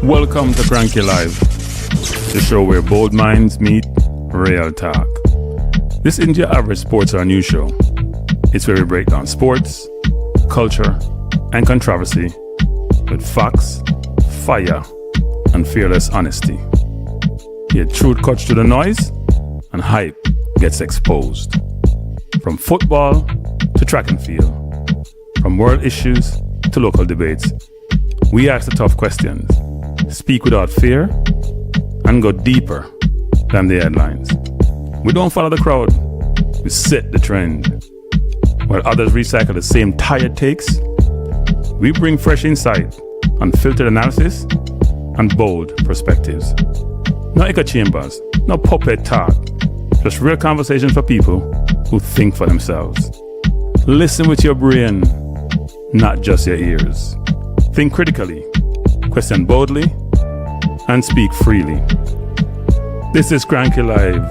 Welcome to Kranky Live, the show where bold minds meet real talk. This isn't your average sports or news show. It's where we break down sports, culture, and controversy with facts, fire, and fearless honesty. Here, truth cuts through the noise, and hype gets exposed. From football to track and field, from world issues to local debates, we ask the tough questions, speak without fear, and go deeper than the headlines. We don't follow the crowd, we set the trend. While others recycle the same tired takes, we bring fresh insight, unfiltered analysis, and bold perspectives. No echo chambers, no puppet talk, just real conversations for people who think for themselves. Listen with your brain, not just your ears. Think critically, question boldly, and speak freely. This is Cranky Live,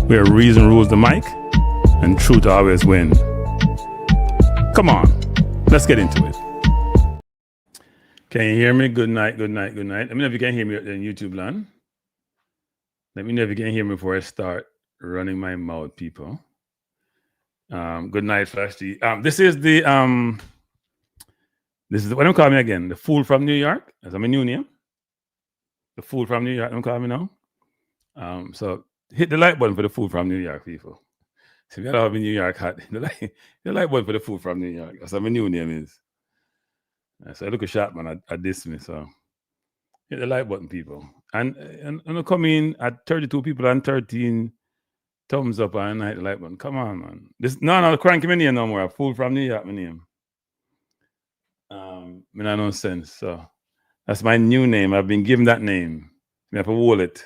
where reason rules the mic and truth always win. Come on, let's get into it. Can you hear me? Good night, good night, good night. Let me know if you can hear me in YouTube land. Let me know if you can hear me before I start running my mouth, people. Good night, Flash G. This is what I'm calling me again. The Fool from New York. That's my new name. The Fool from New York. I'm calling me now. So hit the like button for the Fool from New York, people. So if you don't have a New York hat, hit the like button for the Fool from New York. That's what my new name is. So I look a sharp man at this me. So hit the like button, people. And I come in at 32 people and 13 thumbs up and hit the like button. Come on, man. No, Cranky my name no more. A Fool from New York, my name. No sense. So that's my new name. I've been given that name. I have to hold it.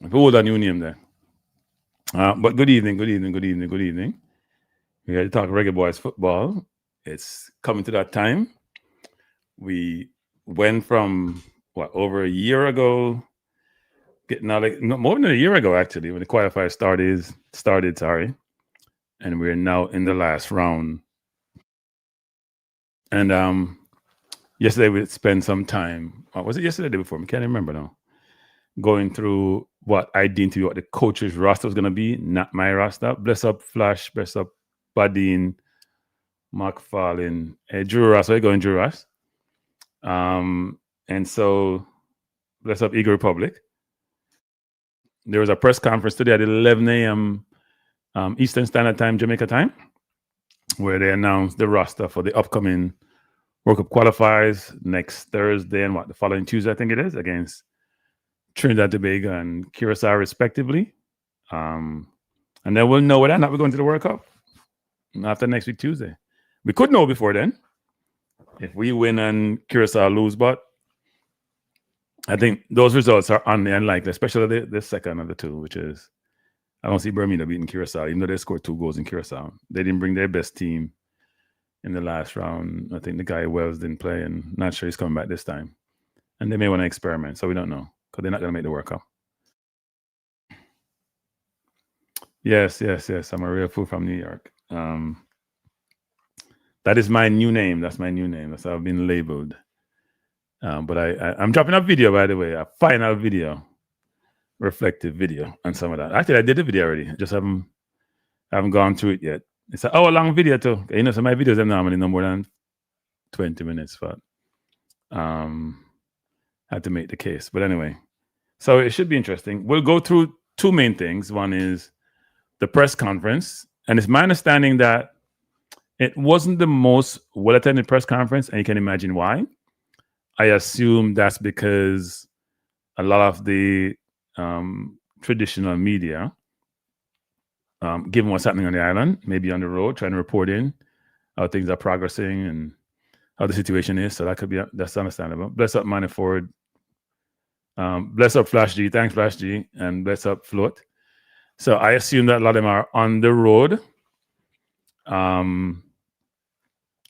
I have to hold a new name there. But good evening. We had to talk Reggae Boyz football. It's coming to that time. We went from over a year ago, more than a year ago actually, when the qualifiers started, and we're now in the last round. And yesterday we spent some time. Was it yesterday or the day before? I can't remember now. Going through what I deemed to be what the coach's roster was going to be, not my roster. Bless up Flash, bless up Badine, McFarlane, Drew Ross. Where you going, Drew Ross? And so bless up Eagle Republic. There was a press conference today at 11 a.m. Eastern Standard Time, Jamaica time, where they announced the roster for the upcoming World Cup Qualifiers next Thursday and the following Tuesday, I think it is, against Trinidad Tobago and Curaçao, respectively. And then we'll know whether or not we're going to the World Cup after next week, Tuesday. We could know before then if we win and Curaçao lose, but I think those results are unlikely, especially the second of the two, which is I don't see Bermuda beating Curaçao, even though they scored 2 goals in Curaçao. They didn't bring their best team in the last round. I think the guy Wells didn't play, and not sure he's coming back this time. And they may want to experiment, so we don't know, because they're not going to make the World Cup. Yes. I'm a real fool from New York. That is my new name. That's my new name. That's how I've been labeled. But I'm dropping a video, by the way, a final video. Reflective video and some of that. Actually, I did the video already. I just haven't gone through it yet. It's an hour-long video too. You know, so my videos are normally no more than 20 minutes, but had to make the case. But anyway, so it should be interesting. We'll go through 2 main things. One is the press conference, and it's my understanding that it wasn't the most well-attended press conference, and you can imagine why. I assume that's because a lot of the traditional media, given what's happening on the island, maybe on the road, trying to report in how things are progressing and how the situation is. So that's understandable. Bless up Manny Ford. Bless up Flash G. Thanks, Flash G. And bless up Float. So I assume that a lot of them are on the road,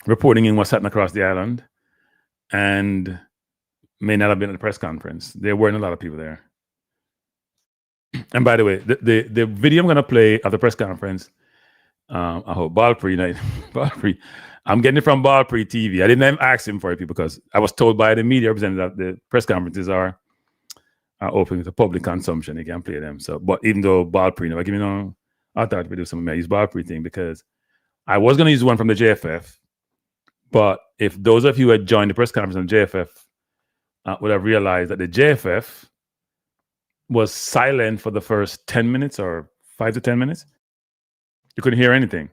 reporting in what's happening across the island, and may not have been at the press conference. There weren't a lot of people there. And by the way, the video I'm going to play at the press conference, I hope Balpri, I'm getting it from Ballpree TV. I didn't even ask him for it because I was told by the media representative that the press conferences are open to public consumption. They can play them. So, but even though Ballpree never give me no, I thought we do something. I use Ballpree thing because I was going to use one from the JFF. But if those of you who had joined the press conference on JFF would have realized that the JFF was silent for the first 10 minutes or 5 to 10 minutes. You couldn't hear anything.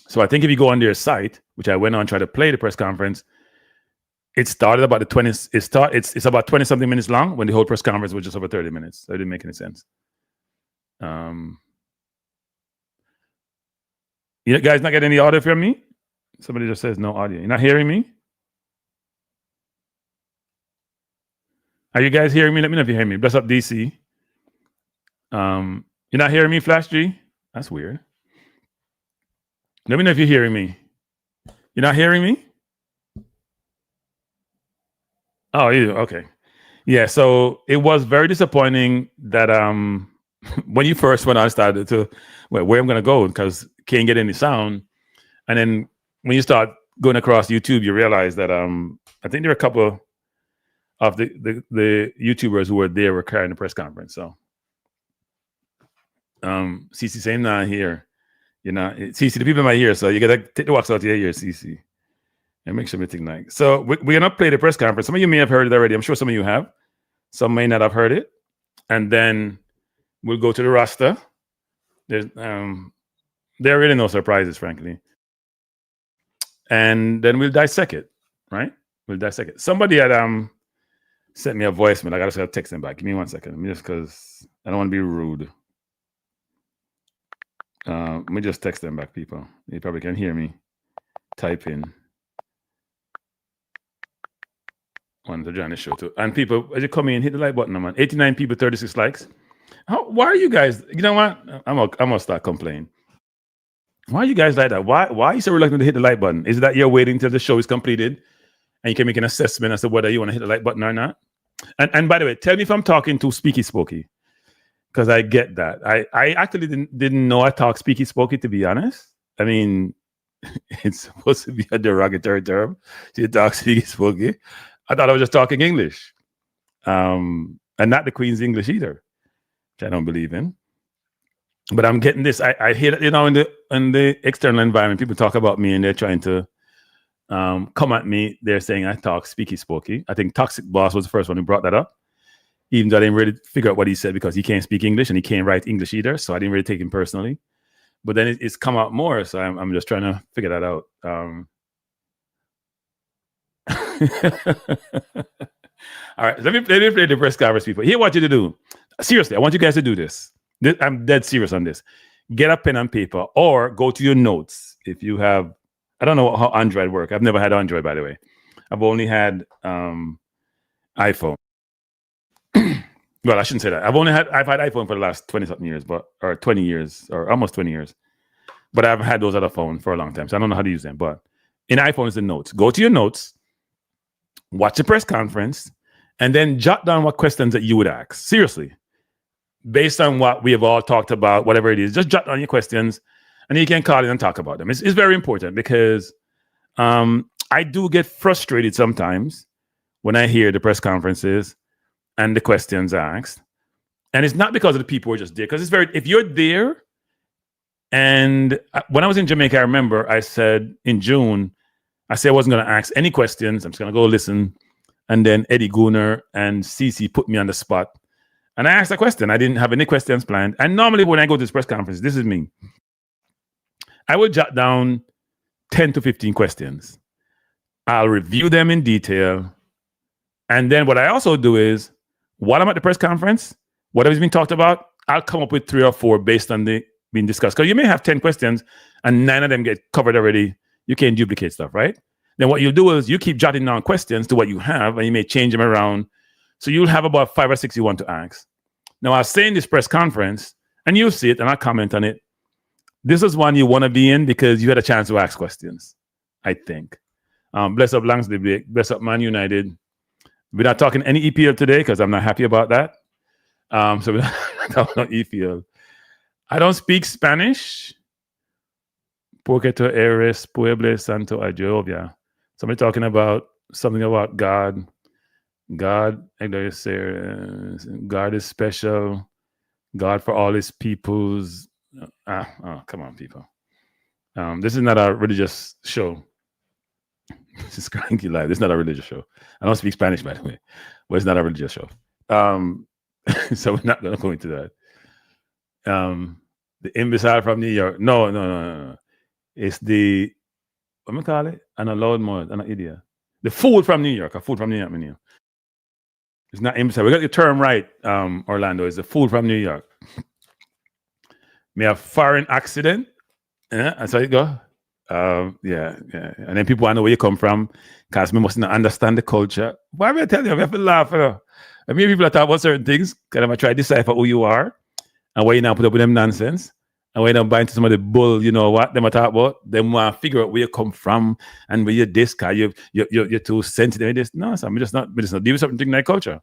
So I think if you go on their site, which I went on, tried to play the press conference, it started about it's about 20 something minutes long when the whole press conference was just over 30 minutes. So it didn't make any sense. You guys not getting any audio from me? Somebody just says no audio. You're not hearing me? Are you guys hearing me? Let me know if you hear me. Bless up, DC. You're not hearing me, Flash G? That's weird. Let me know if you're hearing me. You're not hearing me? Oh, you okay. Yeah, so it was very disappointing that when you first went on, I started to where I'm gonna go because can't get any sound. And then when you start going across YouTube, you realize that I think there are a couple of the YouTubers who were there were carrying the press conference. So CC saying not here. You know, CC, the people might hear, so you gotta take the wax out of your ear, CC. And make sure everything nice. So we're gonna play the press conference. Some of you may have heard it already. I'm sure some of you have. Some may not have heard it. And then we'll go to the roster. There's there are really no surprises, frankly. And then we'll dissect it, right? We'll dissect it. Somebody had sent me a voicemail. I gotta text them back. Give me 1 second. Just because I don't want to be rude. Let me just text them back, people. You probably can hear me. Type in. On the join the show too. And people, as you come in, hit the like button, man. 89 people, 36 likes. Why are you guys? You know what? I'm gonna start complaining. Why are you guys like that? Why are you so reluctant to hit the like button? Is it that you're waiting till the show is completed and you can make an assessment as to whether you want to hit the like button or not? And by the way, tell me if I'm talking too speaky spooky, because I get that. I actually didn't know I talk speaky spooky, to be honest. I mean, it's supposed to be a derogatory term. So you talk speaky spooky. I thought I was just talking English, and not the Queen's English either, which I don't believe in. But I'm getting this. I hear that, you know, in the external environment, people talk about me and they're trying to come at me. They're saying I talk speaky spooky. I think Toxic Boss was the first one who brought that up, even though I didn't really figure out what he said because he can't speak English and he can't write English either. So I didn't really take him personally. But then it's come out more, so I'm just trying to figure that out. All right, let me play the press conference, people. Here, what you to do. Seriously, I want you guys to do this. I'm dead serious on this. Get a pen and paper or go to your notes. If you have, I don't know how Android works. I've never had Android, by the way. I've only had iPhone. Well, I shouldn't say that. I've had iPhone for the last 20-something years, or 20 years, or almost 20 years. But I've had those other phones for a long time, so I don't know how to use them. But in iPhone is the notes. Go to your notes, watch the press conference, and then jot down what questions that you would ask. Seriously. Based on what we have all talked about, whatever it is, just jot down your questions, and you can call in and talk about them. It's very important because I do get frustrated sometimes when I hear the press conferences and the questions asked. And it's not because of the people who are just there, because if you're there, and when I was in Jamaica, I remember I said in June, I said I wasn't going to ask any questions. I'm just going to go listen. And then Eddie Gooner and Cece put me on the spot. And I asked a question. I didn't have any questions planned. And normally when I go to this press conference, this is me. I will jot down 10 to 15 questions. I'll review them in detail. And then what I also do is, while I'm at the press conference, whatever's been talked about, I'll come up with 3 or 4 based on the being discussed. Because you may have 10 questions and 9 of them get covered already. You can't duplicate stuff, right? Then what you'll do is you keep jotting down questions to what you have, and you may change them around. So you'll have about 5 or 6 you want to ask. Now, I'll say in this press conference, and you'll see it, and I'll comment on it. This is one you want to be in because you had a chance to ask questions, I think. Bless up Langsdale, bless up Man United. We're not talking any EPL today because I'm not happy about that. So we're not talking about EPL. I don't speak Spanish, Porque tu eres pueblo santo a Jehová. Somebody talking about something about God. God, God is special. God for all his peoples. Come on, people. This is not a religious show. This is Cranky Live. This is not a religious show. I don't speak Spanish, by the way, but it's not a religious show. So we're not going to go into that. The imbecile from New York. No. It's the, what do I call it? An allowed mod, an idiot. The fool from New York. A fool from New York, mean. It's not imbecile. We got the term right, Orlando. It's the fool from New York. May have foreign accident. Yeah, that's how it go. Yeah. And then people want to know where you come from because we must not understand the culture. Why would I tell you? We have to laugh. I mean, people talk about certain things because I try to decipher who you are and why you not put up with them nonsense and why you not buy into some of the bull, you know what, them talk about. Them want to figure out where you come from and where you're this guy, you're too sensitive. This. No, so I'm just not deal with something like culture.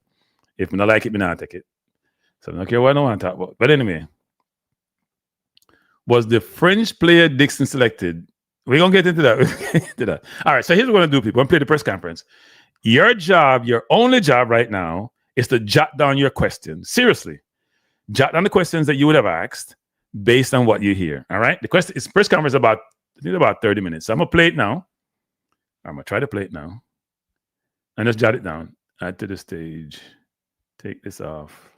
If I don't like it, I don't take it. So I don't care what I want to talk about. But anyway, was the French player Dixon selected? We're going to get into that. All right, so here's what we're going to do, people. We're going to play the press conference. Your job, your only job right now is to jot down your questions. Seriously. Jot down the questions that you would have asked based on what you hear. All right? The press conference about 30 minutes. So I'm going to play it now. I'm going to try to play it now. And just jot it down. Add to the stage. Take this off.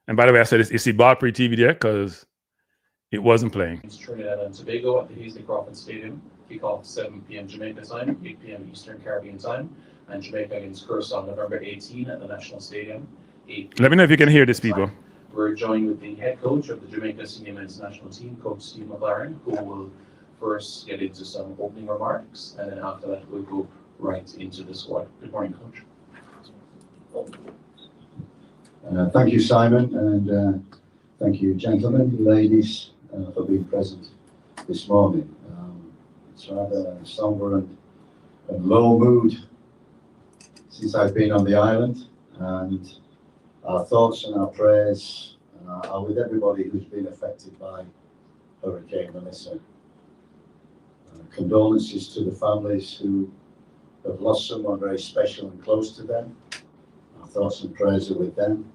And by the way, I said, you see ball pre-TV there because it wasn't playing. It's Trinidad and Tobago at the Hazley Crawford Stadium. Kickoff 7 p.m. Jamaica time, 8 p.m. Eastern Caribbean time, and Jamaica against Curaçao November 18 at the National Stadium. Let me know if you can hear this, people. We're joined with the head coach of the Jamaica Senior Men's National Team, Coach Steve McClaren, who will first get into some opening remarks, and then after that we'll go right into the squad. Good morning, Coach. Thank you, Simon, and thank you, gentlemen, ladies, for being present this morning. It's rather somber and low mood since I've been on the island, and our thoughts and our prayers are with everybody who's been affected by Hurricane Melissa. Condolences to the families who have lost someone very special and close to them. Our thoughts and prayers are with them.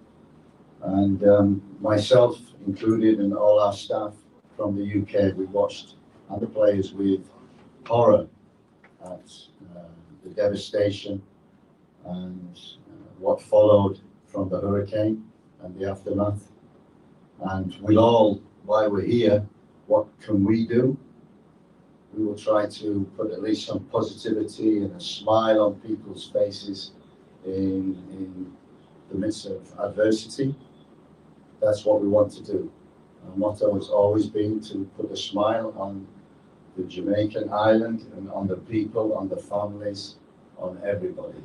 And myself included and all our staff from the UK, we watched other players with horror at the devastation and what followed from the hurricane and the aftermath. And we'll all, while we're here, what can we do? We will try to put at least some positivity and a smile on people's faces in the midst of adversity. That's what we want to do. Our motto has always been to put a smile on the Jamaican island and on the people, on the families, on everybody,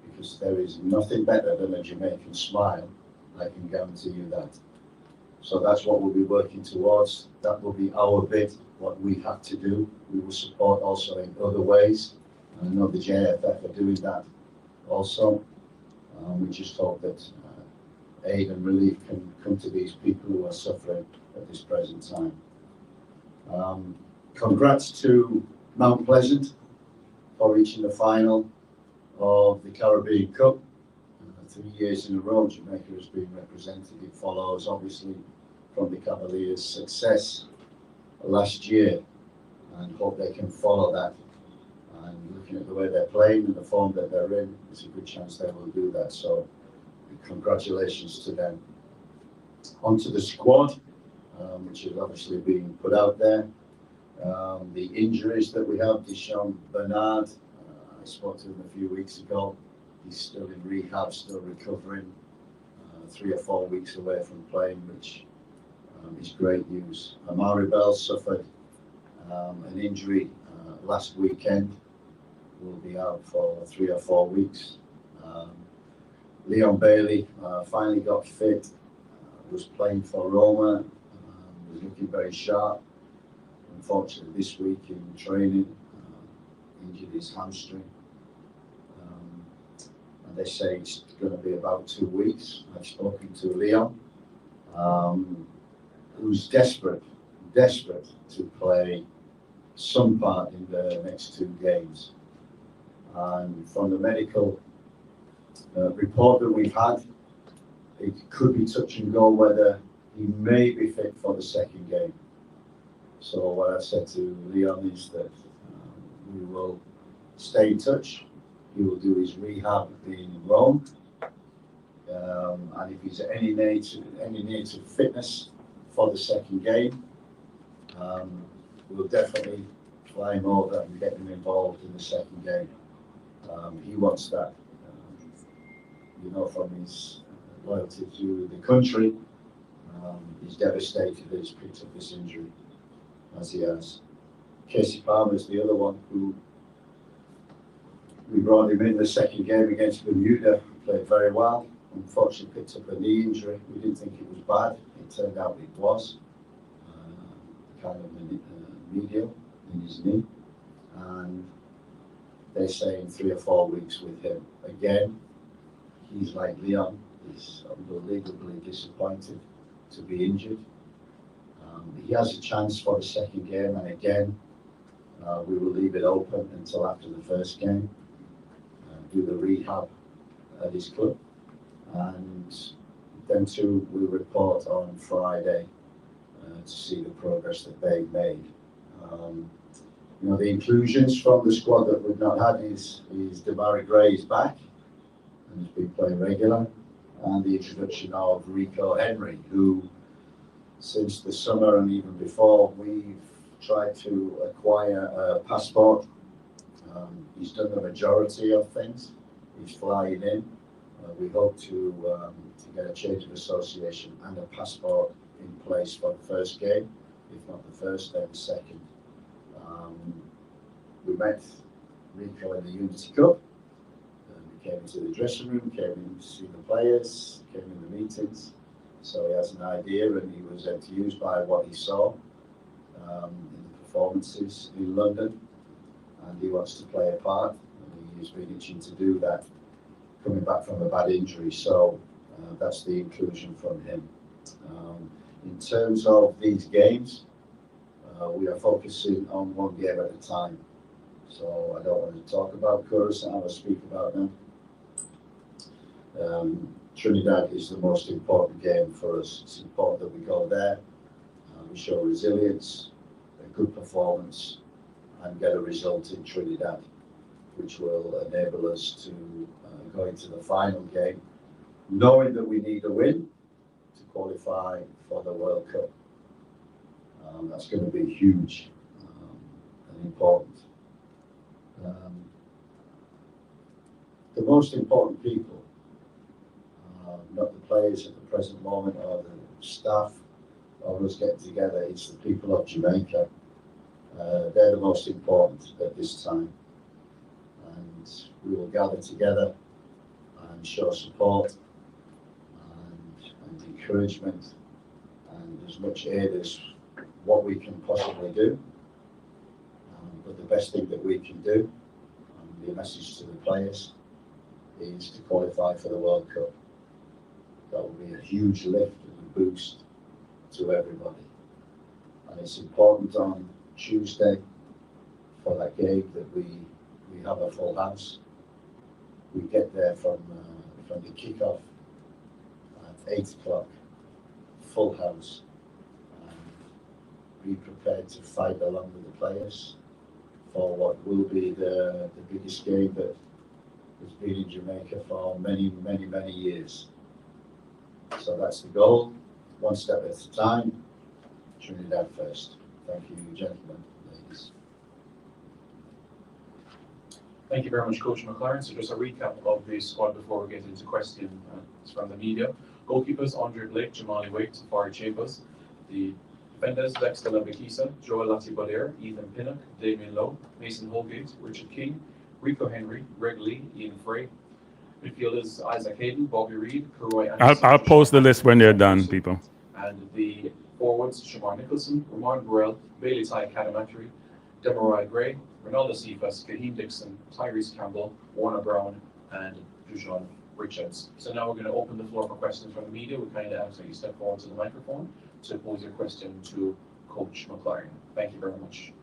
because there is nothing better than a Jamaican smile. I can guarantee you that. So that's what we'll be working towards. That will be our bit, what we have to do. We will support also in other ways. I know the JFF are doing that also. We just hope that aid and relief can come to these people who are suffering at this present time. Congrats to Mount Pleasant for reaching the final of the Caribbean Cup. 3 years in a row, Jamaica has been represented. It follows, obviously, from the Cavaliers' success last year, and hope they can follow that. And looking at the way they're playing and the form that they're in, it's a good chance they will do that. So, congratulations to them. Onto the squad, which has obviously been put out there. The injuries that we have, Deshaun Bernard, I spoke to him a few weeks ago. He's still in rehab, still recovering, 3 or 4 weeks away from playing, which is great news. Amari Bell suffered an injury last weekend, will be out for 3 or 4 weeks. Leon Bailey finally got fit, was playing for Roma, was looking very sharp. Unfortunately, this week in training, injured his hamstring. And they say it's going to be about 2 weeks. I've spoken to Leon, who's desperate desperate to play some part in the next 2 games. And from the medical report that we've had, it could be touch and go whether he may be fit for the second game. So what I've said to Leon is that we will stay in touch. He will do his rehab being in Rome. And if he's any need to fitness for the second game, we'll definitely fly him over and get him involved in the second game. He wants that, from his loyalty to the country. He's devastated that he's picked up this injury, as he has. Casey Palmer is the other one who we brought him in the second game against Bermuda, played very well. Unfortunately picked up a knee injury. We didn't think it was bad. It turned out it was. Kind of medial in his knee. And they're saying 3 or 4 weeks with him. Again, he's like Leon. He's unbelievably disappointed to be injured. He has a chance for the second game, and again, we will leave it open until after the first game. Do the rehab at his club, and then too we'll report on Friday to see the progress that they've made. The inclusions from the squad that we've not had is Damari Gray is back and has been playing regular, and the introduction of Rico Henry, who since the summer and even before we've tried to acquire a passport. He's done the majority of things. He's flying in. We hope to get a change of association and a passport in place for the first game. If not the first, then the second. We met Rico in the Unity Cup. He came into the dressing room, came in to see the players, came in the meetings. So he has an idea, and he was enthused by what he saw in the performances in London. And he wants to play a part, and he's been itching to do that, coming back from a bad injury. So that's the inclusion from him. In terms of these games, we are focusing on 1 game at a time. So I don't want to talk about Curaçao, I'll speak about them. Trinidad is the most important game for us. It's important that we go there, we show resilience, a good performance, and get a result in Trinidad, which will enable us to go into the final game, knowing that we need a win to qualify for the World Cup. That's going to be huge and important. The most important people, not the players at the present moment or the staff or us getting together, it's the people of Jamaica. They're the most important at this time, and we will gather together and show support and encouragement and as much aid as what we can possibly do. But the best thing that we can do, and the message to the players, is to qualify for the World Cup. That will be a huge lift and a boost to everybody. And it's important on Tuesday for that game that we have a full house. We get there from the kickoff at 8 o'clock, full house, and be prepared to fight along with the players for what will be the biggest game that has been in Jamaica for many, many, many years. So that's the goal, 1 step at a time, Trinidad first. Thank you, gentlemen, ladies. Thank you very much, Coach McClaren. So just a recap of the squad before we get into questions from the media. Goalkeepers, Andre Blake, Jamali Wake, Safari Chambers. The defenders, Dexter Labakisa, Joel Latibalir, Ethan Pinnock, Damien Lowe, Mason Holgate, Richard King, Rico Henry, Greg Lee, Ian Frey. Midfielders, Isaac Hayden, Bobby Reed, Karoy Anderson. I'll post the list when they're done, people. And the forwards, Shamar Nicholson, Ramon Burrell, Bailey Ty Kadamatri, Demarai Gray, Ronaldo Cephas, Kahim Dixon, Tyrese Campbell, Warner Brown, and Dujon Richards. So now we're going to open the floor for questions from the media. We kind of ask that you step forward to the microphone to pose your question to Coach McClaren. Thank you very much.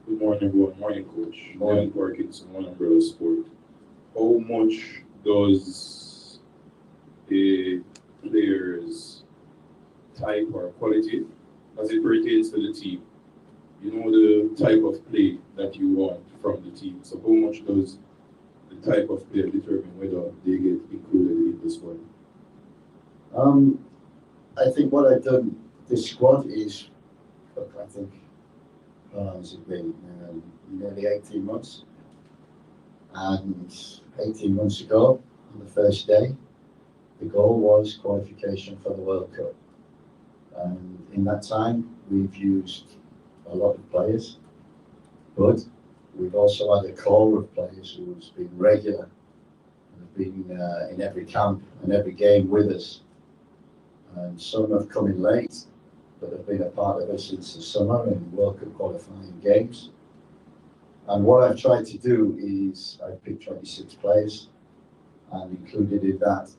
Good morning, everyone. Morning, Coach. Morning. Parkinson, One Umbrella Sport. How much does a player's type or quality, as it pertains to the team, you know the type of play that you want from the team? So how much does the type of player determine whether they get included in the squad? I think what I've done this squad is, look, I think, how long has it been? Nearly 18 months. And 18 months ago, on the first day, the goal was qualification for the World Cup. And in that time, we've used a lot of players, but we've also had a core of players who's been regular and have been in every camp and every game with us. And some have come in late, but have been a part of us since the summer in World Cup qualifying games. And what I've tried to do is I've picked 26 players and included in that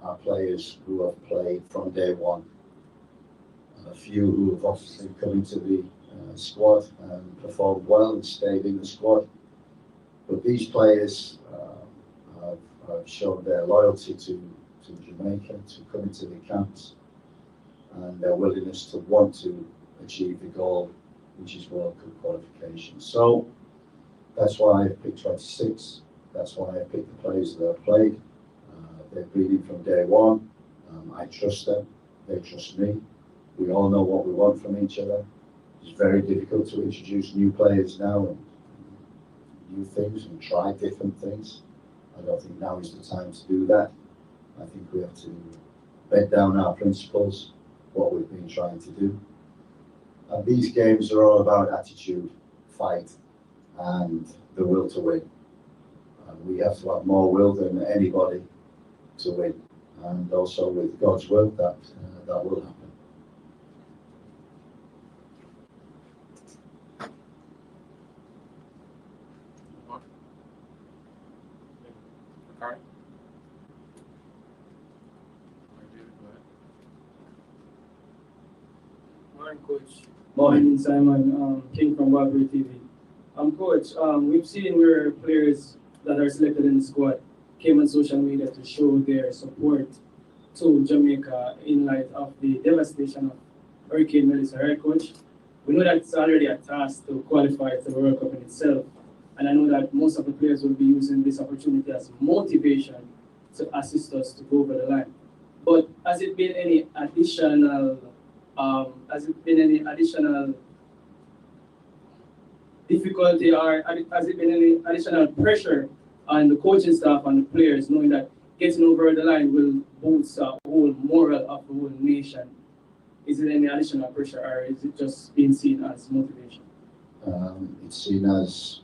are players who have played from day one. A few who have obviously come into the squad and performed well and stayed in the squad. But these players have shown their loyalty to Jamaica, to come into the camps, and their willingness to want to achieve the goal, which is World Cup qualification. So that's why I picked 26. That's why I picked the players that have played. They've been in from day one. I trust them. They trust me. We all know what we want from each other. It's very difficult to introduce new players now and new things and try different things. I don't think now is the time to do that. I think we have to bed down our principles, what we've been trying to do. And these games are all about attitude, fight, and the will to win. And we have to have more will than anybody to win. And also with God's will, that will happen. Morning, Coach. Morning. Simon, King from Wagbury TV. Coach, we've seen where players that are selected in the squad came on social media to show their support to Jamaica in light of the devastation of Hurricane Melissa, right, Coach? We know that it's already a task to qualify to the World Cup in itself, and I know that most of the players will be using this opportunity as motivation to assist us to go over the line. But has it been any additional difficulty, or has it been any additional pressure on the coaching staff and the players, knowing that getting over the line will boost the whole morale of the whole nation? Is it any additional pressure, or is it just being seen as motivation? It's seen as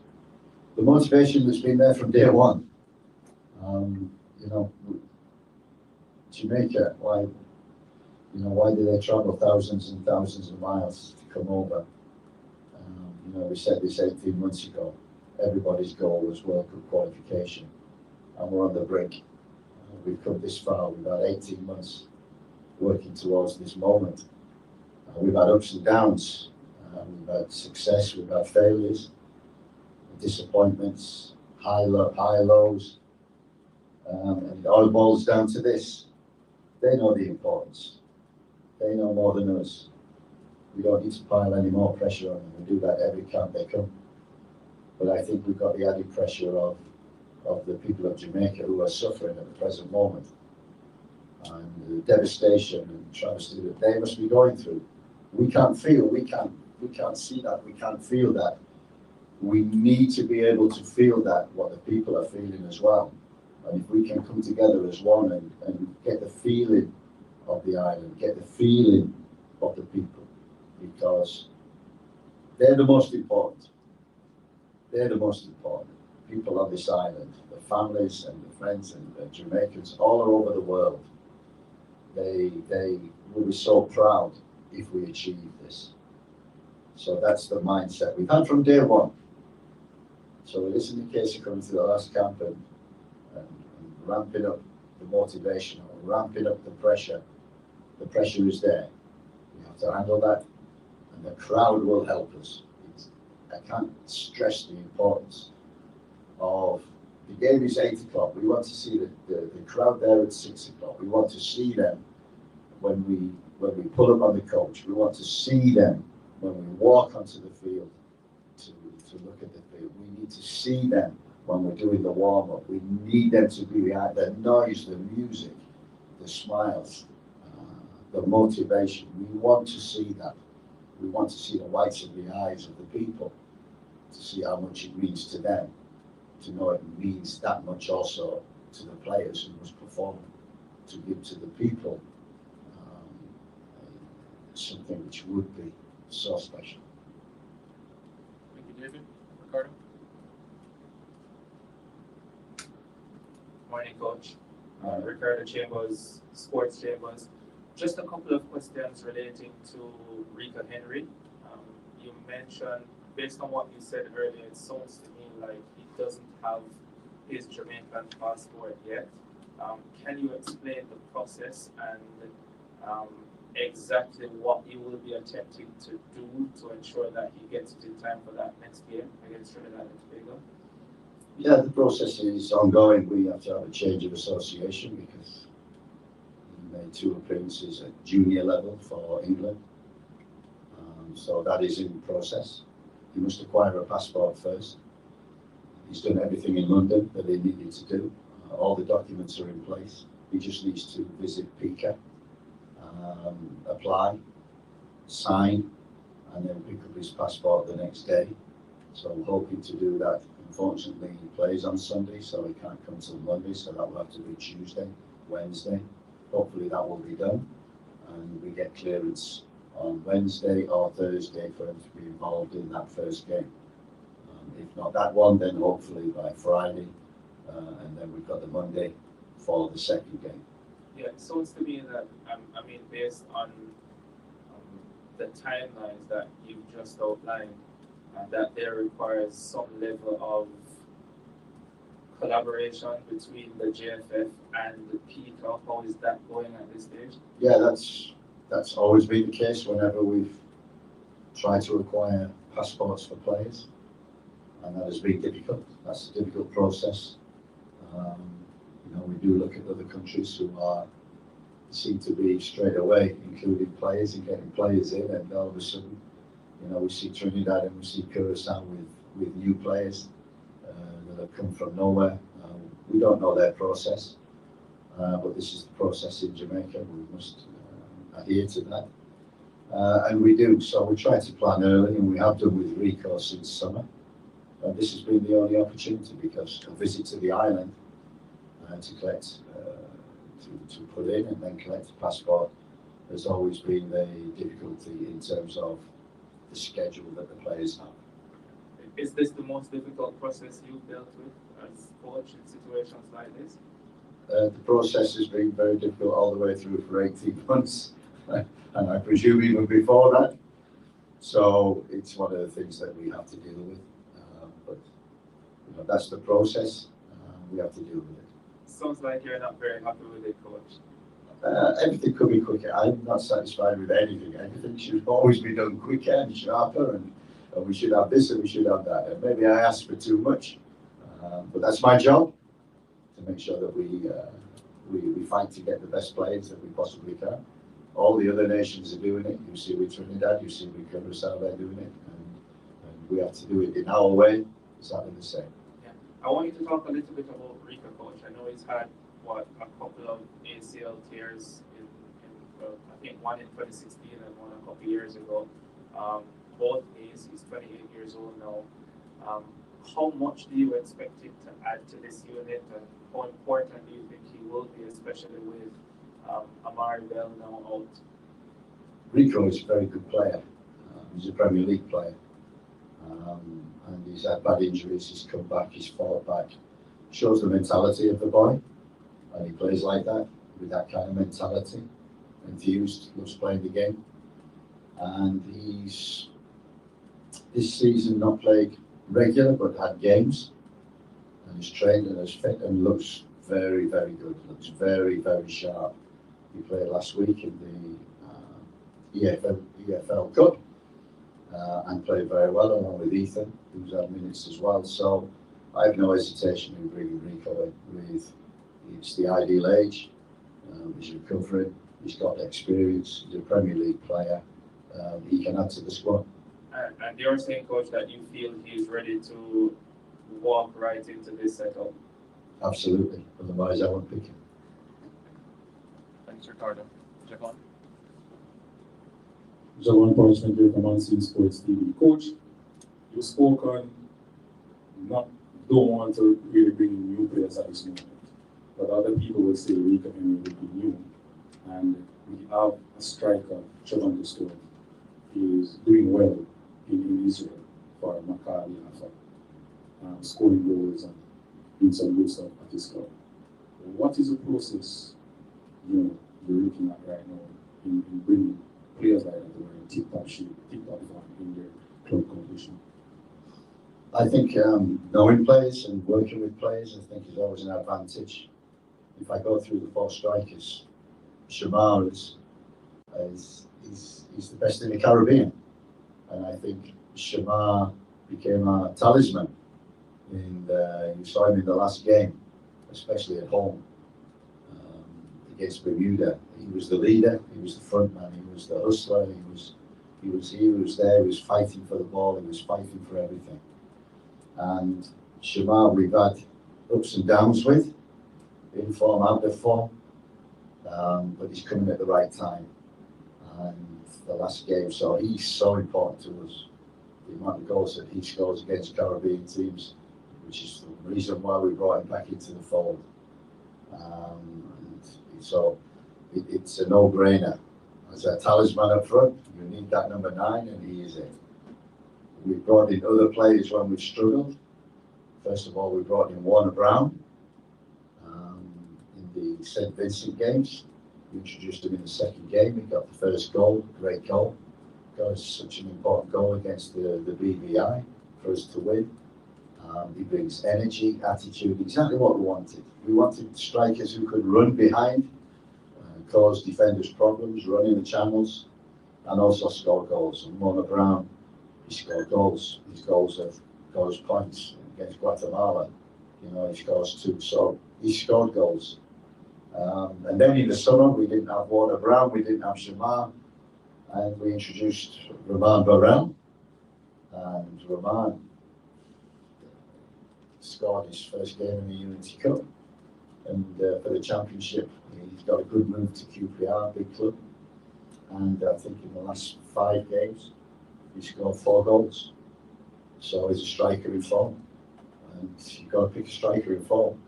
the motivation that's been there from day one. Jamaica, why do they travel thousands and thousands of miles to come over? We said this 18 months ago. Everybody's goal was World Cup qualification, and we're on the brink. We've come this far. We've had 18 months working towards this moment. We've had ups and downs. We've had success. We've had failures, disappointments, high lows, and it all boils down to this. They know the importance. They know more than us. We don't need to pile any more pressure on them. We do that every camp they come. But I think we've got the added pressure of the people of Jamaica who are suffering at the present moment. And the devastation and travesty that they must be going through. We can't see that, we can't feel that. We need to be able to feel that, what the people are feeling as well. And if we can come together as one and get the feeling of the island, get the feeling of the people, because they're the most important. They're the most important people on this island, the families and the friends and the Jamaicans all over the world. They will be so proud if we achieve this. So that's the mindset we've had from day one. So it isn't the case of coming to the last camp and ramping up the motivation ramping up the pressure is there. We have to handle that, and the crowd will help us. I can't stress the importance of the game. Is 8 o'clock. We want to see the crowd there at 6 o'clock. We want to see them when we pull up on the coach. We want to see them when we walk onto the field to look at the field. We need to see them when we're doing the warm-up. We need them to be behind the noise, the music, the smiles, the motivation. We want to see that. We want to see the whites of the eyes of the people, to see how much it means to them, to know it means that much also to the players who must perform, to give to the people something which would be so special. Thank you, David. Ricardo? Morning, Coach. Ricardo Chambers, Sports Chambers. Just a couple of questions relating to Rico Henry. You mentioned, based on what you said earlier, it sounds to me like he doesn't have his Jamaican passport yet. Can you explain the process and exactly what you will be attempting to do to ensure that he gets it in time for that next game against Trinidad and Tobago? Yeah, the process is ongoing. We have to have a change of association because he made 2 appearances at junior level for England. So that is in process. He must acquire a passport first. He's done everything in London that he needed to do. All the documents are in place. He just needs to visit PICA, apply, sign, and then pick up his passport the next day. So I'm hoping to do that. Unfortunately, he plays on Sunday, so he can't come till Monday, so that will have to be Tuesday, Wednesday. Hopefully that will be done, and we get clearance on Wednesday or Thursday for him to be involved in that first game. If not that one, then hopefully by Friday, and then we've got the Monday for the second game. Yeah, it sounds to me that, I mean, based on the timelines that you've just outlined, that there requires some level of collaboration between the JFF and the PICA. How is that going at this stage? Yeah, that's always been the case whenever we've tried to acquire passports for players, and that has been difficult. That's a difficult process. We do look at other countries who seem to be straight away including players and getting players in, and all of a sudden, we see Trinidad and we see Curaçao with new players that have come from nowhere. We don't know their process, but this is the process in Jamaica. We must adhere to that, and we do. So we try to plan early, and we have done with Rico since summer. This has been the only opportunity because a visit to the island to collect, to put in and then collect the passport has always been the difficulty in terms of the schedule that the players have. Is this the most difficult process you've dealt with as coach in situations like this? The process has been very difficult all the way through for 18 months, and I presume even before that. So it's one of the things that we have to deal with. But that's the process. We have to deal with it. Sounds like you're not very happy with it, Coach. Everything could be quicker. I'm not satisfied with anything. Everything should always be done quicker and sharper, and we should have this and we should have that. And maybe I ask for too much, but that's my job, to make sure that we fight to get the best players that we possibly can. All the other nations are doing it. You see with Trinidad, you see with Curaçao, they're doing it, and we have to do it in our way, exactly the same. Yeah. I want you to talk a little bit about Rico, Coach. I know he's had a couple of ACL tears I think one in 2016 and one a couple years ago. Both knees. He's 28 years old now. How much do you expect him to add to this unit, and how important do you think he will be, especially with Amari Bell now out? Rico is a very good player. He's a Premier League player. And he's had bad injuries, he's come back, he's fought back. Shows the mentality of the boy, and he plays like that, with that kind of mentality. Enthused, loves playing the game. And he's this season not played regular, but had games, and he's trained and is fit and looks very, very good. Looks very, very sharp. He played last week in the EFL Cup and played very well along with Ethan, who's had minutes as well. So I have no hesitation in bringing Rico in. It's the ideal age. He's recovering. He's got experience. He's a Premier League player. He can add to the squad. And you're saying, Coach, that you feel he's ready to walk right into this setup? Absolutely. Otherwise, I won't pick him. Thanks, Ricardo. Javon? Javon punishment here from Unseen Sports TV. Coach, you spoke on don't want to really bring in new players at this moment. But other people will say Rico Henry will be new. And we have a striker, Javon Stewart. He is doing well in Israel for Maccabi Haifa, scoring goals and doing some good stuff at his club. What is the process you're looking at right now in bringing players like that who are in tip-top shape, tip-top form in their club competition? I think knowing players and working with players, I think, is always an advantage. If I go through the four strikers, Shamar is the best in the Caribbean, and I think Shamar became a talisman. You saw him in the last game, especially at home against Bermuda. He was the leader. He was the front man. He was the hustler. He was there. He was fighting for the ball. He was fighting for everything. And Shamar, we've had ups and downs with, in form, out of form, but he's coming at the right time. And the last game, so he's so important to us. The amount of goals that he scores against Caribbean teams, which is the reason why we brought him back into the fold. So it's a no-brainer. As a talisman up front, you need that number 9, and he is it. We've brought in other players when we've struggled. First of all, we brought in Warner Brown in the St. Vincent games. We introduced him in the second game. He got the first goal, great goal. Got us such an important goal against the BVI for us to win. He brings energy, attitude, exactly what we wanted. We wanted strikers who could run behind, cause defenders problems, run in the channels, and also score goals. And Warner Brown, he scored goals. His goals have got us points against Guatemala. He scores 2. So he scored goals. And then in the summer, we didn't have Warner Brown, we didn't have Shamar, and we introduced Roman Burrell. And Roman scored his first game in the Unity Cup. And for the championship, he's got a good move to QPR, big club. And I think in the last 5 games, he scored 4 goals. So he's a striker in form. And you've got to pick a striker in form.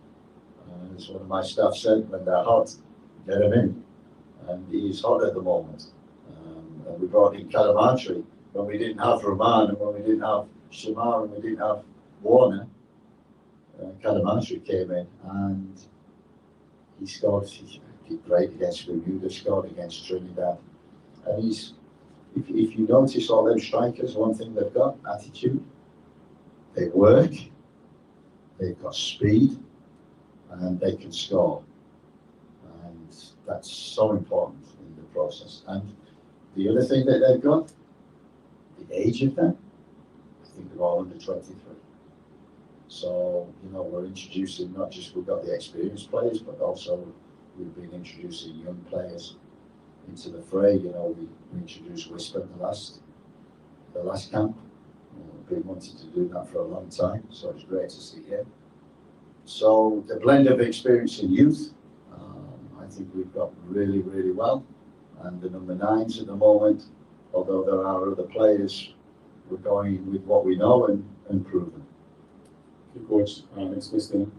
As one of my staff said, when they're hot, get him in. And he's hot at the moment. And we brought in Calamatri when we didn't have Roman, and when we didn't have Shamar, and we didn't have Warner. Calamatri came in, and he scored. He did great against Bermuda, scored against Trinidad. And if you notice all them strikers, one thing they've got, attitude. They work, they've got speed, and they can score. And that's so important in the process. And the other thing that they've got, the age of them, I think they're all under 23. So, we're introducing, not just we've got the experienced players, but also we've been introducing young players into the fray. We introduced Whisper in the last camp. We've been wanting to do that for a long time, so it's great to see him. So the blend of experience and youth, I think we've got really, really well. And the number 9s at the moment, although there are other players, we're going with what we know and proven. Okay, Coach, next question.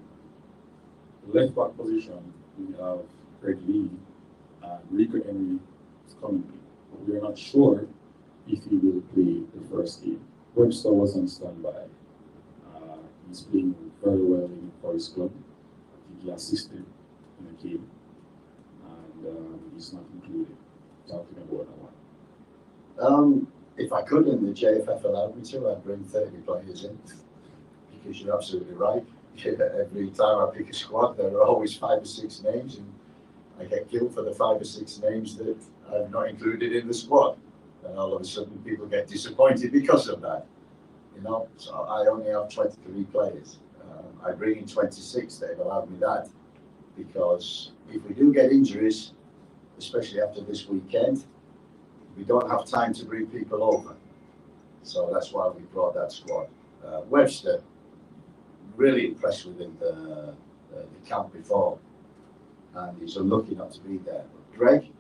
Left back position, we have Craig Lee and Rico Henry is coming. But we are not sure if he will play the first game. Webster was on standby. He's playing very well for his club. I think he assisted in the game, and he's not included. Talking about that one. If I could, and the JFF allowed me to, I'd bring 30 players in, because you're absolutely right. every time I pick a squad, there are always 5 or 6 names, and I get killed for the 5 or 6 names that I've not included in the squad. And all of a sudden, people get disappointed because of that. You know, so I only have 23 players. I bring in 26. They've allowed me that because if we do get injuries, especially after this weekend, we don't have time to bring people over. So that's why we brought that squad. Webster, really impressed with him the camp before, and he's unlucky not to be there. But Greg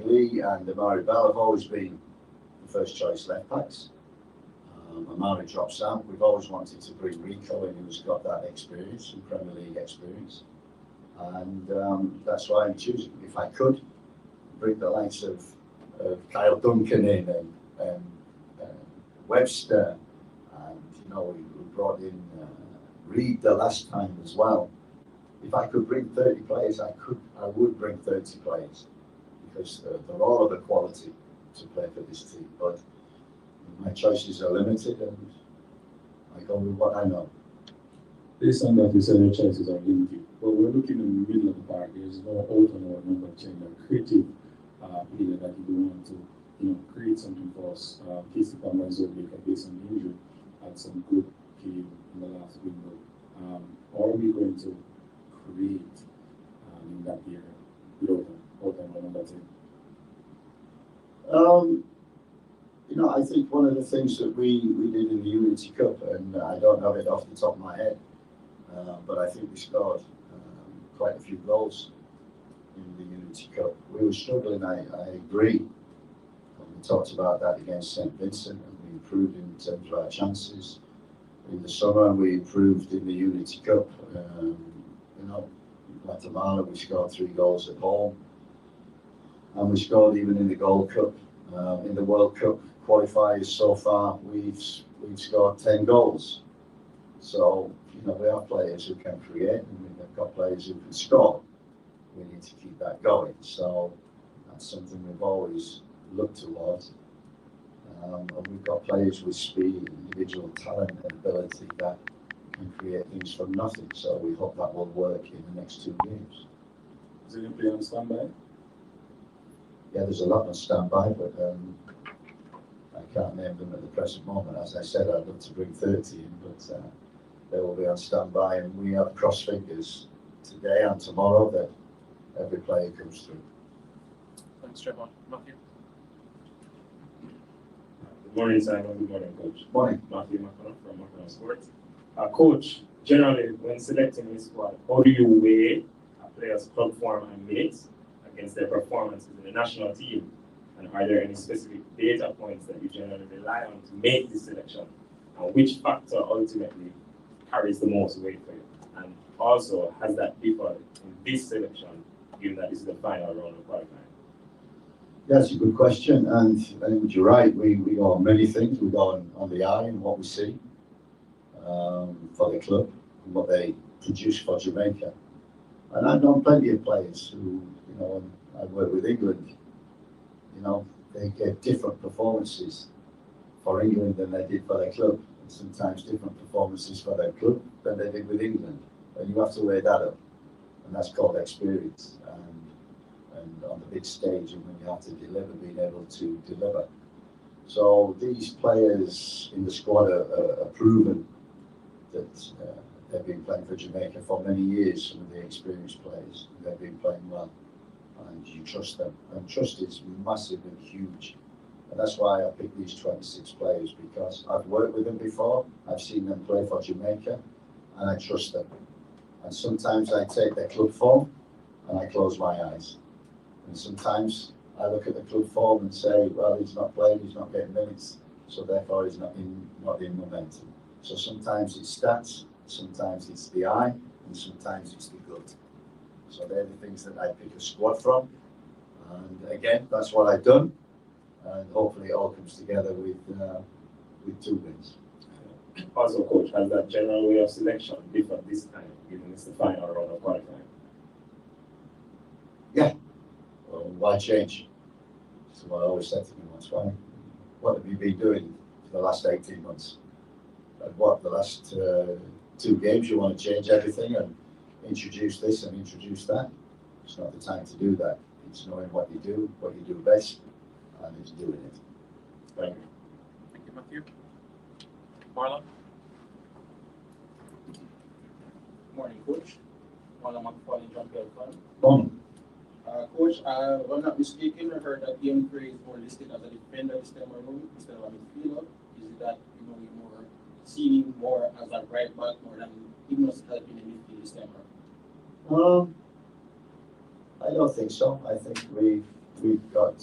Lee and Amari Bell have always been the first choice left backs. Amari drops out. We've always wanted to bring Rico in, who's got that experience, some Premier League experience, and that's why I'm choosing. If I could bring the likes of Kyle Duncan in and Webster, and you know we brought in Reed the last time as well. If I could bring 30 players, I would bring 30 players because they're all of the quality to play for this team. But my choices are limited, and I go with what I know. Based on that, you said your choices are limited, but we're looking in the middle of the park. There's no out and out number 10, a creative player that you want to, create something for us. Casey Palmer is Jamaica based on the injury, had some good game in the last window. How are we going to create in that area without out and out number 10? I think one of the things that we did in the Unity Cup, and I don't have it off the top of my head, but I think we scored quite a few goals in the Unity Cup. We were struggling, I agree. We talked about that against St. Vincent, and we improved in terms of our chances. In the summer, we improved in the Unity Cup. In Guatemala, we scored 3 goals at home, and we scored even in the Gold Cup. In the World Cup Qualifiers so far, we've scored 10 goals. So, we have players who can create, and we've got players who can score. We need to keep that going. So that's something we've always looked towards. And we've got players with speed, individual talent and ability that can create things from nothing. So we hope that will work in the next 2 games. Is it play on standby? Yeah, there's a lot on standby, but I can't name them at the present moment. As I said, I'd love to bring 30 in, but they will be on standby, and we have cross fingers today and tomorrow that every player comes through. Thanks, Trevor. Matthew. Good morning, Simon. Good morning, Coach. Morning. Matthew McClaren from McClaren Sports. Coach, generally, when selecting a squad, how do you weigh a player's club form and minutes against their performances in the national team? And are there any specific data points that you generally rely on to make this selection? And which factor ultimately carries the most weight for you? And also, has that differed in this selection, given that this is the final round of qualifying? That's a good question, and you're right. We go on many things. We go on the eye and what we see for the club and what they produce for Jamaica. And I've known plenty of players who, when I work with England, they get different performances for England than they did for their club, and sometimes different performances for their club than they did with England. And you have to weigh that up, and that's called experience. And on the big stage, and when you have to deliver, being able to deliver. So these players in the squad are proven that they've been playing for Jamaica for many years. Some of the experienced players, they've been playing well, and you trust them. And trust is massive and huge. And that's why I picked these 26 players, because I've worked with them before. I've seen them play for Jamaica, and I trust them. And sometimes I take their club form and I close my eyes. And sometimes I look at the club form and say, well, he's not playing, he's not getting minutes, so therefore he's not in momentum. So sometimes it's stats, sometimes it's the eye, and sometimes it's the gut. So they're the things that I pick a squad from. And again, that's what I've done. And hopefully it all comes together with 2 wins. Also, Coach, has that general way of selection differed this time, given it's the final round of qualifying? Yeah. Well, why change? So I always said to me once, what have you been doing for the last 18 months? And the last 2 games, you want to change everything and introduce this and introduce that. It's not the time to do that. It's knowing what you do best, and it's doing it. Thank you. Thank you, Matthew. Marlon? Morning, Coach. Marlon McFarlane, John Belfan. Boom. Coach, if I'm not mistaken, I heard that Ian Frey is more listed as a defender this time around instead of a midfielder. Is it that you're more seeing him more as a right back more than he must help in the midfield this time around? I don't think so. I think we've got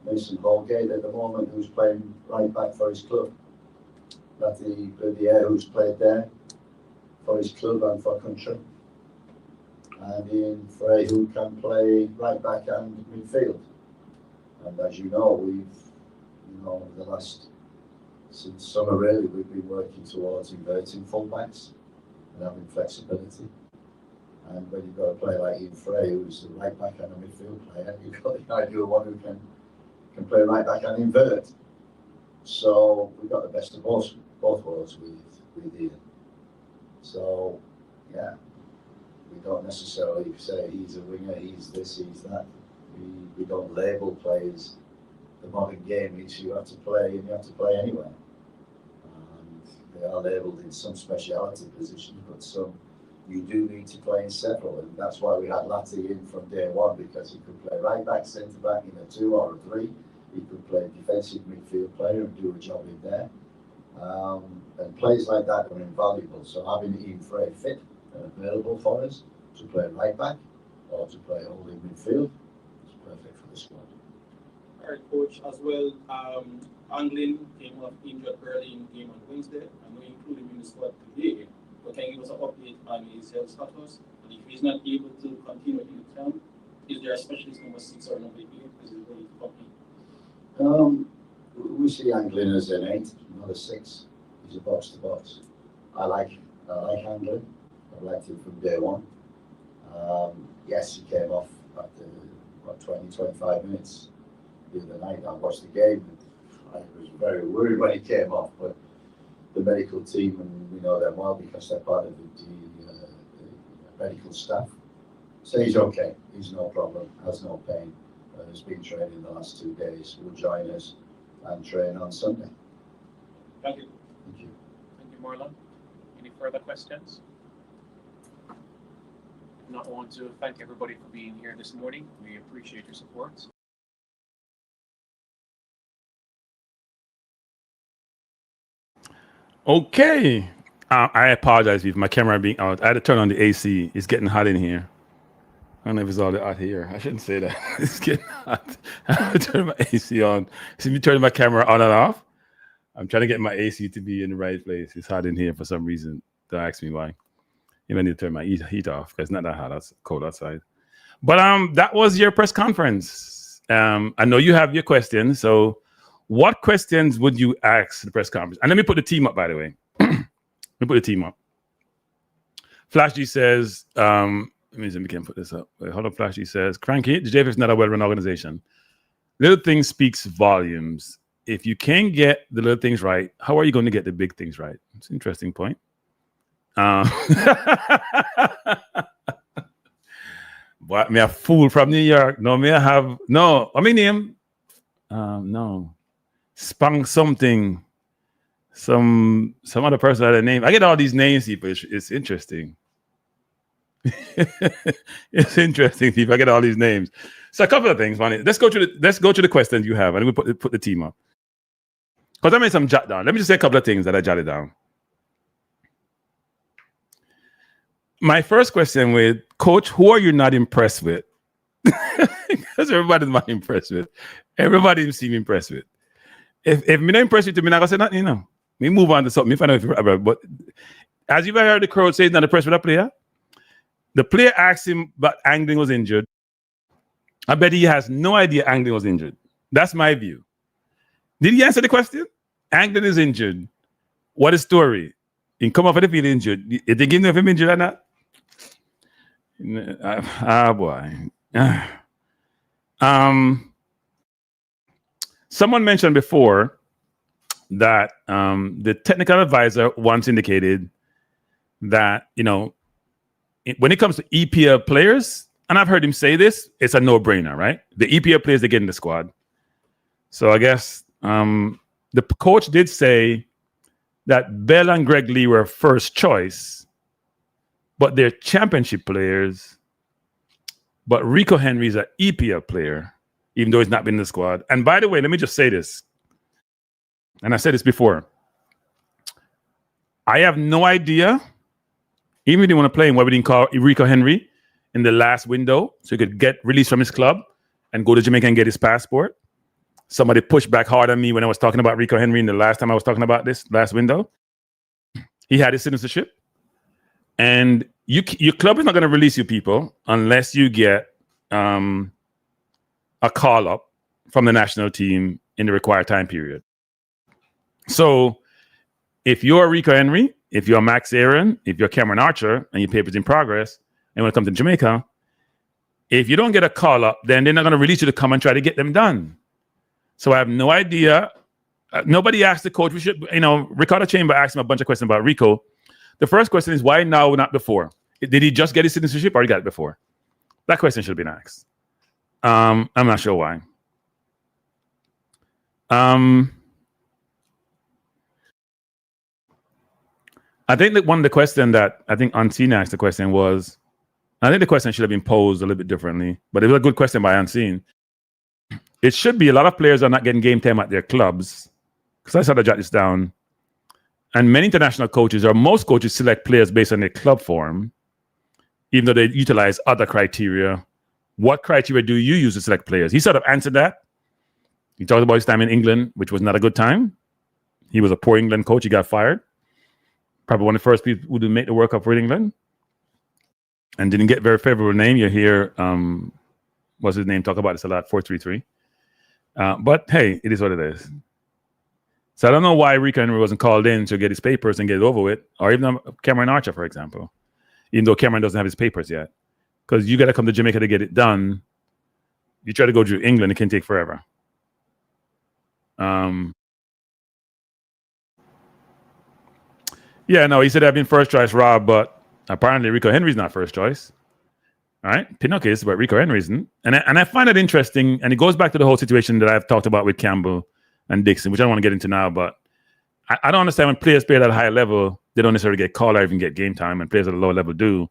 Mason Holgate at the moment, who's playing right back for his club. Matthew Boudier, who's played there for his club and for country. And Ian Frey, who can play right back and midfield. And as you know, since summer really, we've been working towards inverting fullbacks and having flexibility. And when you've got a player like Ian Frey, who's a right back and a midfield player, you've got the ideal one who can play right back and invert. So we've got the best of both worlds with Ian. So yeah, we don't necessarily say he's a winger, he's this, he's that. We don't label players. The modern game is you have to play, and you have to play anywhere. And they are labelled in some speciality positions, but some you do need to play in several, and that's why we had Latty in from day one, because he could play right back, centre back in a 2 or a 3. He could play defensive midfield player and do a job in there. And plays like that are invaluable. So having Ian Frey fit and available for us to play right back or to play holding midfield is perfect for the squad. All right, Coach, as well, Anglin came off injured early in the game on Wednesday. I know you included him in the squad today, but can you give us an update on his health status? And if he's not able to continue in the camp, is there a specialist number 6 or number 8 because he's ready to compete? We see Anglin as an 8, not a 6. He's a box to box. I like Anglin. I've liked him from day one. Yes, he came off after 20-25 minutes the other night. I watched the game. I was very worried when he came off, but the medical team, and we know them well because they're part of the medical staff, say he's okay. He's no problem. Has no pain. Has been training the last 2 days. Will join us and train on Sunday. Thank you. Thank you. Thank you, Marlon. Any further questions? I want to thank everybody for being here this morning. We appreciate your support. Okay. I apologize if my camera being out. I had to turn on the AC. It's getting hot in here. I don't know if it's all the hot here. I shouldn't say that. It's getting hot. I have to turn my AC on. See me turning my camera on and off? I'm trying to get my AC to be in the right place. It's hot in here for some reason. Don't ask me why. You might need to turn my heat off because it's not that hot. It's cold outside. But that was your press conference. I know you have your questions. So what questions would you ask the press conference? And let me put the team up, by the way. Let me put the team up. Flash G says, let me see if we can put this up. Wait, hold on, Flash G says, Cranky, the JF is not a well-run organization. Little things speaks volumes. If you can't get the little things right, how are you going to get the big things right? It's an interesting point. What, me a fool from New York? No, me I have, no, what my name? No. Spang something. Some other person had a name. I get all these names, people. It's interesting. It's interesting, people. I get all these names. So a couple of things, man. Let's go to the questions you have, and we put the team up. Because I made some jot down. Let me just say a couple of things that I jotted down. My first question with Coach, who are you not impressed with? Because everybody's not impressed with. Everybody seems impressed with. If me not impressed with you, me not gonna say nothing, you know. Me move on to something. Me find out if you're, but as you've heard the crowd say he's not impressed with a player. The player asked him but Anglin was injured. I bet he has no idea Anglin was injured. That's my view. Did he answer the question? Anglin is injured. What is the story? He come off of the field injured. Did they give him if him injured or not? Boy. Someone mentioned before that the technical advisor once indicated that, when it comes to EPL players, and I've heard him say this, it's a no-brainer, right? The EPL players, they get in the squad. So I guess the coach did say that Bell and Greg Lee were first choice, but they're championship players. But Rico Henry is an EPL player, even though he's not been in the squad. And by the way, let me just say this. And I said this before. I have no idea, even if they want to play him, why we didn't call Rico Henry in the last window so he could get released from his club and go to Jamaica and get his passport. Somebody pushed back hard on me when I was talking about Rico Henry in the last time I was talking about this last window. He had his citizenship. And your club is not going to release you people unless you get a call up from the national team in the required time period. So if you're Rico Henry, if you're Max Aaron, if you're Cameron Archer, and your paper's in progress, and when it comes to Jamaica, if you don't get a call up, then they're not going to release you to come and try to get them done. So I have no idea. Nobody asked the coach. We should, Ricardo Chamber asked him a bunch of questions about Rico. The first question is, why now, not before? Did he just get his citizenship or he got it before? That question should have been asked. I'm not sure why. I think that one of the questions that I think Unseen asked the question was, I think the question should have been posed a little bit differently, but it was a good question by Unseen. It should be a lot of players are not getting game time at their clubs, because I started to jot this down. And many international coaches, or most coaches, select players based on their club form, even though they utilize other criteria. What criteria do you use to select players? He sort of answered that. He talked about his time in England, which was not a good time. He was a poor England coach. He got fired. Probably one of the first people who didn't make the World Cup for England and didn't get very favorable name. You hear, what's his name? Talk about this a lot, 433. But hey, it is what it is. So I don't know why Rico Henry wasn't called in to get his papers and get it over with, or even Cameron Archer, for example, even though Cameron doesn't have his papers yet. Because you got to come to Jamaica to get it done. You try to go through England, it can take forever. Yeah, no, he said I've been first choice, Rob, but apparently Rico Henry's not first choice. All right, Pinnock is, but Rico Henry isn't. And I find it interesting, and it goes back to the whole situation that I've talked about with Campbell and Dixon, which I don't want to get into now, but I don't understand when players play at a high level, they don't necessarily get called or even get game time, and players at a lower level do.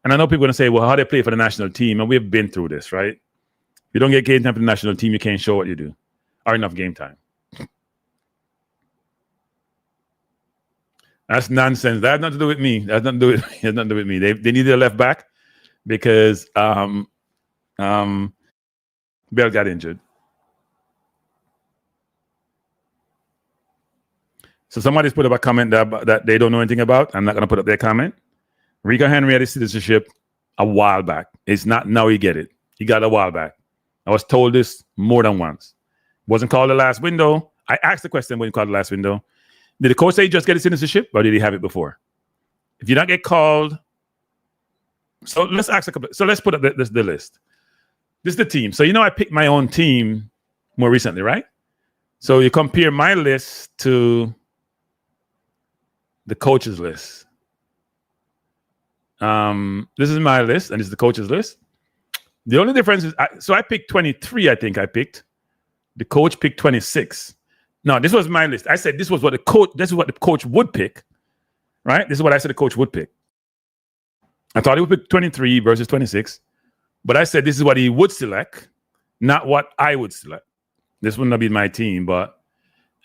And I know people are going to say, well, how do they play for the national team? And we've been through this, right? If you don't get game time for the national team, you can't show what you do, or enough game time. That's nonsense. That has nothing to do with me. That has nothing to do with me. It has nothing to do with me. They needed a left back because Bell got injured. So somebody's put up a comment that they don't know anything about. I'm not going to put up their comment. Rico Henry had his citizenship a while back. It's not now he get it. He got it a while back. I was told this more than once. Wasn't called the last window. I asked the question when he called the last window. Did the coach say he just get his citizenship, or did he have it before? If you don't get called, so let's ask a couple. So let's put up the list. This is the team. So I picked my own team more recently, right? So you compare my list to the coach's list. This is my list, and this is the coach's list. The only difference is, I picked 23. I think I picked. The coach picked 26. No, this was my list. I said this was what the coach. This is what the coach would pick, right? This is what I said the coach would pick. I thought he would pick 23 versus 26, but I said this is what he would select, not what I would select. This wouldn't have been my team,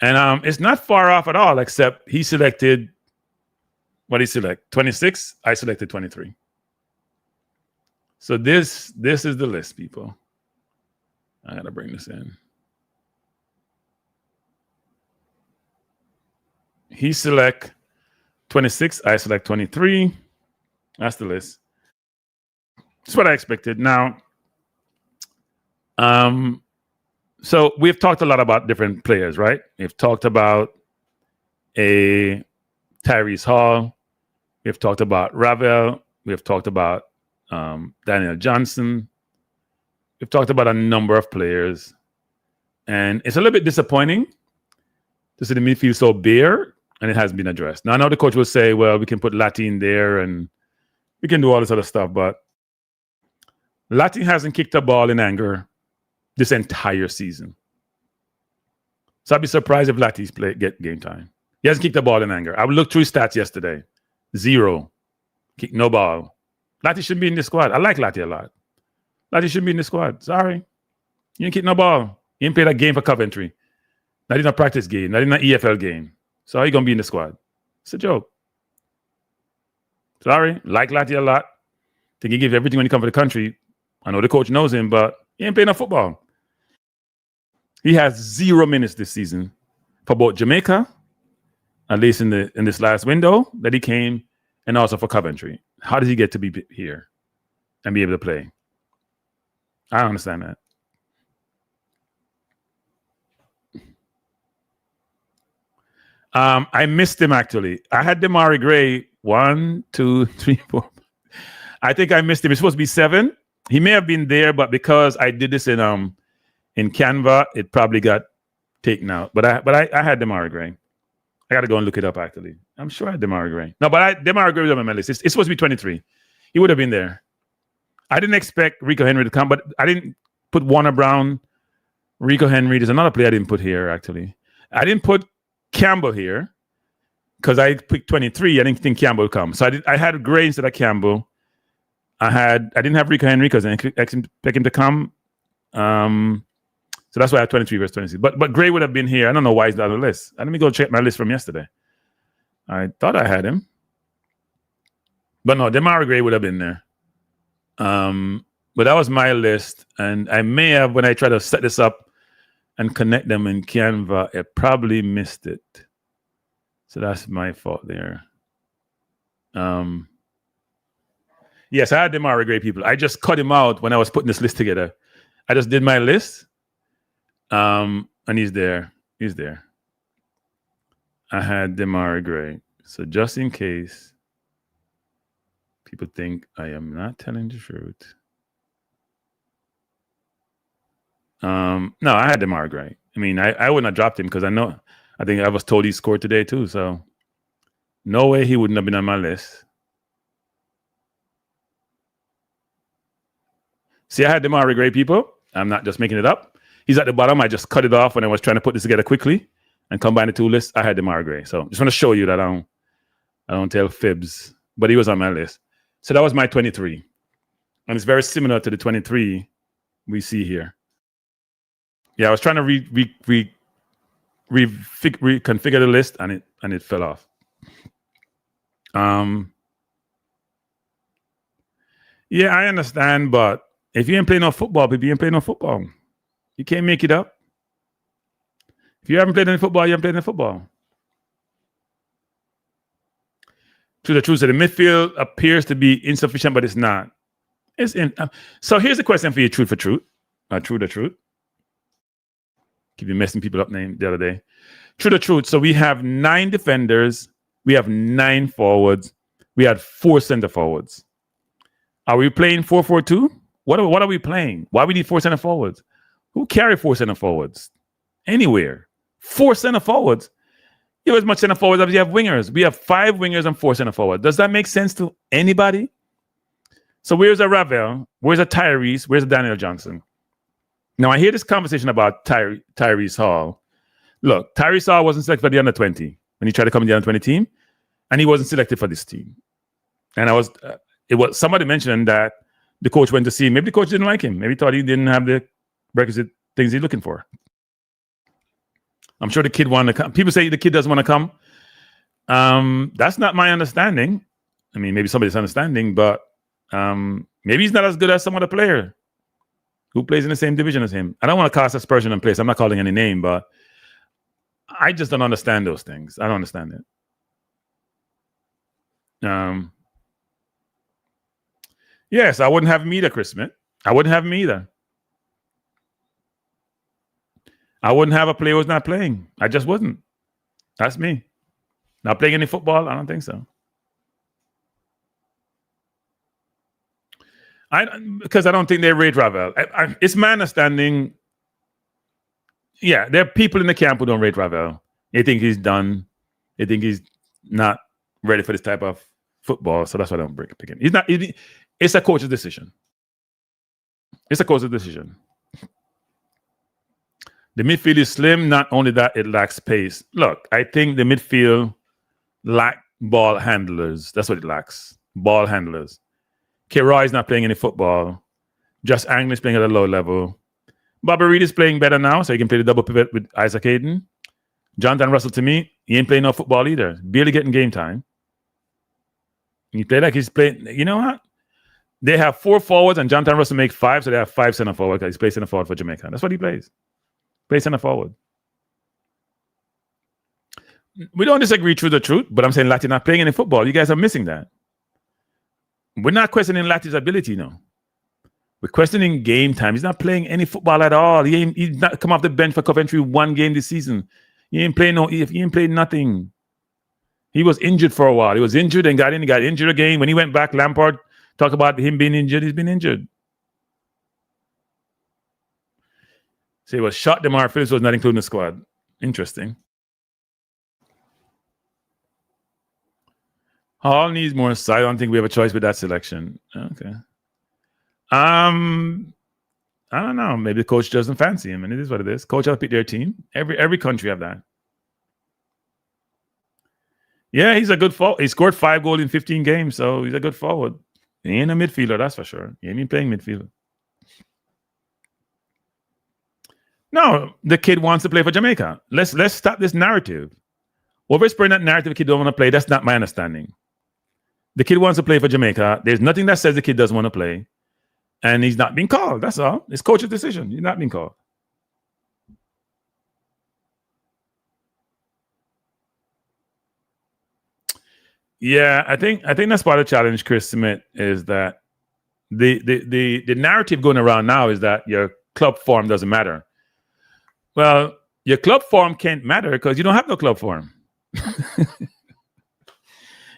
and it's not far off at all. Except he selected what he select 26. I selected 23. So this is the list, people. I gotta bring this in. He select 26. I select 23. That's the list. That's what I expected. Now, so we've talked a lot about different players, right? We've talked about Tyrese Hall. We've talked about Ravel. We've talked about Daniel Johnson. We've talked about a number of players. And it's a little bit disappointing to see the midfield so bare, and it hasn't been addressed. Now I know the coach will say, well, we can put Lati in there and we can do all this other stuff, but Lati hasn't kicked a ball in anger this entire season. So I'd be surprised if Lati's get game time. He hasn't kicked a ball in anger. I would look through his stats yesterday. 0. Kick no ball. Lati should be in the squad. I like Lati a lot. Lati should be in the squad. Sorry. You didn't kick no ball. You didn't play that game for Coventry. Not in a practice game. Not in an EFL game. So how you going to be in the squad? It's a joke. Sorry. Like Lati a lot. Think he gives everything when he comes to the country. I know the coach knows him, but he ain't playing no football. He has 0 minutes this season for both Jamaica, at least in this last window that he came, and also for Coventry. How does he get to be here and be able to play? I don't understand that. I missed him, actually. I had Demarai Gray 1, 2, 3, 4. I think I missed him. It's supposed to be 7. He may have been there, but because I did this in Canva, it probably got taken out. But I had Demarai Gray. I got to go and look it up, actually. I'm sure I had Demarai Gray. No, but Demarai Gray was on my list. It's supposed to be 23. He would have been there. I didn't expect Rico Henry to come, but I didn't put Warner Brown, Rico Henry. There's another player I didn't put here, actually. I didn't put Campbell here because I picked 23. I didn't think Campbell would come. So I had Gray instead of Campbell. I didn't have Rico Henry because I didn't expect him to come. So that's why I had 23 versus 26. But Gray would have been here. I don't know why he's not on the list. Let me go check my list from yesterday. I thought I had him. But no, Demarai Gray would have been there. But that was my list. And I may have, when I try to set this up and connect them in Canva, I probably missed it. So that's my fault there. Yes, I had Demarai Gray, people. I just cut him out when I was putting this list together. I just did my list. And he's there. He's there. I had Demarai Gray. So just in case people think I am not telling the truth. No, I had Demarai Gray. I mean, I wouldn't have dropped him because I think I was told he scored today too. So no way he wouldn't have been on my list. See, I had Demarai Gray, people. I'm not just making it up. He's at the bottom. I just cut it off when I was trying to put this together quickly and combine the two lists. I had Demarai Gray. So just want to show you that I don't tell fibs. But he was on my list. So that was my 23. And it's very similar to the 23 we see here. Yeah, I was trying to reconfigure the list and it fell off. Yeah, I understand, but if you ain't playing no football, people, you ain't playing no football. You can't make it up. If you haven't played any football, you haven't played any football. To the truth, so the midfield appears to be insufficient, but it's not. So here's the question for you, truth for truth. True the truth. Keep you messing people up name the other day. True the truth. So we have 9 defenders. We have 9 forwards. We had 4 center forwards. Are we playing 4-4-2? What are we playing? Why we need 4 center forwards? Who carry 4 center forwards? Anywhere. 4 center forwards. You have as much center forwards as you have wingers. We have 5 wingers and 4 center forwards. Does that make sense to anybody? So where's a Ravel? Where's a Tyrese? Where's a Daniel Johnson? Now I hear this conversation about Tyrese Hall. Look, Tyrese Hall wasn't selected for the under-20 when he tried to come in the under-20 team, and he wasn't selected for this team. And it was somebody mentioned that the coach went to see him. Maybe the coach didn't like him. Maybe thought he didn't have the requisite things he's looking for. I'm sure the kid wanted to come. People say the kid doesn't want to come. That's not my understanding. I mean, maybe somebody's understanding, but maybe he's not as good as some other player who plays in the same division as him. I don't want to cast aspersion on place. I'm not calling any name, but I just don't understand those things. I don't understand it. Yes, I wouldn't have him either, Chris Smith. I wouldn't have him either. I wouldn't have a player who's not playing. I just wouldn't. That's me. Not playing any football? I don't think so. Because I don't think they rate Ravel. It's my understanding. Yeah, there are people in the camp who don't rate Ravel. They think he's done. they think he's not ready for this type of football, so that's why I don't pick him. He's not. It's a coach's decision. It's a coach's decision. The midfield is slim. Not only that, it lacks pace. Look, I think the midfield lack ball handlers. That's what it lacks. Ball handlers. K-Roy is not playing any football. Just Anglin is playing at a low level. Bobby Reed is playing better now, so he can play the double pivot with Isaac Hayden. Jonathan Russell, to me, he ain't playing no football either. Barely getting game time. He play like he's playing. You know what? They have 4 forwards, and Jonathan Russell makes 5, so they have 5 center forward because he's playing center forward for Jamaica. That's what he plays. Plays center forward. We don't disagree through the truth, but I'm saying Lati not playing any football. You guys are missing that. We're not questioning Lati's ability, no. We're questioning game time. He's not playing any football at all. He's not come off the bench for Coventry 1 game this season. He ain't playing he ain't played nothing. He was injured for a while. He was injured and got in. He got injured again. When he went back, Lampard talked about him being injured. He's been injured. So he was shot. DeMar Phillips was not included in the squad. Interesting. Hall needs more size. I don't think we have a choice with that selection. Okay. I don't know. Maybe the coach doesn't fancy him, and it is what it is. Coach has to pick their team. Every country have that. Yeah, he's a good forward. He scored 5 goals in 15 games, so he's a good forward. He ain't a midfielder, that's for sure. He ain't been playing midfielder. No, the kid wants to play for Jamaica. Let's stop this narrative. Whoever's spreading that narrative, the kid don't want to play. That's not my understanding. The kid wants to play for Jamaica. There's nothing that says the kid doesn't want to play. And he's not being called. That's all. It's coach's decision. He's not being called. Yeah, I think that's part of the challenge, Chris Smith, is that the narrative going around now is that your club form doesn't matter. Well, your club form can't matter because you don't have no club form.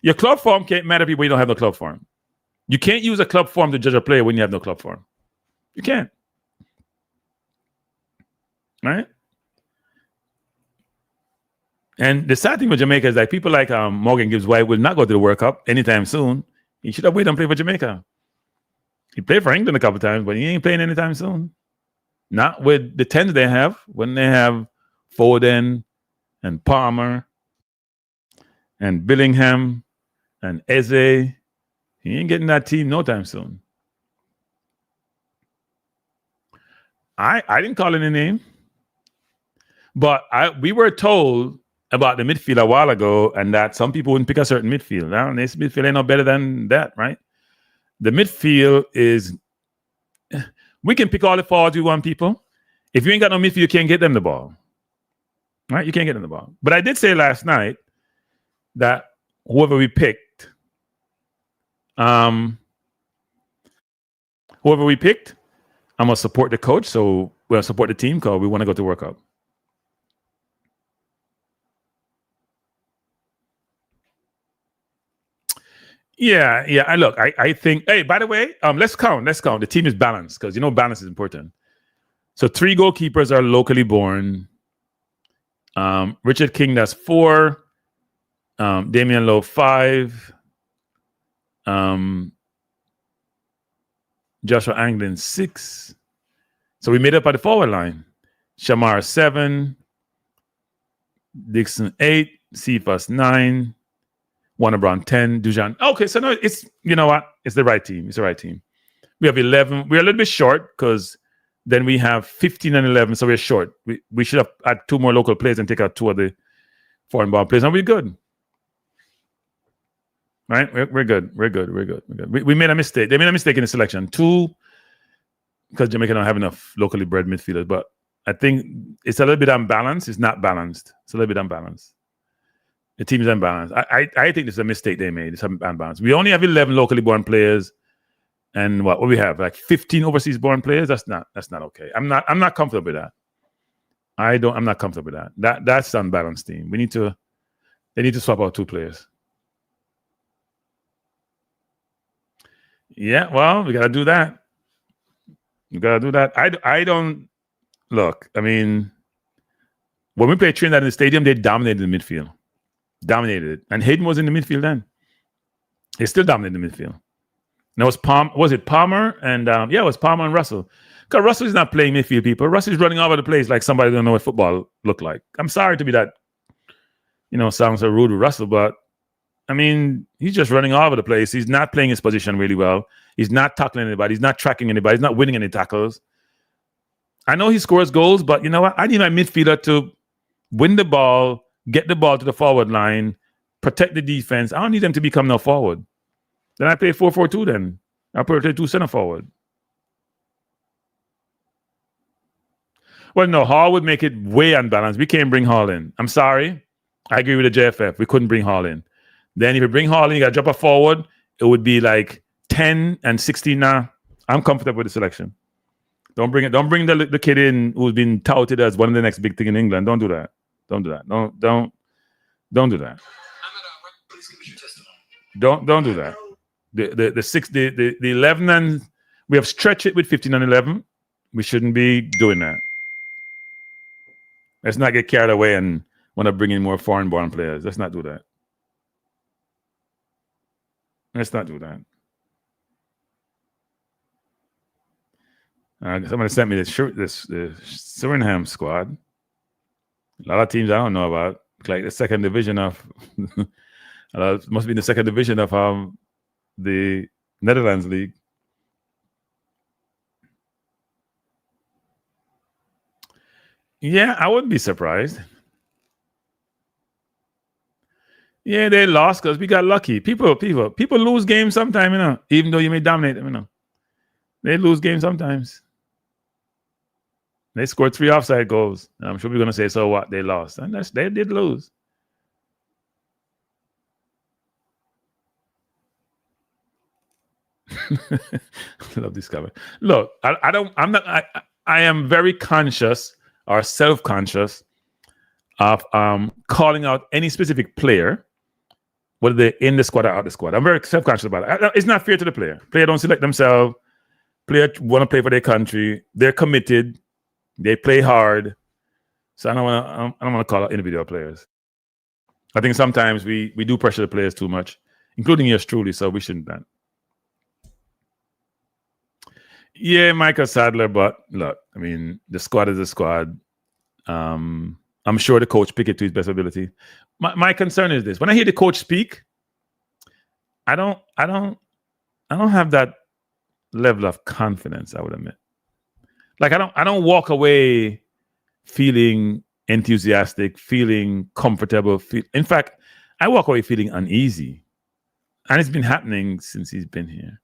Your club form can't matter people you don't have no club form. You can't use a club form to judge a player when you have no club form. You can't. Right? And the sad thing with Jamaica is that people like Morgan Gibbs-White will not go to the World Cup anytime soon. He should have waited and played for Jamaica. He played for England a couple of times, but he ain't playing anytime soon. Not with the 10s they have, when they have Foden and Palmer and Billingham and Eze. He ain't getting that team no time soon. I didn't call any name, but we were told about the midfield a while ago, and that some people wouldn't pick a certain midfield. Now, this midfield ain't no better than that, right? The midfield is, we can pick all the forwards we want, people. If you ain't got no midfield, you can't get them the ball. Right? You can't get them the ball. But I did say last night that whoever we picked, I'm going to support the coach, so we'll support the team because we want to go to World Cup. Yeah. I think. Hey, by the way, let's count. The team is balanced because balance is important. So 3 goalkeepers are locally born. Richard King, that's 4. Damian Lowe, 5. Joshua Anglin, 6. So we made up at the forward line. Shamar, 7. Dixon, 8. Cephas, 9. Warner Brown, 10. Dujan. Okay, so no, it's, you know what? It's the right team. It's the right team. We have 11. We're a little bit short because then we have 15 and 11, so we're short. We should have had 2 more local players and take out 2 of the foreign born players, and we're good. Right? We're good. We're good. We made a mistake. They made a mistake in the selection. 2, because Jamaica don't have enough locally bred midfielders, but I think it's a little bit unbalanced. It's not balanced. It's a little bit unbalanced. The team is unbalanced. I think this is a mistake they made. It's unbalanced. We only have 11 locally born players, and what we have, like 15 overseas born players. That's not okay. I'm not comfortable with that. I'm not comfortable with that. That's an unbalanced team. They need to swap out 2 players. Yeah, well, we gotta do that. I don't look. I mean, when we played Trinidad in the stadium, they dominated the midfield. Dominated it. And Hayden was in the midfield then. He still dominated the midfield. And it was Palmer? And it was Palmer and Russell. Because Russell is not playing midfield, people. Russell is running all over the place like somebody don't know what football look like. I'm sorry to be that, sounds so rude with Russell, but I mean, he's just running all over the place. He's not playing his position really well. He's not tackling anybody. He's not tracking anybody. He's not winning any tackles. I know he scores goals, but you know what? I need my midfielder to win the ball, get the ball to the forward line, protect the defense. I don't need them to become no forward. Then I play 4-4-2 then. I play 2 center forward. Well, no, Hall would make it way unbalanced. We can't bring Hall in. I'm sorry. I agree with the JFF. We couldn't bring Hall in. Then if you bring Hall in, you got to drop a forward. It would be like 10 and 16 now. I'm comfortable with the selection. Don't bring the kid in who's been touted as one of the next big thing in England. Don't do that. Don't do that. Don't do that. Don't do that. The 11 and we have stretched it with 15 and 11. We shouldn't be doing that. Let's not get carried away and want to bring in more foreign-born players. Let's not do that. Let's not do that. Somebody sent me the Suriname squad. A lot of teams I don't know about. Like the second division of must be the second division of the Netherlands League. Yeah, I wouldn't be surprised. Yeah, they lost because we got lucky. People lose games sometimes, even though you may dominate them, They lose games sometimes. They scored 3 offside goals. I'm sure we're going to say, so what? They lost. And they did lose. I love this comment. Look, I am very conscious or self-conscious of calling out any specific player, whether they're in the squad or out the squad. I'm very self-conscious about it. It's not fair to the player. Player don't select themselves. Player want to play for their country. They're committed. They play hard. So I don't want to call out individual players. I think sometimes we do pressure the players too much, including yours truly. So we shouldn't that. Yeah, Michael Sadler, but look, I mean, the squad is a squad. I'm sure the coach picked it to his best ability. My concern is this: when I hear the coach speak, I don't have that level of confidence. I would admit, like I don't walk away feeling enthusiastic, feeling comfortable. In fact, I walk away feeling uneasy, and it's been happening since he's been here.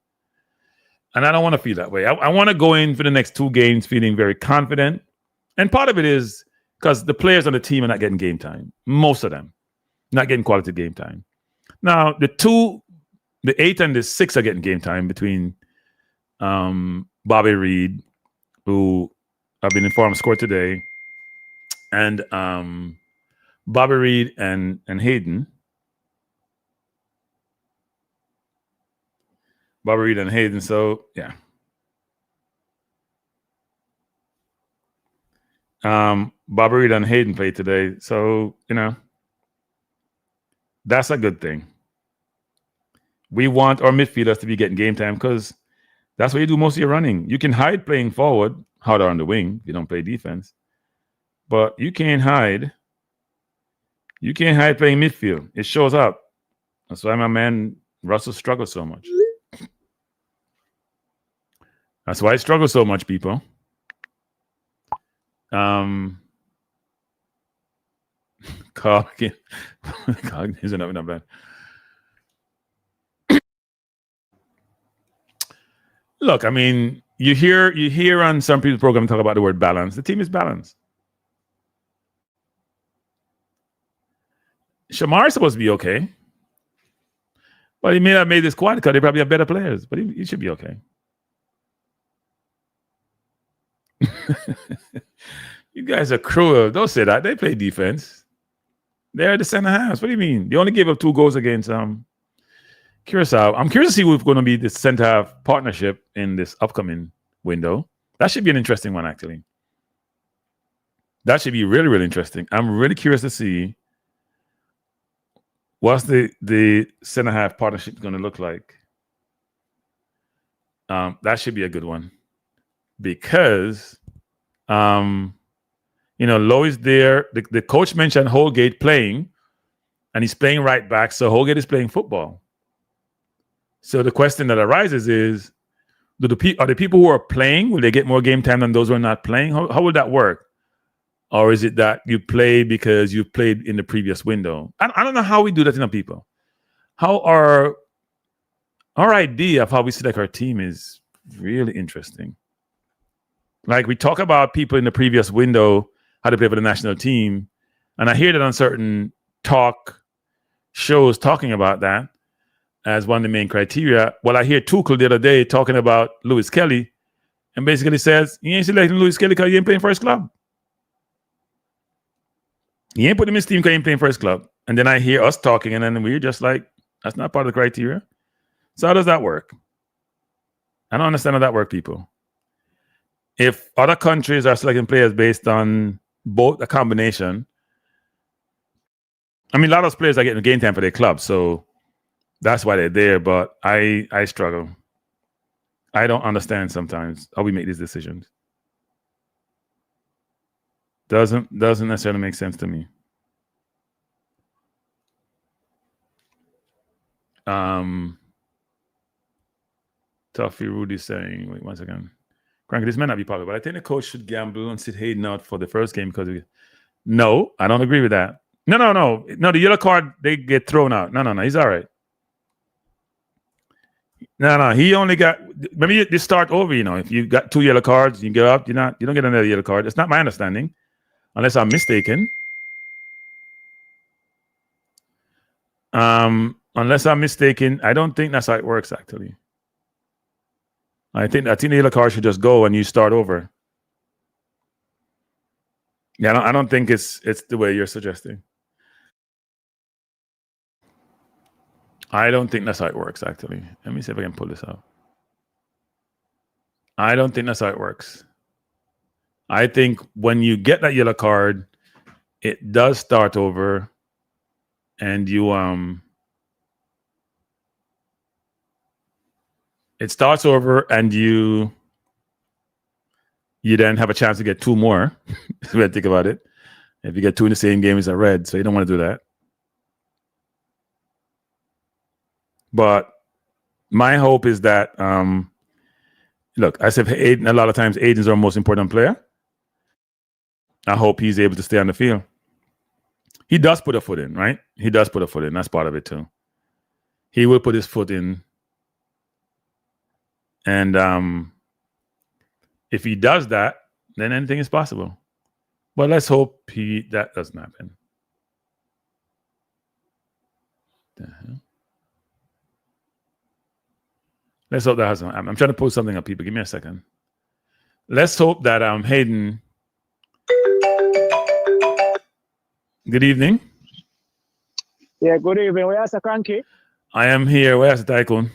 And I don't want to feel that way. I want to go in for the next 2 games feeling very confident. And part of it is because the players on the team are not getting game time. Most of them not getting quality game time. Now, the 8 and the 6 are getting game time between Bobby Reed, who I've been informed scored today, and Bobby Reed and Hayden. Bobby Reed and Hayden. So, yeah. Bobby Reed and Hayden played today. So, that's a good thing. We want our midfielders to be getting game time because that's what you do most of your running. You can hide playing forward, harder on the wing if you don't play defense. But you can't hide. You can't hide playing midfield. It shows up. That's why my man Russell struggles so much. That's why I struggle so much, people. Cognition not bad. Look, I mean, you hear on some people's program talk about the word balance. The team is balanced. Shamar is supposed to be okay. But he may not have made this squad because they probably have better players. But he should be okay. You guys are cruel. Don't say that. They play defense. They're the center halves. What do you mean? They only gave up 2 goals against Curaçao. I'm curious to see who's going to be the center half partnership in this upcoming window. That should be an interesting one, actually. That should be really, really interesting. I'm really curious to see What's the center half partnership going to look like? That should be a good one because, Lowe is there. The coach mentioned Holgate playing, and he's playing right back. So Holgate is playing football. So the question that arises is, are the people who are playing, will they get more game time than those who are not playing? How will that work? Or is it that you play because you played in the previous window? I don't know how we do that, people. How our idea of how we select our team is really interesting. Like, we talk about people in the previous window, how to play for the national team. And I hear that on certain talk shows talking about that as one of the main criteria. Well, I hear Tuchel the other day talking about Lewis Kelly and basically says, you ain't selecting Lewis Kelly because you ain't playing for his club. You ain't putting him in his team because you ain't playing for his club. And then I hear us talking, and then we're just like, that's not part of the criteria. So how does that work? I don't understand how that works, people. If other countries are selecting players based on both a combination, I mean, a lot of those players are getting game time for their club, so that's why they're there. But I struggle. I don't understand sometimes how we make these decisions. Doesn't necessarily make sense to me. Tuffy Rudy saying, wait 1 second. Cranky, this may not be popular, but I think the coach should gamble and sit Hayden out for the first game because no, I don't agree with that. No. The yellow card, they get thrown out. No. He's all right. No. He only got, maybe you start over, if you got 2 yellow cards, you go up, you don't get another yellow card. It's not my understanding, unless I'm mistaken. Unless I'm mistaken, I don't think that's how it works, actually. I think the yellow card should just go and you start over. Yeah, I don't think it's the way you're suggesting. I don't think that's how it works, actually. Let me see if I can pull this out. I don't think that's how it works. I think when you get that yellow card, it does start over, and you it starts over, and you then have a chance to get 2 more. That's the way I think about it. If you get 2 in the same game, it's a red, so you don't want to do that. But my hope is that, look, I said Aiden, a lot of times Aiden's our most important player. I hope he's able to stay on the field. He does put a foot in, right? He does put a foot in. That's part of it too. He will put his foot in. And if he does that, then anything is possible. But let's hope that doesn't happen. Let's hope that hasn't happened. I'm trying to post something up, people. Give me a second. Let's hope that Hayden. Good evening. Yeah, good evening. Where's the Cranky? I am here. Where's the Tycoon?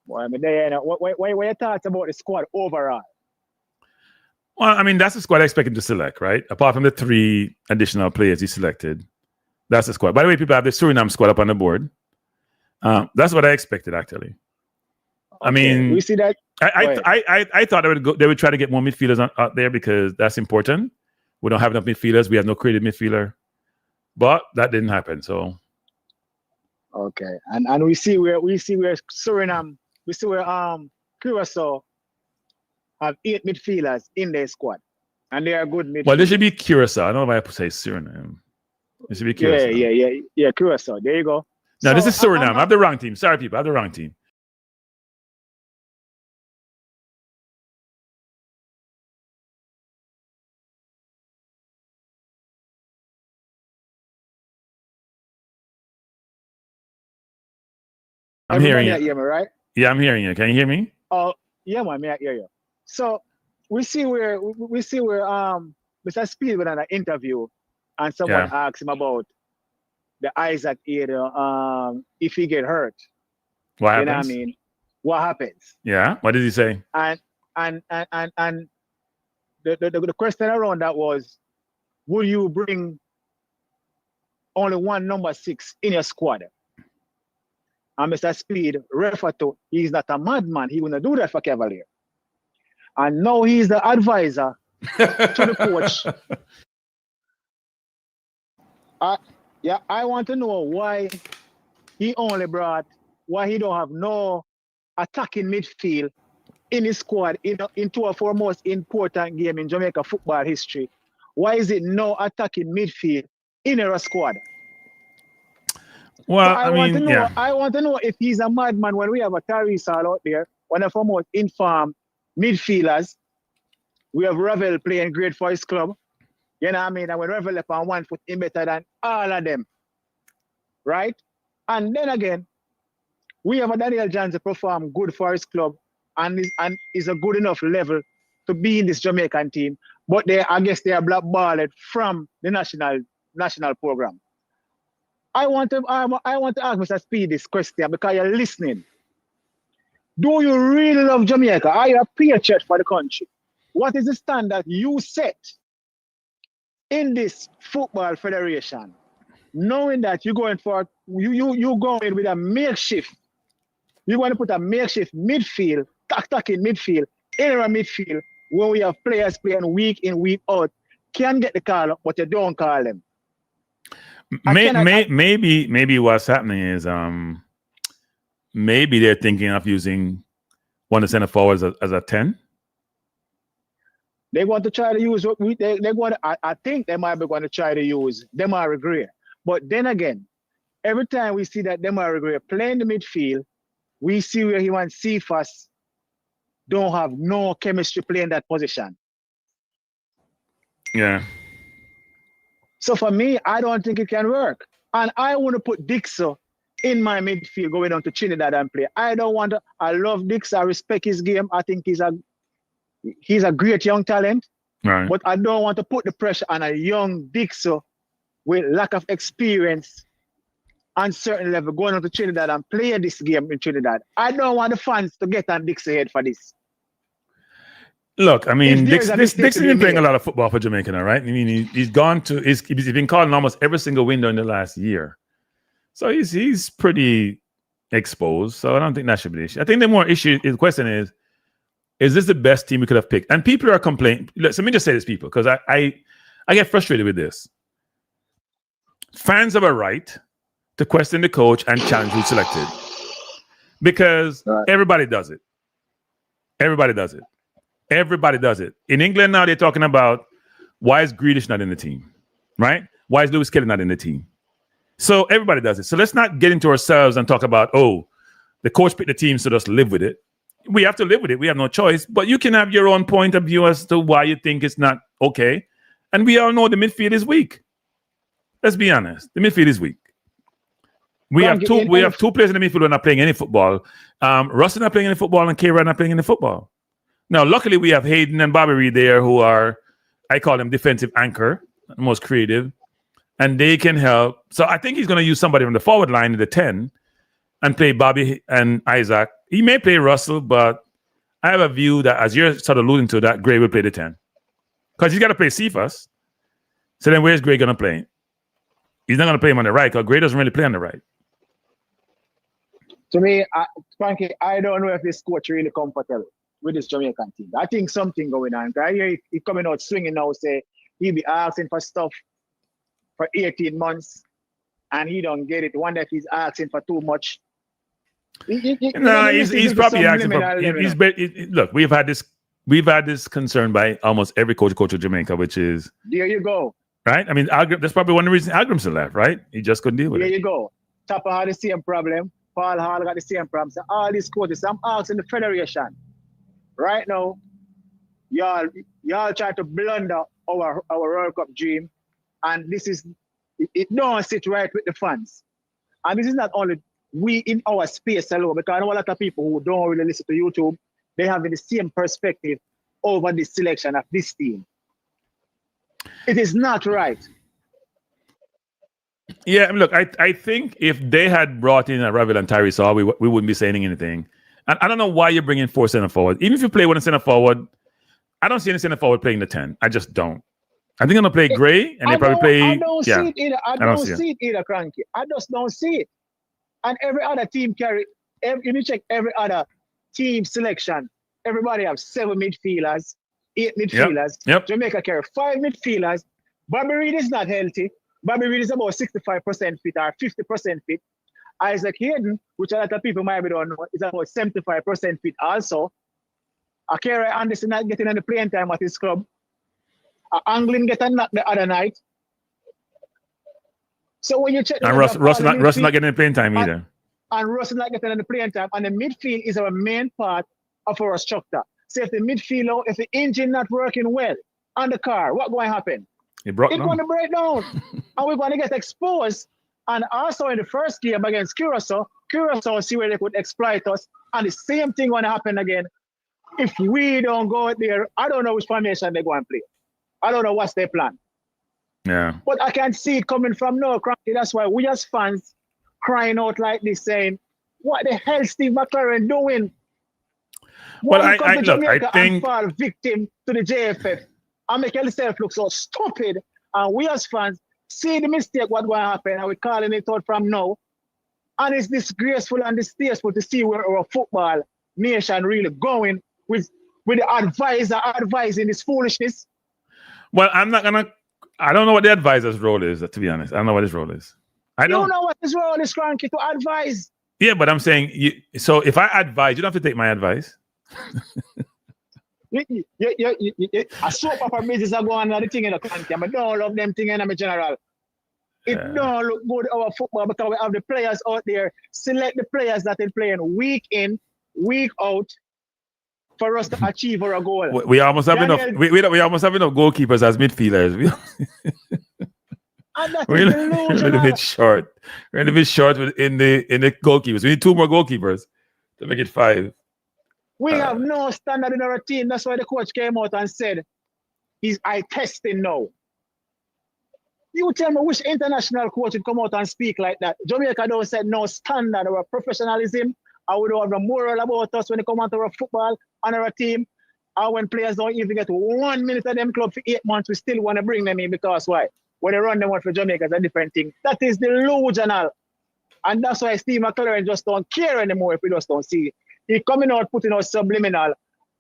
Well, I mean, what you thoughts about the squad overall? Well, I mean, that's the squad I expect him to select, right? Apart from the 3 additional players he selected. That's the squad. By the way, people have the Suriname squad up on the board. That's what I expected, actually. Okay. I mean, we see that. I thought they would try to get more midfielders out there because that's important. We don't have enough midfielders. We have no creative midfielder. But that didn't happen. So okay. And we see where Suriname, we see where Curaçao have 8 midfielders in their squad. And they are good midfielders. Well, they should be Curaçao. I don't know if I have to say Suriname. It should be Curaçao. Yeah, Curaçao. There you go. No, this is Suriname. I have the wrong team. Sorry, people. I have the wrong team. I'm hearing you. Hear me, right? Yeah, I'm hearing you. Can you hear me? Oh, yeah, man, I hear you. So we see where Mr. Speed went on an interview, and someone asked him about the Isaac area, if he get hurt. What happens? You know what I mean? What happens? Yeah. What did he say? And the question around that was, will you bring only one number 6 in your squad. And Mr. Speed referred to, he's not a madman. He wouldn't do that for Cavalier. And now he's the advisor to the coach. I want to know why he only brought, why he don't have no attacking midfield in his squad in 2 or 4 most important game in Jamaica football history. Why is it no attacking midfield in a squad? Well, so I want to know if he's a madman when we have a Tyrese out there, one of our most informed midfielders. We have Ravel playing great for his club. You know what I mean? And when Ravel up on 1 foot, he better than all of them. Right? And then again, we have a Daniel Johnson perform good for his club and is a good enough level to be in this Jamaican team. But I guess they are blackballed from the national program. I want to ask Mr. Speed this question because you're listening. Do you really love Jamaica? Are you a patriot for the country? What is the standard you set in this football federation, knowing that you're going for you going with a makeshift? You're going to put a makeshift midfield, attacking midfield, area midfield, when we have players playing week in, week out, can get the call up, but you don't call them. Maybe what's happening is maybe they're thinking of using one of the center forwards as a 10. They want to try to use what I think they might be going to try to use Demar Gray. But then again, every time we see that Demar Gray playing the midfield, we see where he and Cephas don't have no chemistry playing that position. Yeah. So for me, I don't think it can work. And I want to put Dixon in my midfield going down to Trinidad and play. I love Dixon. I respect his game. I think he's a great young talent. Right. But I don't want to put the pressure on a young Dixon with lack of experience on certain level going on to Trinidad and playing this game in Trinidad. I don't want the fans to get on Dixon head for this. Look, I mean, Dixon's been playing a lot of football for Jamaica now, right? I mean, he's been called in almost every single window in the last year. So he's pretty exposed. So I don't think that should be the issue. I think the question is this the best team we could have picked? And people are complaining. Let me just say this, people, because I get frustrated with this. Fans have a right to question the coach and challenge who's selected. Because everybody does it. Everybody does it. Everybody does it. In England now, they're talking about why is Grealish not in the team, right? Why is Lewis Kelly not in the team? So everybody does it. So let's not get into ourselves and talk about, the coach picked the team, so just live with it. We have to live with it. We have no choice. But you can have your own point of view as to why you think it's not okay. And we all know the midfield is weak. Let's be honest. The midfield is weak. We have two players in the midfield who are not playing any football. Russell not playing any football and K-Rod not playing any football. Now, luckily, we have Hayden and Bobby Reed there who are, I call them defensive anchor, most creative, and they can help. So I think he's going to use somebody from the forward line in the 10 and play Bobby and Isaac. He may play Russell, but I have a view that, as you're sort of alluding to, that Gray will play the 10. Because he's got to play Cephas. So then where's Gray going to play? He's not going to play him on the right because Gray doesn't really play on the right. To me, Kranky, I don't know if this coach really comfortable with this Jamaican team. I think something going on. I hear he coming out swinging now, say he be asking for stuff for 18 months and he don't get it. Wonder if he's asking for too much. He's probably asking for. Look, we've had this concern by almost every coach of Jamaica, which is there you go. Right? I mean, that's probably one of the reasons Algrimson left, right? He just couldn't deal with it. There you go. Tapa had the same problem. Paul Hall got the same problem. So all these coaches, I'm asking the federation. Right now, y'all try to blunder our World Cup dream, and it don't sit right with the fans. And this is not only we in our space alone, because I know a lot of people who don't really listen to YouTube, they have the same perspective over the selection of this team. It is not right. Yeah, look, I think if they had brought in a Ravel and Tyrese, we wouldn't be saying anything. And I don't know why you're bringing 4 center forward. Even if you play with a center forward, I don't see any center forward playing the 10. I just don't. I think they're gonna play Gray, and they probably play. I don't see it either. I don't see see it either, Cranky. I just don't see it. And every other team if you check every other team selection, everybody have 7 midfielders, 8 midfielders. Yep. Jamaica carry 5 midfielders. Bobby Reed is not healthy. Bobby Reed is about 65% fit or 50% fit. Isaac Hayden, which a lot of people might be don't know, is about 75% fit also. Akira Anderson not getting on the playing time at his club. Anglin get a knock the other night. So when you check, and Russ not getting the playing time either. And Russ not getting on the playing time. And the midfield is our main part of our structure. So if the midfield, if the engine not working well on the car, what going to happen? It's going to break down. And we're going to get exposed. And also in the first game against Curaçao see where they could exploit us. And the same thing going to happen again. If we don't go out there, I don't know which formation they're going to play. I don't know what's their plan. Yeah. But I can see it coming from now, Cranky. That's why we as fans crying out like this, saying, what the hell Steve McClaren doing? Well, I think and fall victim to the JFF and make yourself look so stupid. And we as fans see the mistake what's going to happen, and we're calling it out from now. And it's disgraceful and distasteful to see where our football nation really going with the advisor advising this foolishness. Well, I don't know what the advisor's role is, to be honest. I don't know what his role is. I don't know what his role is, Cranky, to advise. Yeah, but I'm saying, so if I advise, you don't have to take my advice. A soap opera business are going on the thing in the country. I don't love them thing in the general. It don't look good our football because we have the players out there. Select the players that are playing week in, week out for us to achieve our goal. We almost have enough. We almost have enough goalkeepers as midfielders. We're a little bit short. We're a little bit short in the goalkeepers. We need 2 more goalkeepers to make it 5. We have no standard in our team. That's why the coach came out and said he's eye testing now. You tell me which international coach would come out and speak like that. Jamaica don't set no standard or professionalism. I would have the moral about us when it comes to our football and our team. And when players don't even get 1 minute of them club for 8 months, we still want to bring them in because why? When they run them out for Jamaica, it's a different thing. That is delusional. And that's why Steve McClaren just don't care anymore if we just don't see it. He coming out, putting out subliminal,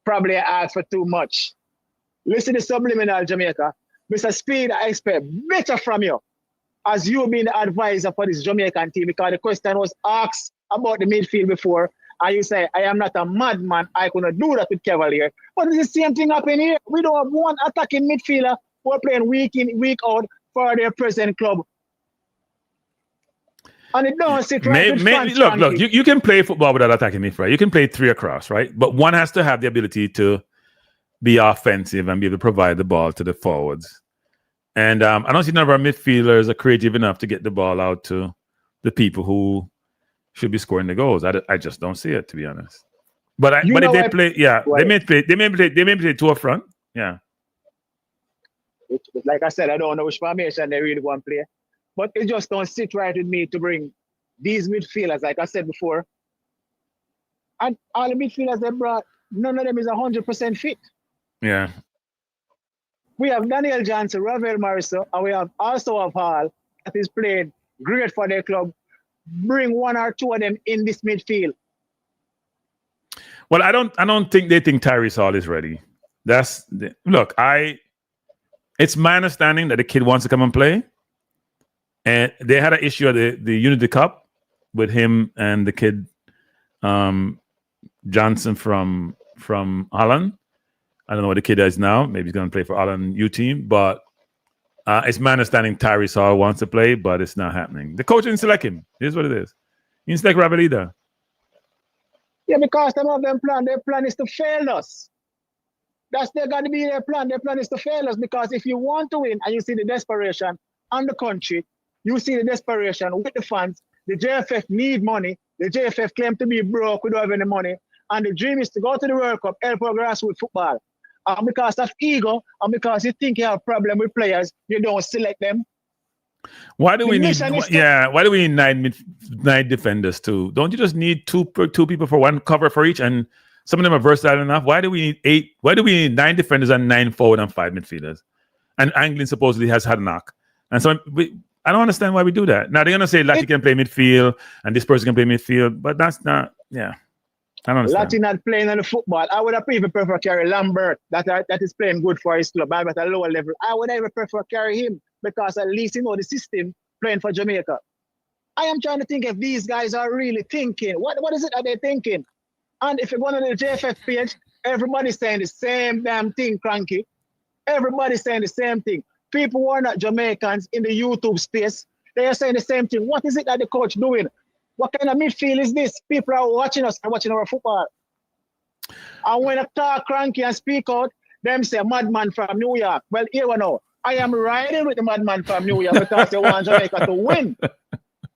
probably ask for too much. Listen to subliminal, Jamaica. Mr. Speed, I expect better from you as you being the advisor for this Jamaican team, because the question was asked about the midfield before, and you say, I am not a madman, I could not do that with Cavalier. But it's the same thing happening here. We don't have one attacking midfielder who are playing week in, week out for their present club. And it don't sit right with fans. Look, you can play football without attacking midfield. You can play 3 across, right? But one has to have the ability to be offensive and be able to provide the ball to the forwards. And I don't see none of our midfielders are creative enough to get the ball out to the people who should be scoring the goals. I just don't see it, to be honest. But if they play, they may play 2 up front. Yeah. Like I said, I don't know which formation they really want to play. But it just don't sit right with me to bring these midfielders, like I said before. And all the midfielders they brought, none of them is 100% fit. Yeah. We have Daniel Johnson, Ravel Mariso, and we have also have Hall that is playing great for their club. Bring 1 or 2 of them in this midfield. Well, I don't think they think Tyrese Hall is ready. It's my understanding that the kid wants to come and play. And they had an issue at the Unity Cup with him and the kid Johnson from Holland. I don't know what the kid is now. Maybe he's going to play for Holland U team. But it's my understanding Tyrese Hall wants to play, but it's not happening. The coach didn't select him. Here's what it is. He didn't select Ravel either. Yeah, because some of them plan. Their plan is to fail us. That's got to be their plan. Their plan is to fail us because if you want to win and you see the desperation on the country, you see the desperation with the fans. The JFF need money. The JFF claim to be broke. We don't have any money. And the dream is to go to the World Cup, help our grassroots football. And because of ego, and because you think you have a problem with players, you don't select them. Why do we need 9 defenders too? Don't you just need two people for 1 cover for each? And some of them are versatile enough. Why do we need 8? Why do we need 9 defenders and 9 forward and 5 midfielders? and Anglin supposedly has had a knock. And so I don't understand why we do that. Now they're gonna say Lati can play midfield and this person can play midfield, but that's not. Yeah, I don't understand. Lati not playing on the football. I would have even prefer carry Lambert that is playing good for his club, but at a lower level. I would even prefer carry him because at least he know the system playing for Jamaica. I am trying to think if these guys are really thinking. What is it that they're thinking? And if you go on the JFF page, everybody's saying the same damn thing, Cranky. Everybody's saying the same thing. People who are not Jamaicans in the YouTube space, they are saying the same thing. What is it that the coach doing? What kind of midfield is this? People are watching us and watching our football. And when I talk Cranky and speak out, them say madman from New York. Well, here we know. I am riding with the madman from New York because they want Jamaica to win.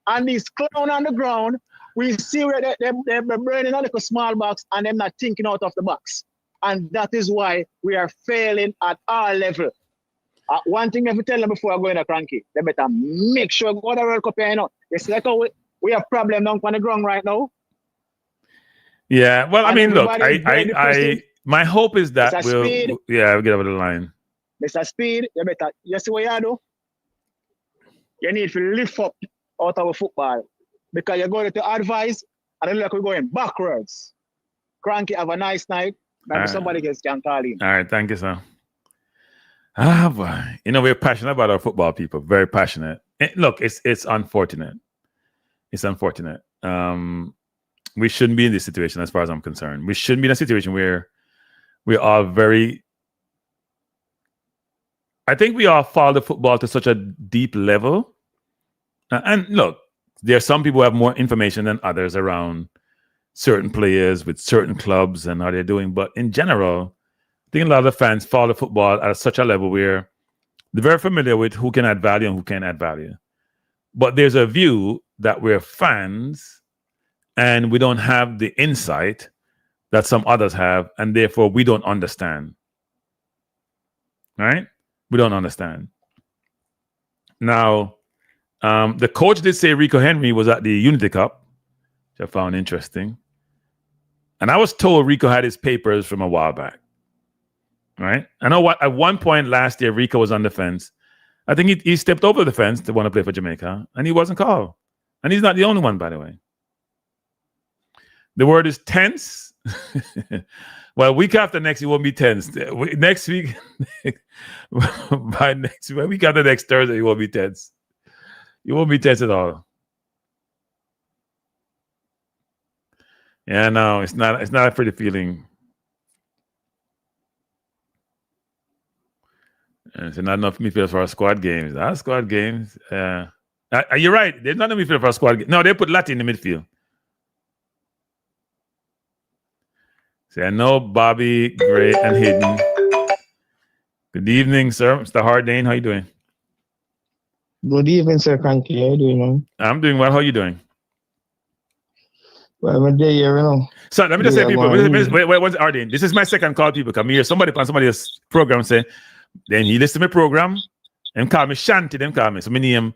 And these clown on the ground, we see where they're burning a little small box and they're not thinking out of the box. And that is why we are failing at our level. One thing I have to tell them before I go in a Cranky, they better make sure go to the World Cup here, you know. It's like we have problem down on the ground right now. Yeah, well, I mean, look, my hope is that we'll get over the line. Mr. Speed, you see what you do? You need to lift up out of football because you're going to advise and it look like we're going backwards. Cranky, have a nice night. Maybe somebody else can call in. All right, thank you, sir. Boy. You know, we're passionate about our football people, very passionate. Look, it's unfortunate. It's unfortunate. We shouldn't be in this situation as far as I'm concerned. We shouldn't be in a situation where we are I think we all follow the football to such a deep level. And look, there are some people who have more information than others around certain players with certain clubs and how they're doing. But in general, I think a lot of the fans follow football at such a level where they're very familiar with who can add value and who can't add value. But there's a view that we're fans and we don't have the insight that some others have, and therefore we don't understand. Right? We don't understand. Now, the coach did say Rico Henry was at the Unity Cup, which I found interesting. And I was told Rico had his papers from a while back. Right? I know at one point last year, Rico was on the fence. I think he stepped over the fence to want to play for Jamaica, and he wasn't called. And he's not the only one, by the way. The word is tense. Well, week after next, he won't be tense. Next week, by next week after next Thursday, he won't be tense. You won't be tense at all. Yeah, no, it's not a pretty feeling. And so not enough midfield for our squad games. Our squad games. You're right. There's not enough midfield for our squad games. No, they put Lati in the midfield. See, I know Bobby, Gray, and Hayden. Good evening, sir. Mr. Hardane, how you doing? Good evening, sir. Cranky. How you doing, man? I'm doing well. How you doing? Well, I'm a day here, you know. So let me just say, people. Wait, what's Hardane? This is my second call. People come here. Somebody on somebody's program say, then he listen to my program and call me Shanty. Them call me. So my name,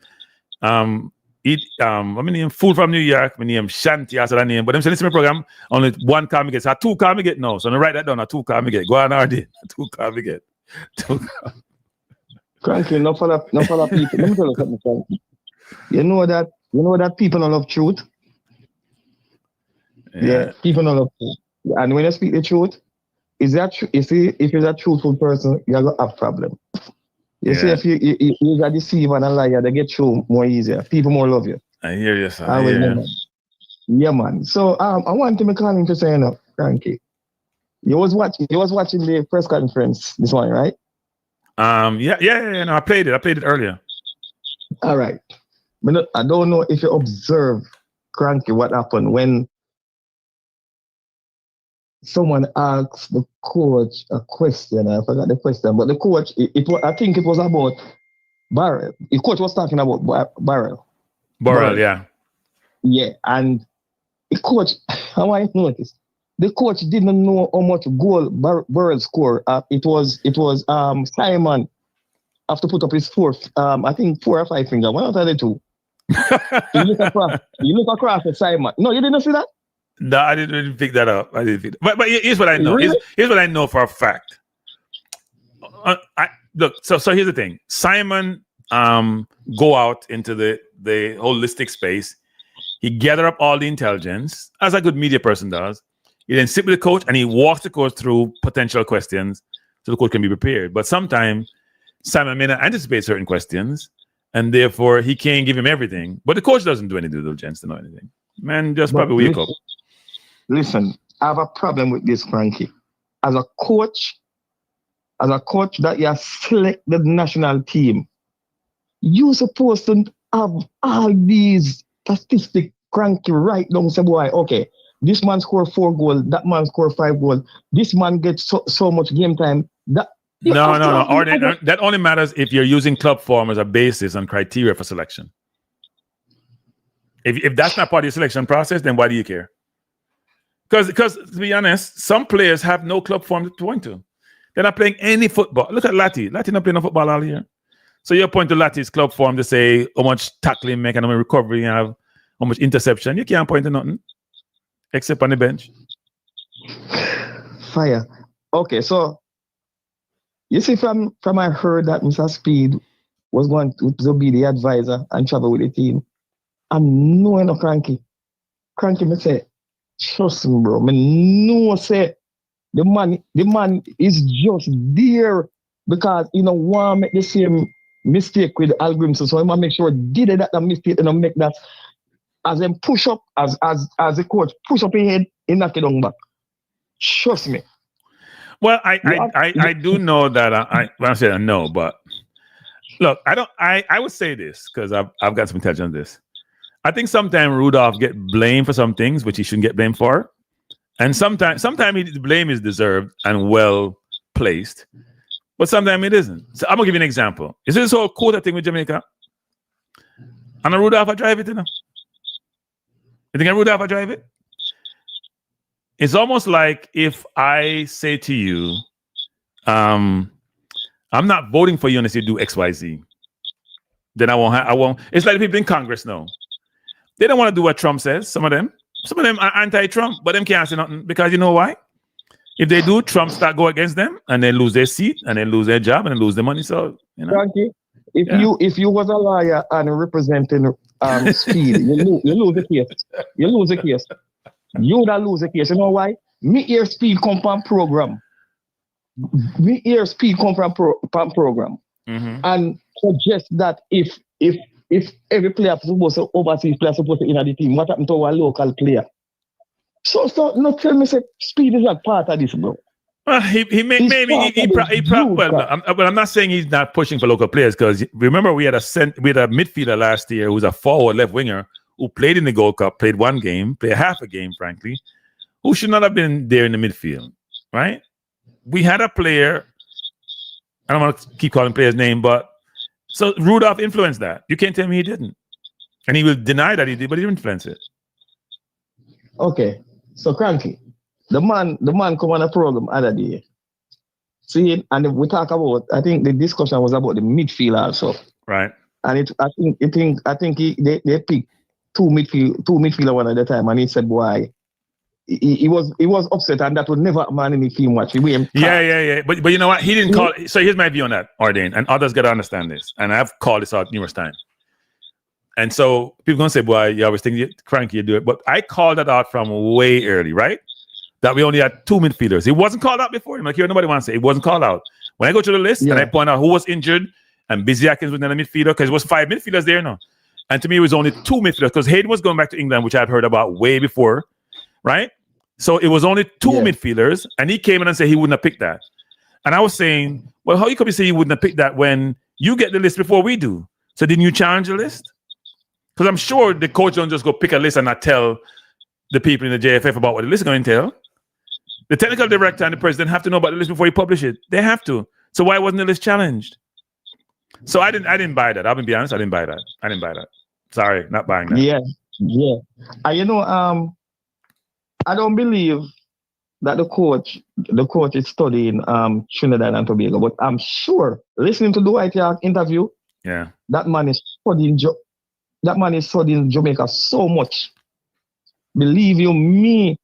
my name Fool from New York. My name Shanty. I said that name. But them say listen to my program. Only one call me get. So two call me get now. So I write that down. Two call me get. Go on, Hardane. Two call me get. Cranky, no for people. Let me tell you something, Cranky. You know that people don't love truth. Yeah, people don't love truth. And when you speak the truth, if you're a truthful person, you're gonna have a problem. You see, if you're a deceiver and a liar, they get through more easier. People more love you. I hear you, sir. Yeah, man. So I want to make calling to say, Cranky. You was watching the press conference this morning, right? Yeah. No, I played it earlier. All right. I don't know if you observe, Cranky, what happened when someone asked the coach a question. I forgot the question, but the coach, I think it was about Barrel. The coach was talking about Barrel. Barrel, yeah. Yeah, and the coach, how I noticed, the coach didn't know how much goal Barrel scored. It was Simon have to put up his fourth, I think 4 or 5 fingers. One out of the two. You look across at Simon. No, you didn't see that? No, I didn't really pick that up. But here's what I know. Really? Here's what I know for a fact. look. So here's the thing. Simon go out into the holistic space. He gather up all the intelligence, as a good media person does. He then sit with the coach and he walks the coach through potential questions so the coach can be prepared. But sometimes Simon may not anticipate certain questions, and therefore he can't give him everything. But the coach doesn't do any due diligence to know anything. Man, just probably wake up. Listen, I have a problem with this, Cranky. As a coach that you select the national team, you're supposed to have all these statistics, Cranky, right down. Say, boy, okay, this man scored 4 goals, that man scored 5 goals, this man gets so much game time. That no. That only matters if you're using club form as a basis and criteria for selection. If that's not part of your selection process, then why do you care? Because to be honest, some players have no club form to point to. They're not playing any football. Look at Lati. Lati not playing no football all year. So you point to Lati's club form to say how much tackling make and how much recovery you have, how much interception. You can't point to nothing except on the bench. Fire. Okay, so you see, from I heard that Mr. Speed was going to be the advisor and travel with the team. I'm knowing of Cranky. Cranky, me say, trust me, bro. Me know say the man is just there because he don't want to make the same mistake with the algorithm. So he want to make sure did that mistake and make that as them push up as the coach push up his head, he knock it down back. Trust me. Well, I do know that when I say I know, but look, I would say this because I've got some intelligence on this. I think sometimes Rudolph get blamed for some things which he shouldn't get blamed for, and sometimes the blame is deserved and well placed, but sometimes it isn't. So I'm gonna give you an example. Is this whole quota thing with Jamaica? And a Rudolph I drive it, you know. You think a Rudolph I drive it? It's almost like if I say to you, I'm not voting for you unless you do X, Y, Z. Then I won't. It's like the people in Congress now. They don't want to do what Trump says. Some of them are anti-Trump, but them can't say nothing because you know why? If they do, Trump start go against them, and they lose their seat, and they lose their job, and they lose their money. So you know. Frankie, if you was a lawyer and representing Speed, you lose the case. You lose the case. You would lose the case. You know why? Me hear Speed come from program. Me hear Speed come from program, and suggest that if every player supposed to overseas player supposed to enter the team, what happened to our local player? So not tell me say Speed is not part of this, bro. Well, I'm not saying he's not pushing for local players because remember we had a midfielder last year who was a forward left winger who played in the Gold Cup, played one game, played half a game, frankly, who should not have been there in the midfield, right? We had a player. I don't want to keep calling players' name, but so Rudolph influenced that. You can't tell me he didn't. And he will deny that he did, but he didn't influence it. Okay. So Cranky, the man come on a program other day. See, and we talk about, I think the discussion was about the midfield also. Right. And I think they picked two midfielder one at the time, and he said, boy, he was upset, and that would never happen in the team watch. Yeah. But you know what? He didn't call. So here's my view on that, Ardain, and others got to understand this. And I've called this out numerous times. And so people gonna say, "Boy, you always think Cranky, you do it." But I called that out from way early, right? That we only had 2 midfielders. It wasn't called out before him. Like here, nobody wants to say it wasn't called out. When I go to the list and I point out who was injured and Busy Atkins was in the midfielder, because it was 5 midfielders there now. And to me, it was only 2 midfielders because Hayden was going back to England, which I'd heard about way before, right? So it was only 2 midfielders, and he came in and said he wouldn't have picked that. And I was saying, well, how you could say you wouldn't have picked that when you get the list before we do? So didn't you challenge the list? Because I'm sure the coach don't just go pick a list and not tell the people in the JFF about what the list is going to entail. The technical director and the president have to know about the list before you publish it. They have to. So why wasn't the list challenged? So I didn't buy that. I'll be honest, I didn't buy that. Sorry, not buying that. Yeah. You know, I don't believe that the coach is studying Trinidad and Tobago, but I'm sure listening to the White York interview, that man is studying Jamaica so much. Believe you me.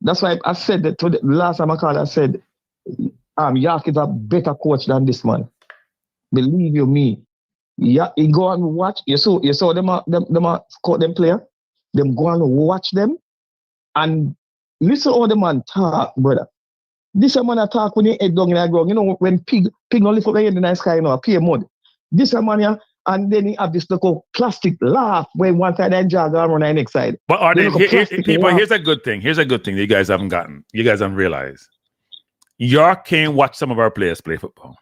That's why I said that the last time I called, I said York is a better coach than this man. Believe you me. Yeah, you go and watch. You saw them scout them player. Them go and watch them and listen how the man talk, brother. This a man talk when he head down in the ground. You know when pig no lift up the head in the sky, you know, appear mud. This a man here, and then he have this little plastic laugh when one side and jog and run the next side. But are they, people, here's a good thing. Here's a good thing that you guys haven't gotten. You guys haven't realized. York can't watch some of our players play football.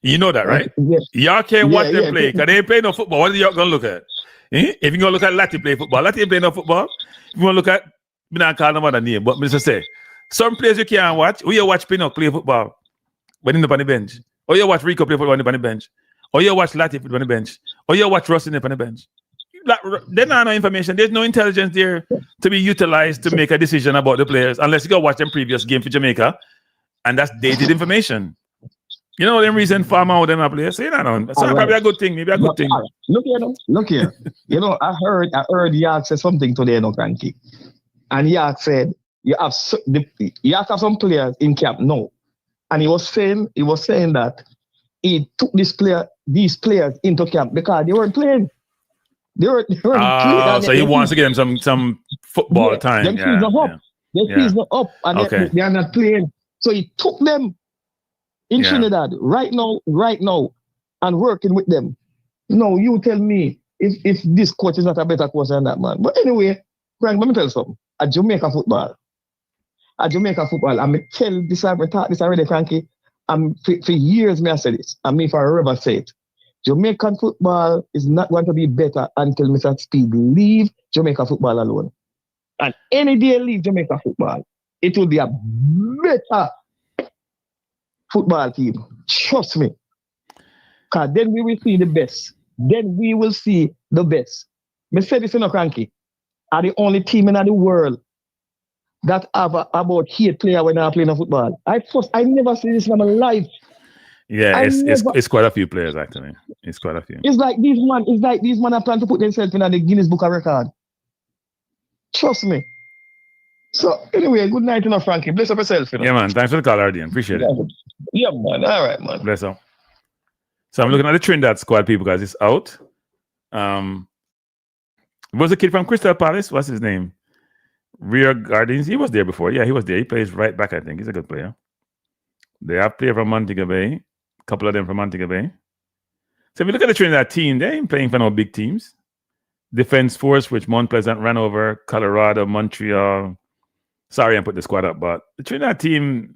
You know that, right? Yes. Y'all can't watch them play because they ain't play no football. What are y'all gonna look at? If you're gonna look at Lati play football, Lati ain't play no football. If you wanna look at, me not call them other name, but Mr. say some players you can't watch. Or you watch Pinnock play football when in the on the bench. Or you watch Rico play football on the bench. Or you watch Lati on the bench. Or you watch Russ on the bench. There's not no information. There's no intelligence there to be utilized to make a decision about the players unless you go watch them previous game for Jamaica, and that's dated information. You know the reason farmer with them a players. So it's probably a good thing. Maybe a good thing. Look here. You know, I heard Yak say something today, no Kranky. And Yak said you have some players in camp now. And he was saying that he took these players into camp because they weren't playing. They weren't playing. So he wants to give them some football time. Them season up and they are not playing. So he took them in Trinidad right now, and working with them. No, you tell me if this coach is not a better coach than that man. But anyway, Frank, let me tell you something. At Jamaica football, I'm tell this, I've talked this already, Kranky. For years, I say this, and me forever say it. Jamaican football is not going to be better until Mr. Speed leave Jamaica football alone. And any day leave Jamaica football, it will be a better football team. Trust me. Because then we will see the best. Me say this in Kranky. Are the only team in the world that have about 8 players when they are playing football. I never see this in my life. Yeah, it's quite a few players actually. It's quite a few. It's like these man are trying to put themselves in the Guinness Book of Record. Trust me. So anyway, good night, Frankie. Bless up yourself. Yeah, man. Thanks for the call, Ardian. Appreciate it. Yeah, man. All right, man. Bless up. So I'm looking at the Trinidad squad, people, guys. It's out. Was a kid from Crystal Palace. What's his name? Rear Gardens. He was there before. Yeah, he was there. He plays right back, I think. He's a good player. They have players from Montego Bay. A couple of them from Montego Bay. So if you look at the Trinidad team, they ain't playing for no big teams. Defense Force, which Mount Pleasant ran over, Colorado, Montreal. Sorry, I put the squad up, but the Trinidad team,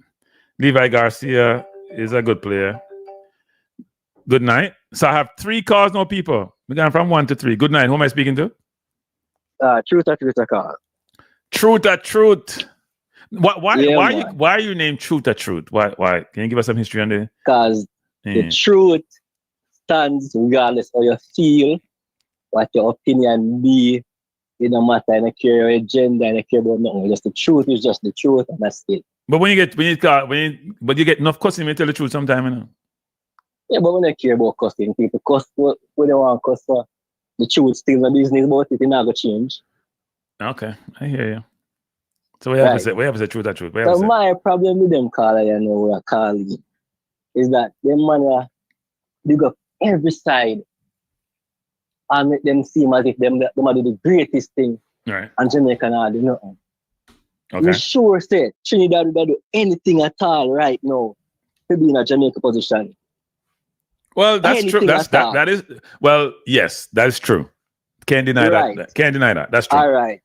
Levi Garcia is a good player. Good night. So I have 3 calls, no people. We're going from 1 to 3. Good night. Who am I speaking to? Truth or call. Truth or truth. Why are you named Truth or Truth? Why? Can you give us some history on this? Because the truth stands regardless of your feel, what your opinion be. It don't matter. I don't care your gender. I don't care about nothing. Just the truth is just the truth, and that's it. But when you get enough cussing, you tell the truth sometime, you know. Yeah, but when I care about cussing, people cuss what they want to cuss for. The truth still the business about it, it's not going to change. Okay, I hear you. So we have to say truth or truth. So my problem with them caller, we're calling, is that them man dig up every side and make them seem as if them are the greatest thing. Right. And Jamaica not do nothing. Okay. We sure say Trinidad would do anything at all right now to be in a Jamaica position. Well, that's true. That is yes, that is true. Can't deny that. Can't deny that. That's true. All right.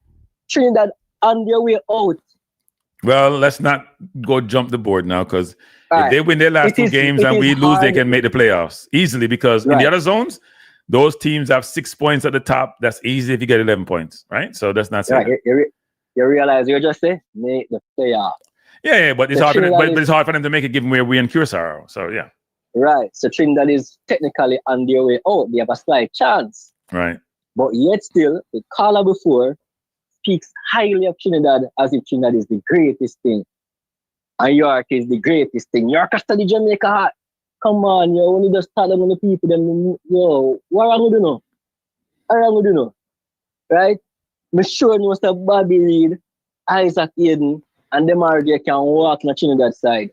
Trinidad on their way out. Well, let's not go jump the board now, because if they win their last 2 games and we lose, they can make the playoffs easily, because in the other zones, those teams have 6 points at the top. That's easy if you get 11 points, right? So that's not right. You realize you're just saying make the playoff. Yeah, but it's hard for them to make it given where we're in Curaçao. So yeah. Right. So Trinidad is technically on their way out. They have a slight chance. Right. But yet still, the caller before speaks highly of Trinidad as if Trinidad is the greatest thing. And York is the greatest thing. York has studied Jamaica hard. Come on, yo, when you just start them on the people, then, yo, what wrong with you know? Right? I'm sure you must have Bobby Reed, Isaac Eden, and them already can walk on the Trinidad side.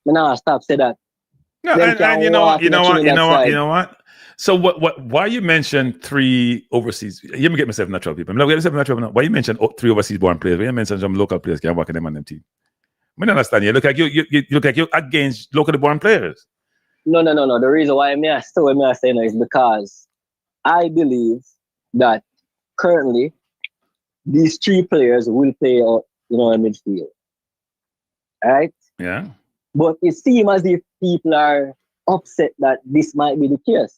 Nah, stop say that. No, and you know what? So why you mentioned 3 overseas? You may get myself in trouble, people. Why you mentioned 3 overseas born players? Why you mentioned some local players can work in them on them team? I don't understand. You look like you look like you against locally born players. No. The reason why I'm saying is because I believe that currently these 3 players will play in midfield. Right? Yeah. But it seems as if people are upset that this might be the case.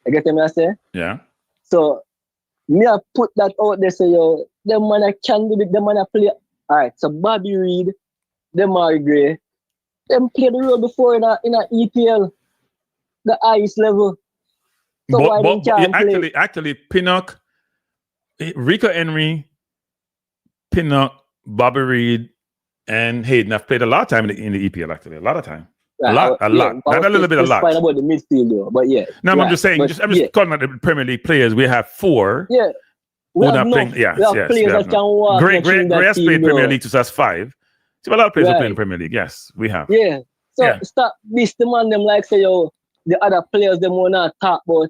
You get what I say? Yeah. So me I put that out there, so them man can do it, them man play. Alright, so Bobby Reed, them are Gray, them played the role before in a EPL, the highest level. So why they can't play? Actually, Pinnock, Rico Henry, Pinnock, Bobby Reed, and Hayden have played a lot of time in the EPL. Actually, a lot of time. A lot. Not a little bit, a lot. Fine about the midfield though, but yeah. No, I'm just saying. I'm just calling out the Premier League players. We have 4. Yeah. We have playing. Yes. Players that can walk. Great has played Premier League, so that's 5. So a lot of players are playing Premier League. Yes, we have. Yeah. So stop this demand them like say the other players them will not talk about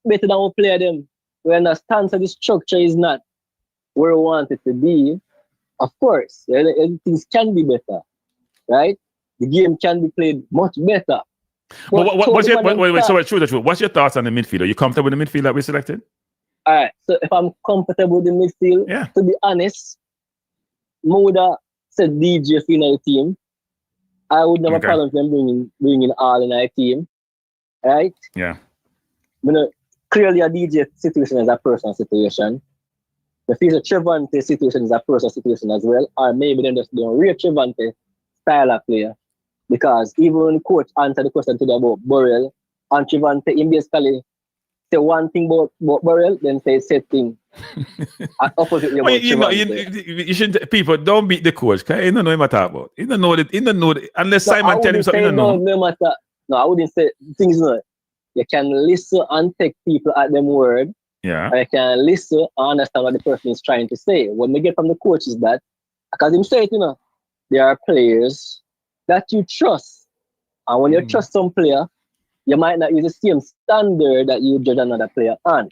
better than we play them. We understand so the structure is not where we want it to be. Of course, things can be better, right? The game can be played much better. What's your thoughts on the midfield? Are you comfortable with the midfield that we selected? All right. So if I'm comfortable with the midfield, to be honest, I would have said DJ for the team. I would never problem with them bringing all in our team, right? Yeah. Clearly, a DJ situation is a personal situation. The future Trevante situation is a personal situation as well, or maybe then just don't rate Trevante style of player. Because even when the coach answered the question today about Burrell and Trevante, he basically say one thing about Burrell, then say same thing. Opposite about you shouldn't. People don't beat the coach. Because he don't know what I'm talking about. He don't know that. Unless Simon tell him something, he don't know. No, I wouldn't say things. No, you can listen and take people at them word. Yeah. Or you can listen and understand what the person is trying to say. What we get from the coach is that, because him say it, there are players that you trust. And when you trust some player, you might not use the same standard that you judge another player on.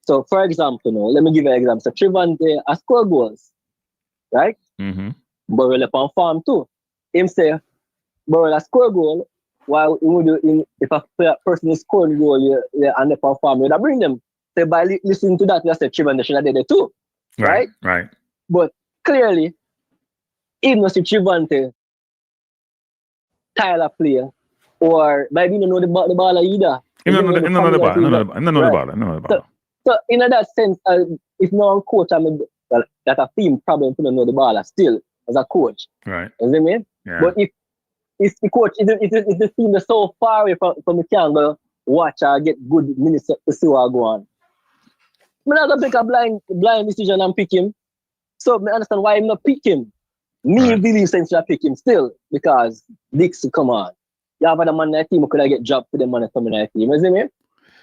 So, for example, let me give you an example. So, Trevante has scored goals, right? Mm-hmm. Burrell upon farm too. Him say, Burrell has scored goal, while if a person is scoring goal and they perform, you would bring them. So, by listening to that, you say Trevante should have did it too, right? Right. But clearly, even if Trevante style of player, or maybe you know the ball either. He don't know the ball. So in that sense, if no coach, that a team problem to know the ball still as a coach. Right. You know what I mean? Yeah. But if the coach, if the team is so far away from the can go watch or get good minutes to see what go on. I'm not gonna pick a blind decision and pick him. So I understand why I'm not pick him. Me believe since I pick him still because Dixie, come on. You have a man in that team who could get dropped for the man coming in that team. You see me?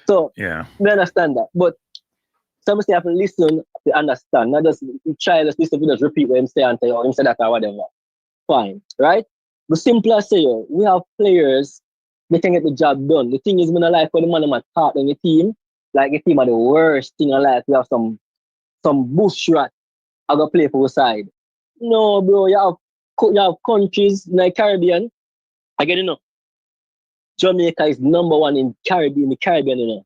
So I understand that. But somebody have to listen to understand. Not just try to listen to just repeat what him say and say, oh, him say that or whatever. Fine. Right? But simply I say, we have players, they can get the job done. The thing is, when I like when the man am taught in the team, like the team are the worst thing I like. We have some bush rat I go play for the side. No, bro, you have countries in the Caribbean. Again, Jamaica is number 1 in the Caribbean,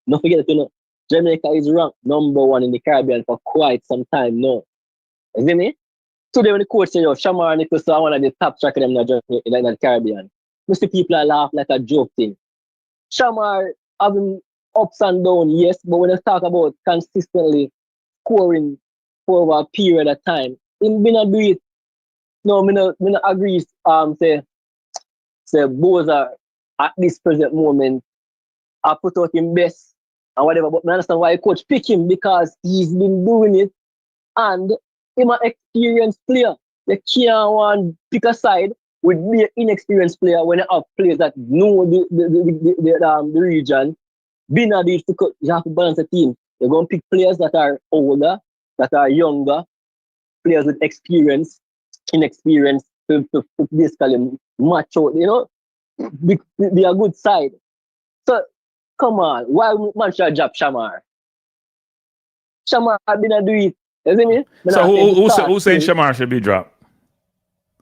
Don't forget it, Jamaica is ranked number 1 in the Caribbean for quite some time now. You see me? Today when the coach say, Shamar Nicholas is one of the top track of them in the Caribbean. Most people are laugh like a joke thing. Shamar having ups and downs, yes, but when they talk about consistently scoring for over a period of time, him not do it. No, me not agree. Say Boza at this present moment, I put out him best and whatever. But I understand why coach pick him because he's been doing it, and he's an experienced player. You can't want pick a side with be an inexperienced player when you have players that know the region. Being at this, you have to balance the team. You're going to pick players that are older, that are younger, players with experience, inexperience, to basically match out, you know, be a good side. So come on, why man should drop Shamar? Shamar didn't do it. You see me? So who's saying Shamar should be dropped?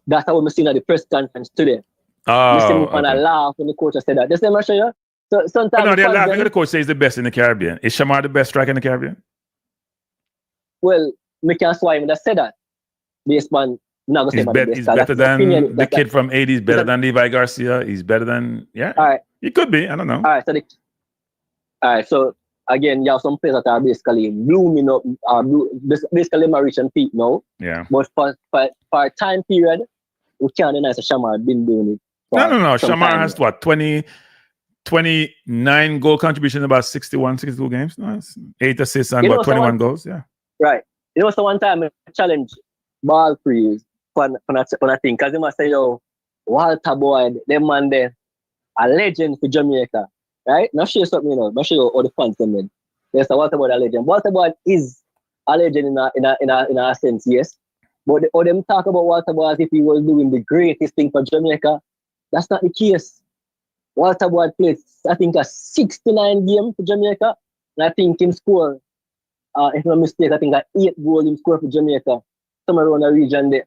That's what we're seeing at the press conference today. You see me on a laugh when the coach said that. The same show you. So sometimes no, they're laughing. The coach says he's the best in the Caribbean. Is Shamar the best striker in the Caribbean? Well, me can't swim that said that. Based on he's better than the kid from 80s, better than Levi Garcia. He's better than all right. He could be. I don't know. All right. So again, you have some players that are basically blooming up, basically reaching peak now. Yeah. But for a time period, we can't deny that Shamar been doing it. No. Shamar has what 29 goal contribution in about 62 games. No, 8 assists and about 21 goals. Yeah. Right. You know, so one time I challenged ball freeze when I think, because they must say, yo, Walter Boyd, them man there, a legend for Jamaica. Right? Now show you something, you know. Now show you all the fans come in. There's a Walter Boyd a legend. Walter Boyd is a legend in a sense, yes. But all them talk about Walter Boyd as if he was doing the greatest thing for Jamaica. That's not the case. Walter Boyd played, I think, a 69 game for Jamaica. And I think him score, if I'm not mistaken, I think 8 goals him score for Jamaica. Somewhere around the region there.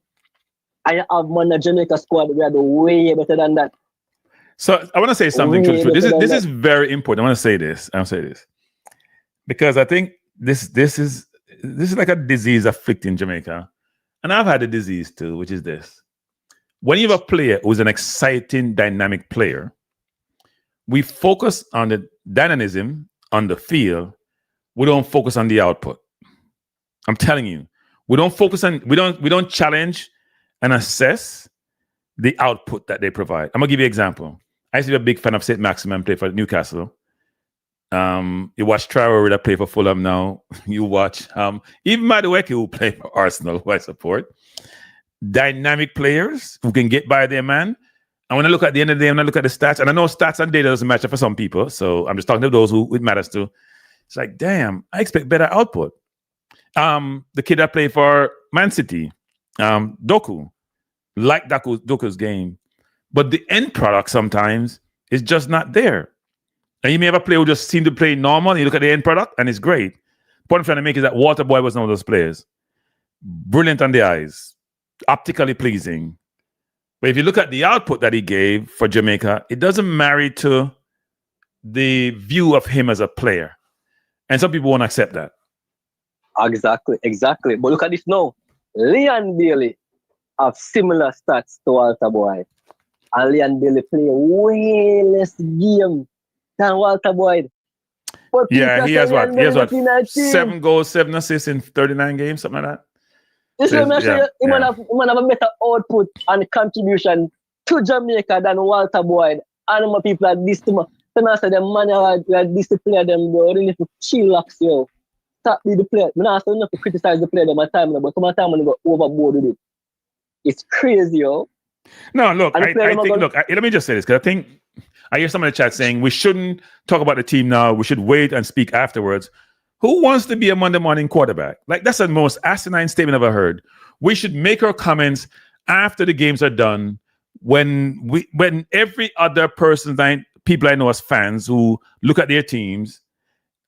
I have man the Jamaica squad, we are way better than that. So I want to say something true. This is very important. I want to say this. Because I think this is like a disease afflicting Jamaica. And I've had a disease too, which is this. When you have a player who's an exciting, dynamic player, we focus on the dynamism on the field. We don't focus on the output. I'm telling you, we don't challenge and assess the output that they provide. I'm gonna give you an example. I used to be a big fan of St. Maximin, play for Newcastle. You watch Traore that play for Fulham now. You watch even Madueke who play for Arsenal, who I support. Dynamic players who can get by their man. And when I look at the end of the day, when I look at the stats, and I know stats and data doesn't match up for some people, so I'm just talking to those who it matters to. It's like, damn, I expect better output. The kid that played for Man City, Doku, like Doku's game, but the end product sometimes is just not there. And you may have a player who just seemed to play normal, and you look at the end product, and it's great. The point I'm trying to make is that Walter Boyd was one of those players. Brilliant on the eyes, optically pleasing. But if you look at the output that he gave for Jamaica, it doesn't marry to the view of him as a player. And some people won't accept that. Exactly. But look at this now. Leon Bailey have similar stats to Walter Boyd. And Leon Bailey play way less game than Walter Boyd. But yeah, he has what? 7 goals, 7 assists in 39 games, something like that. This is he might have a better output and contribution to Jamaica than Walter Boyd. And more people like this to me. So now say the man like this to play them, bro. They need to chillax, yo. Stop the player. I'm not saying not to criticize the player them at time, but some time when they go overboard with it. It's crazy, yo. No, look, I think, let me just say this, because I think I hear some in the chat saying we shouldn't talk about the team now. We should wait and speak afterwards. Who wants to be a Monday morning quarterback? Like, that's the most asinine statement I've ever heard. We should make our comments after the games are done, when every other person, people I know as fans who look at their teams,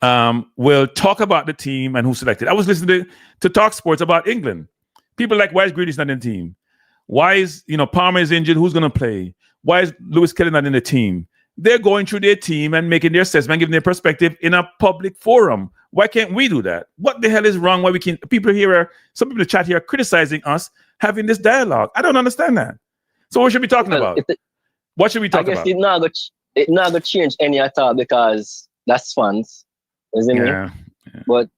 will talk about the team and who selected. I was listening to Talk Sports about England. People like, why is Gready's not in the team? Why is, Palmer is injured? Who's going to play? Why is Lewis Kelly not in the team? They're going through their team and making their assessment, giving their perspective in a public forum. Why can't we do that? What the hell is wrong? Why we can't? Some people in the chat here are criticizing us having this dialogue. I don't understand that. So what should we be talking about? What should we talk about? I guess it not going to change any at all because that's fans, isn't it? Yeah. But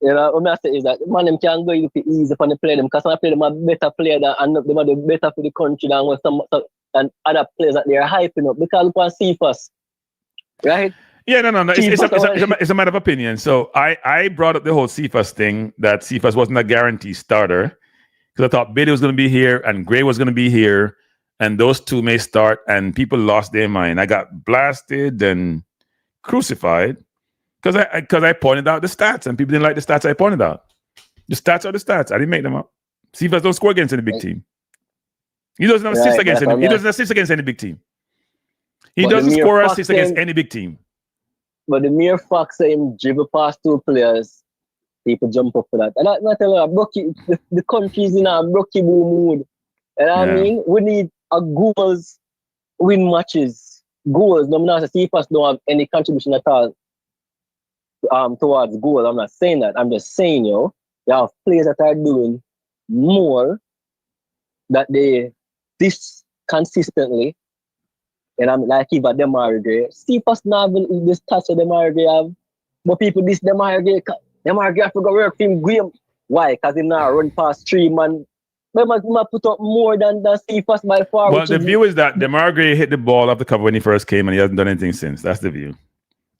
what I say is that man, them can go easy for the play them because some play them a better player than and them are the better for the country than some and other players that they are hyping up because we can see first, right? Yeah, no. It's a matter of opinion. So I brought up the whole Cephas thing, that Cephas wasn't a guarantee starter because I thought Bailey was going to be here and Gray was going to be here and those two may start, and people lost their mind. I got blasted and crucified because I pointed out the stats and people didn't like the stats I pointed out. The stats are the stats. I didn't make them up. Cephas don't score against any big team. He doesn't have assists Right, against that's any. He all. doesn't assist against any big team. He But the doesn't mere score fact assists against them- any big team. But the mere fact that him dribble past two players, people jump up for that. And I tell you, the country's in a Brocky boom mood. And I Yeah. mean, we need a goals win matches. Goals. No, I'm not saying CFAS don't have any contribution at all towards goal. I'm not saying that. I'm just saying, they have players that are doing more that they this consistently. And I'm like, even Demar Gray. CFAS not even this touch of Demar Gray have. But people this Demar Gray have to go work for him. Game. Why? Because he now run past 3 man. But might put up more than CFAS by far. Well, the view is that DeMar Gray hit the ball off the cover when he first came, and he hasn't done anything since. That's the view.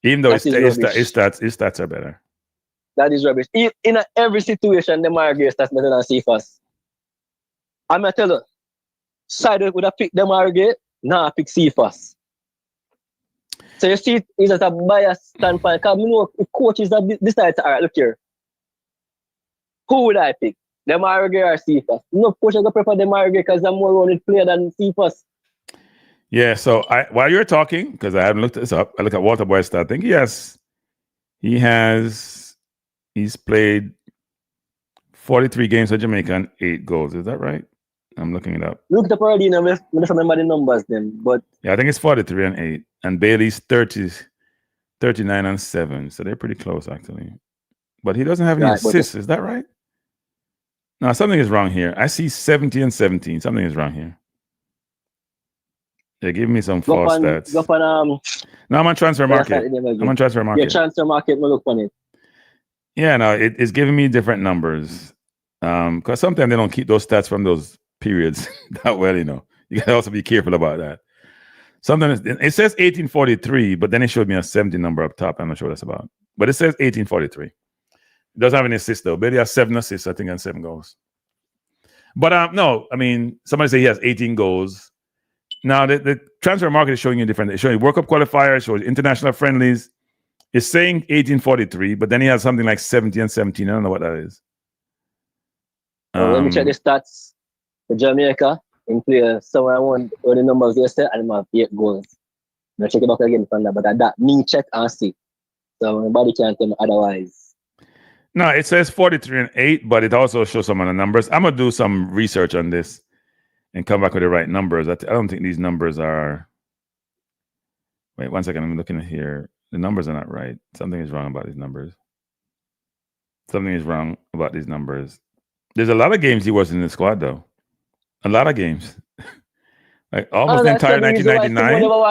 Even though his stats are better. That is rubbish. In every situation, DeMar Gray stats better than CFAS. I'm going to tell you, side would have picked DeMar Gray, now pick CFAS. So you see, it's at a biased standpoint. Because if coaches that decide to, all right, look here. Who would I pick? DeMar Gray or CFAS? No coaches going to prefer DeMar Gray because I'm more rounded player than CFAS. Yeah, so while you're talking, because I haven't looked this up, I look at Walter Boy's stat. I think he's played 43 games for Jamaica and 8 goals. Is that right? I'm looking it up. Look up already, I don't remember the numbers then, but yeah, I think it's 43 and 8. And Bailey's 39 and 7. So they're pretty close actually. But he doesn't have any assists, is that right? No, something is wrong here. I see 70 and 17. Something is wrong here. They're giving me some false stats. No, I'm on transfer market. Yeah, transfer market, look on it. Yeah, no, it's giving me different numbers. Because sometimes they don't keep those stats from those periods that well, You gotta also be careful about that. Sometimes it says 1843, but then it showed me a 70 number up top. I'm not sure what that's about. But it says 1843. It doesn't have any assists though. But he has 7 assists, I think, and 7 goals. But no, I mean, somebody say he has 18 goals. Now the transfer market is showing you different. It's showing you World Cup Qualifiers, showing international friendlies. It's saying 1843, but then he has something like 70 and 17. I don't know what that is. Let me check the stats for Jamaica. In player somewhere I want all the numbers they said, and I have 8 goals. I'll check it back again from that, but that me check and see. So nobody can tell me otherwise. No, it says 43 and 8, but it also shows some of the numbers. I'm gonna do some research on this and come back with the right numbers. I don't think these numbers are. Wait 1 second. I'm looking at here. The numbers are not right. Something is wrong about these numbers. There's a lot of games he wasn't in the squad though. A lot of games. Like almost the entire 1999. All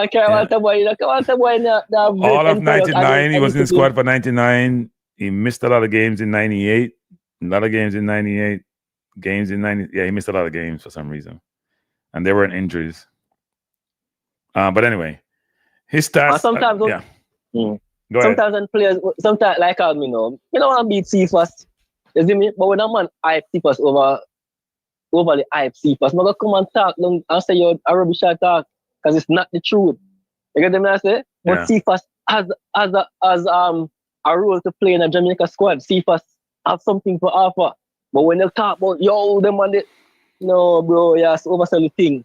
of 99. He was in the squad for 99. He missed a lot of games in 98. A lot of games in 98. Games in 90. Yeah, he missed a lot of games for some reason. And there weren't injuries. But anyway, his stats. Sometimes, Go sometimes when players, sometimes like I you don't want to beat CFAS. You see me? But when a man hype CFAS overly hype CFAS, I'm going to come and talk and say you're a rubbish talk because it's not the truth. You get what I say? But CFAS has a role to play in a Jamaica squad. CFAS have something to offer. But when they talk about them and no, bro, yes, oversell the thing.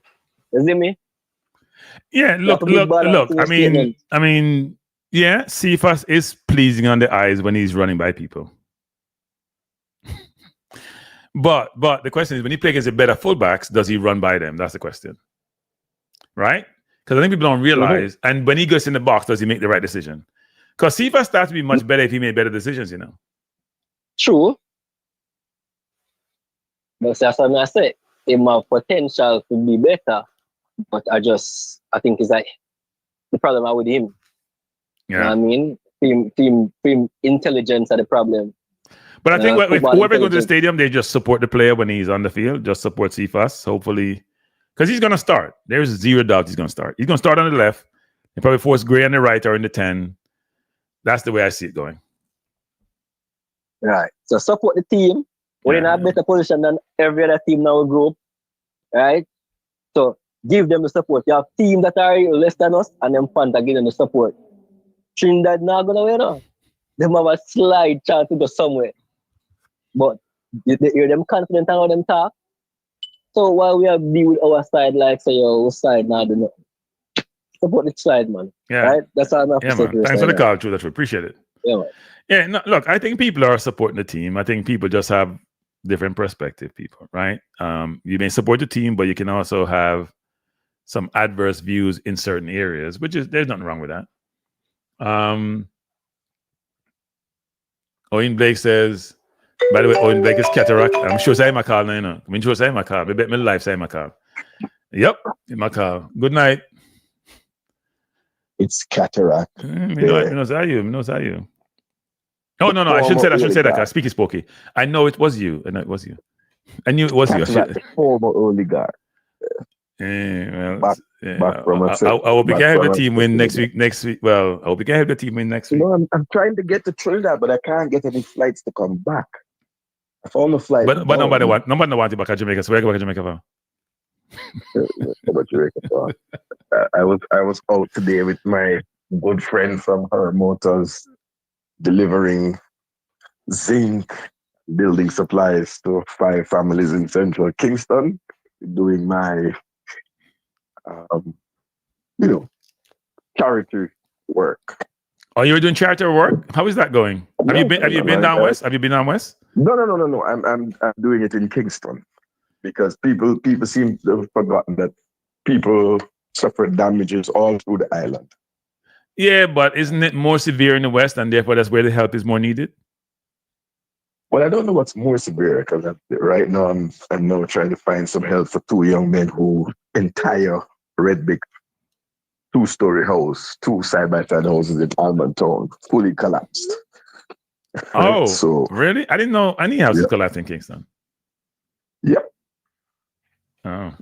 You see me? Yeah, look. I mean, yeah, CFAS is pleasing on the eyes when he's running by people. but the question is, when he plays against the better fullbacks, does he run by them? That's the question, right? Because I think people don't realize. And when he goes in the box, does he make the right decision? Because CFAS starts to be much better if he made better decisions. True. But that's what I say. He have potential to be better, but I think it's like the problem with him. Yeah. You know what I mean? Team intelligence are the problem. But I think if whoever goes to the stadium, they just support the player when he's on the field, just support CFAS, hopefully. Because he's going to start. There's 0 doubt he's going to start. He's going to start on the left and probably force Gray on the right or in the 10. That's the way I see it going. Right. So support the team. We're in a better position than every other team in our group. Right? So give them the support. You have teams that are less than us and them fans that give them the support. Trinidad not going to win now. They have a slide chance to go somewhere. But you hear them confident and how them talk. So while we have be with our side, like say your side now, do nothing. Support the side, man. Yeah. Right? That's all I'm have to Yeah, say man. to your Thanks for side the now. call, True. That's appreciate it. Yeah, man. Yeah, no, look, I think people are supporting the team. I think people just have different perspective, people, right? You may support the team, but you can also have some adverse views in certain areas, which is, there's nothing wrong with that. Owen Blake says, by the way, Owen Blake is cataract. I'm sure say my call, you know. I'm sure say my call. I bet my life say my call. Yep, in my call. Good night. It's cataract. Me knows how you. Oh, no, I shouldn't say that. I shouldn't say that. I speak spooky. I know it was you. I know it was you. I knew it was you. The former oligarch. Back from I hope we can help the team win next week. Well, I hope we can help the team win next week. No, I'm trying to get to Trinidad, but I can't get any flights to come back. I found a flight. But nobody want you back at Jamaica. So where go back to Jamaica for? I was out today with my good friend from Her Motors, delivering zinc building supplies to 5 families in central Kingston, doing my charity work. Oh, you were doing charity work? How is that going? Have you been down west? Have you been down west? No. I'm doing it in Kingston because people seem to have forgotten that people suffered damages all through the island. Yeah, but isn't it more severe in the west, and therefore that's where the help is more needed? Well, I don't know what's more severe because right now I'm now trying to find some help for 2 young men who entire red brick 2-story house, 2 side-by-side houses in Almond Town, fully collapsed. Oh, so really? I didn't know any houses collapsed in Kingston. Yep. Oh.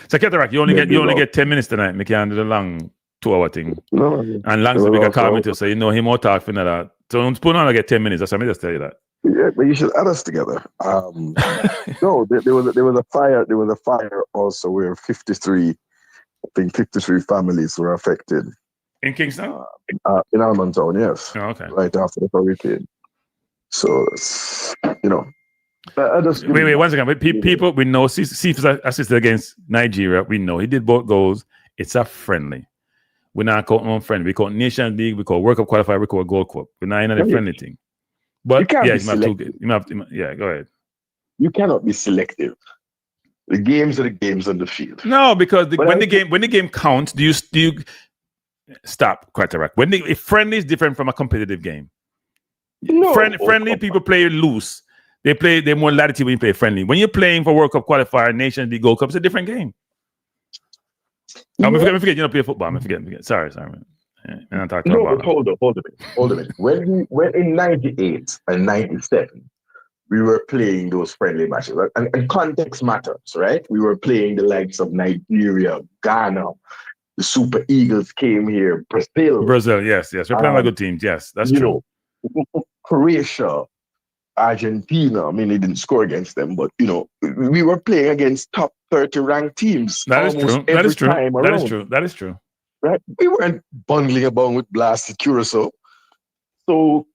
So Cataract, you only get 10 minutes tonight. We can't do the long 2-hour thing. No. And Lang's a bigger commenter, so you know him more talk for that. So don't put on I get 10 minutes. That's what I just tell you that. Yeah, but you should add us together. No, there was a fire. There was a fire also where 53 families were affected. In Kingston? In Almond Town, yes. Oh, okay. Right after the hurricane. So, I just wait, 1 second. People we know, Sif assisted against Nigeria. We know he did both goals. It's a friendly. We're not counting on friendly. We call Nation League. We call World Cup Qualifier. We call Gold Cup. We're not in a friendly thing. But yeah, go ahead. You cannot be selective. The games are the games on the field. No, because when the game counts, do you stop Cataract? If friendly is different from a competitive game. No, friendly people play loose. They're more latitude when you play friendly. When you're playing for World Cup Qualifier, Nation League, Gold Cup, it's a different game. I forget you don't play football. I forget. Sorry, man. But hold a minute. When in 98 and 97, we were playing those friendly matches, and context matters, right? We were playing the likes of Nigeria, Ghana, the Super Eagles came here, Brazil, yes, we're playing like good teams. Yes, that's true. Croatia, Argentina. I mean, they didn't score against them, but we were playing against top 30 ranked teams. That is true. That is true. Right? We weren't bungling about with blasted Curaçao. So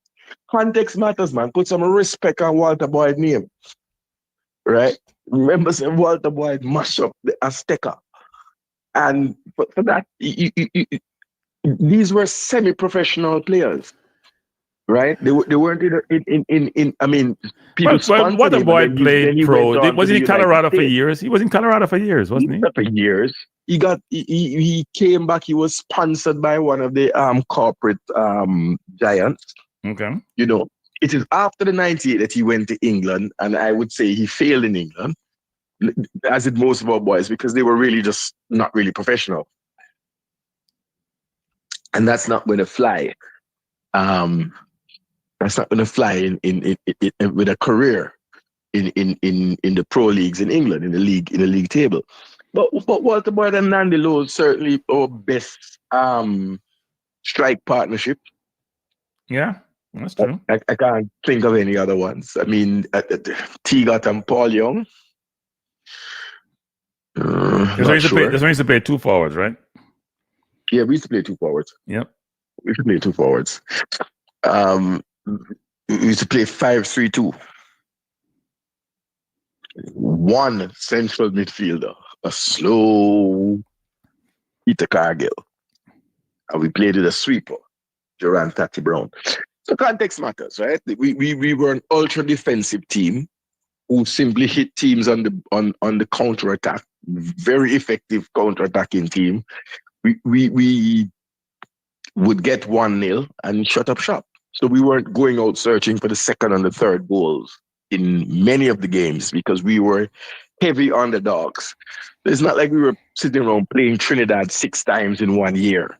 context matters, man. Put some respect on Walter Boyd's name. Right? Remember saying Walter Boyd mash up the Azteca. And for that, these were semi-professional players. Right? They weren't in I mean, people well, Walter Boyd played pro. Was he in Colorado for years? He was in Colorado for years, wasn't he? For years. He came back. He was sponsored by one of the corporate giants. Okay. It is after the 98 that he went to England, and I would say he failed in England, as did most of our boys, because they were really just not really professional. And that's not going to fly. That's not going to fly in with a career in the pro leagues in England, in the league table. But Walter Boyd and Nandy Lowe certainly our best strike partnership. Yeah, that's true. I can't think of any other ones. I mean, T-Got and Paul Young. There's used to play 2 forwards, right? Yeah, we used to play 2 forwards. Yep. We used to play 2 forwards. We used to play 5-3-2. one central midfielder, a slow Peter Cargill. And we played with a sweeper, Joran Tati Brown. So context matters, right? We were an ultra defensive team who simply hit teams on the counter attack. Very effective counter attacking team. We would get 1-0 and shut up shop. So we weren't going out searching for the second and the third goals in many of the games because we were heavy underdogs. It's not like we were sitting around playing Trinidad 6 times in 1 year.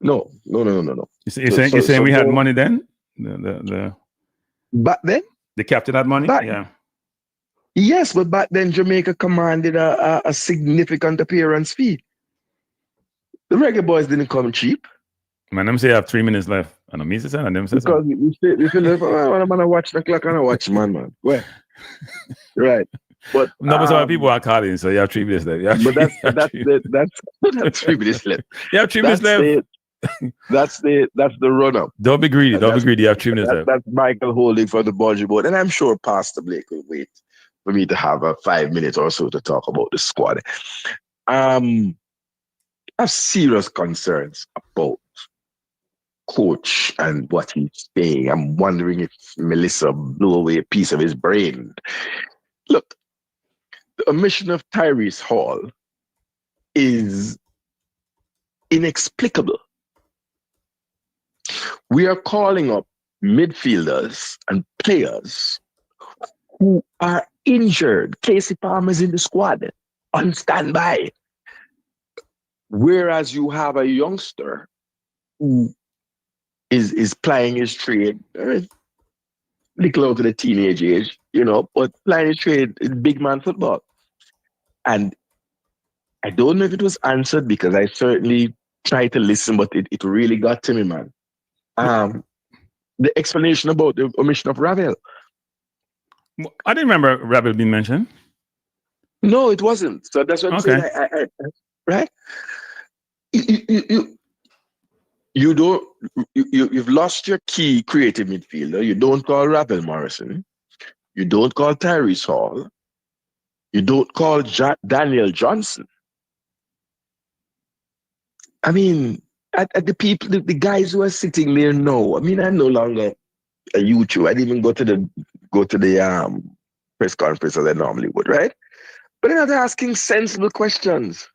No. You're saying we had money then? Back then? The captain had money? Yeah. Yes, but back then Jamaica commanded a significant appearance fee. The Reggae Boyz didn't come cheap. Man, them say I have 3 minutes left. And I'm saying, and them say because we feel like, I'm gonna watch the clock and I watch man. Where? Right. But no, but some people are calling, so you have 3 minutes left. But that's 3 minutes left. You have 3 minutes left. That's the run up. Don't be greedy. Don't be greedy. You have 3 minutes left. That's Michael holding for the budget board, and I'm sure Pastor Blake will wait for me to have a 5 minutes or so to talk about the squad. I have serious concerns about coach and what he's saying. I'm wondering if Melissa blew away a piece of his brain. Look, the omission of Tyrese Hall is inexplicable. We are calling up midfielders and players who are injured. Casey Palmer's in the squad on standby. Whereas you have a youngster who is plying his trade, little out of the teenage age, but plying his trade in big man football. And I don't know if it was answered because I certainly tried to listen, but it really got to me, man. The explanation about the omission of Ravel. I didn't remember Ravel being mentioned. No, it wasn't. So that's what I'm saying. Right? You've lost your key creative midfielder. You don't call Ravel Morrison. You don't call Tyrese Hall. You don't call Daniel Johnson. I mean, at the people, the guys who are sitting there now. I mean, I'm no longer a YouTube. I didn't even go to the press conference as I normally would, right? But they're not asking sensible questions.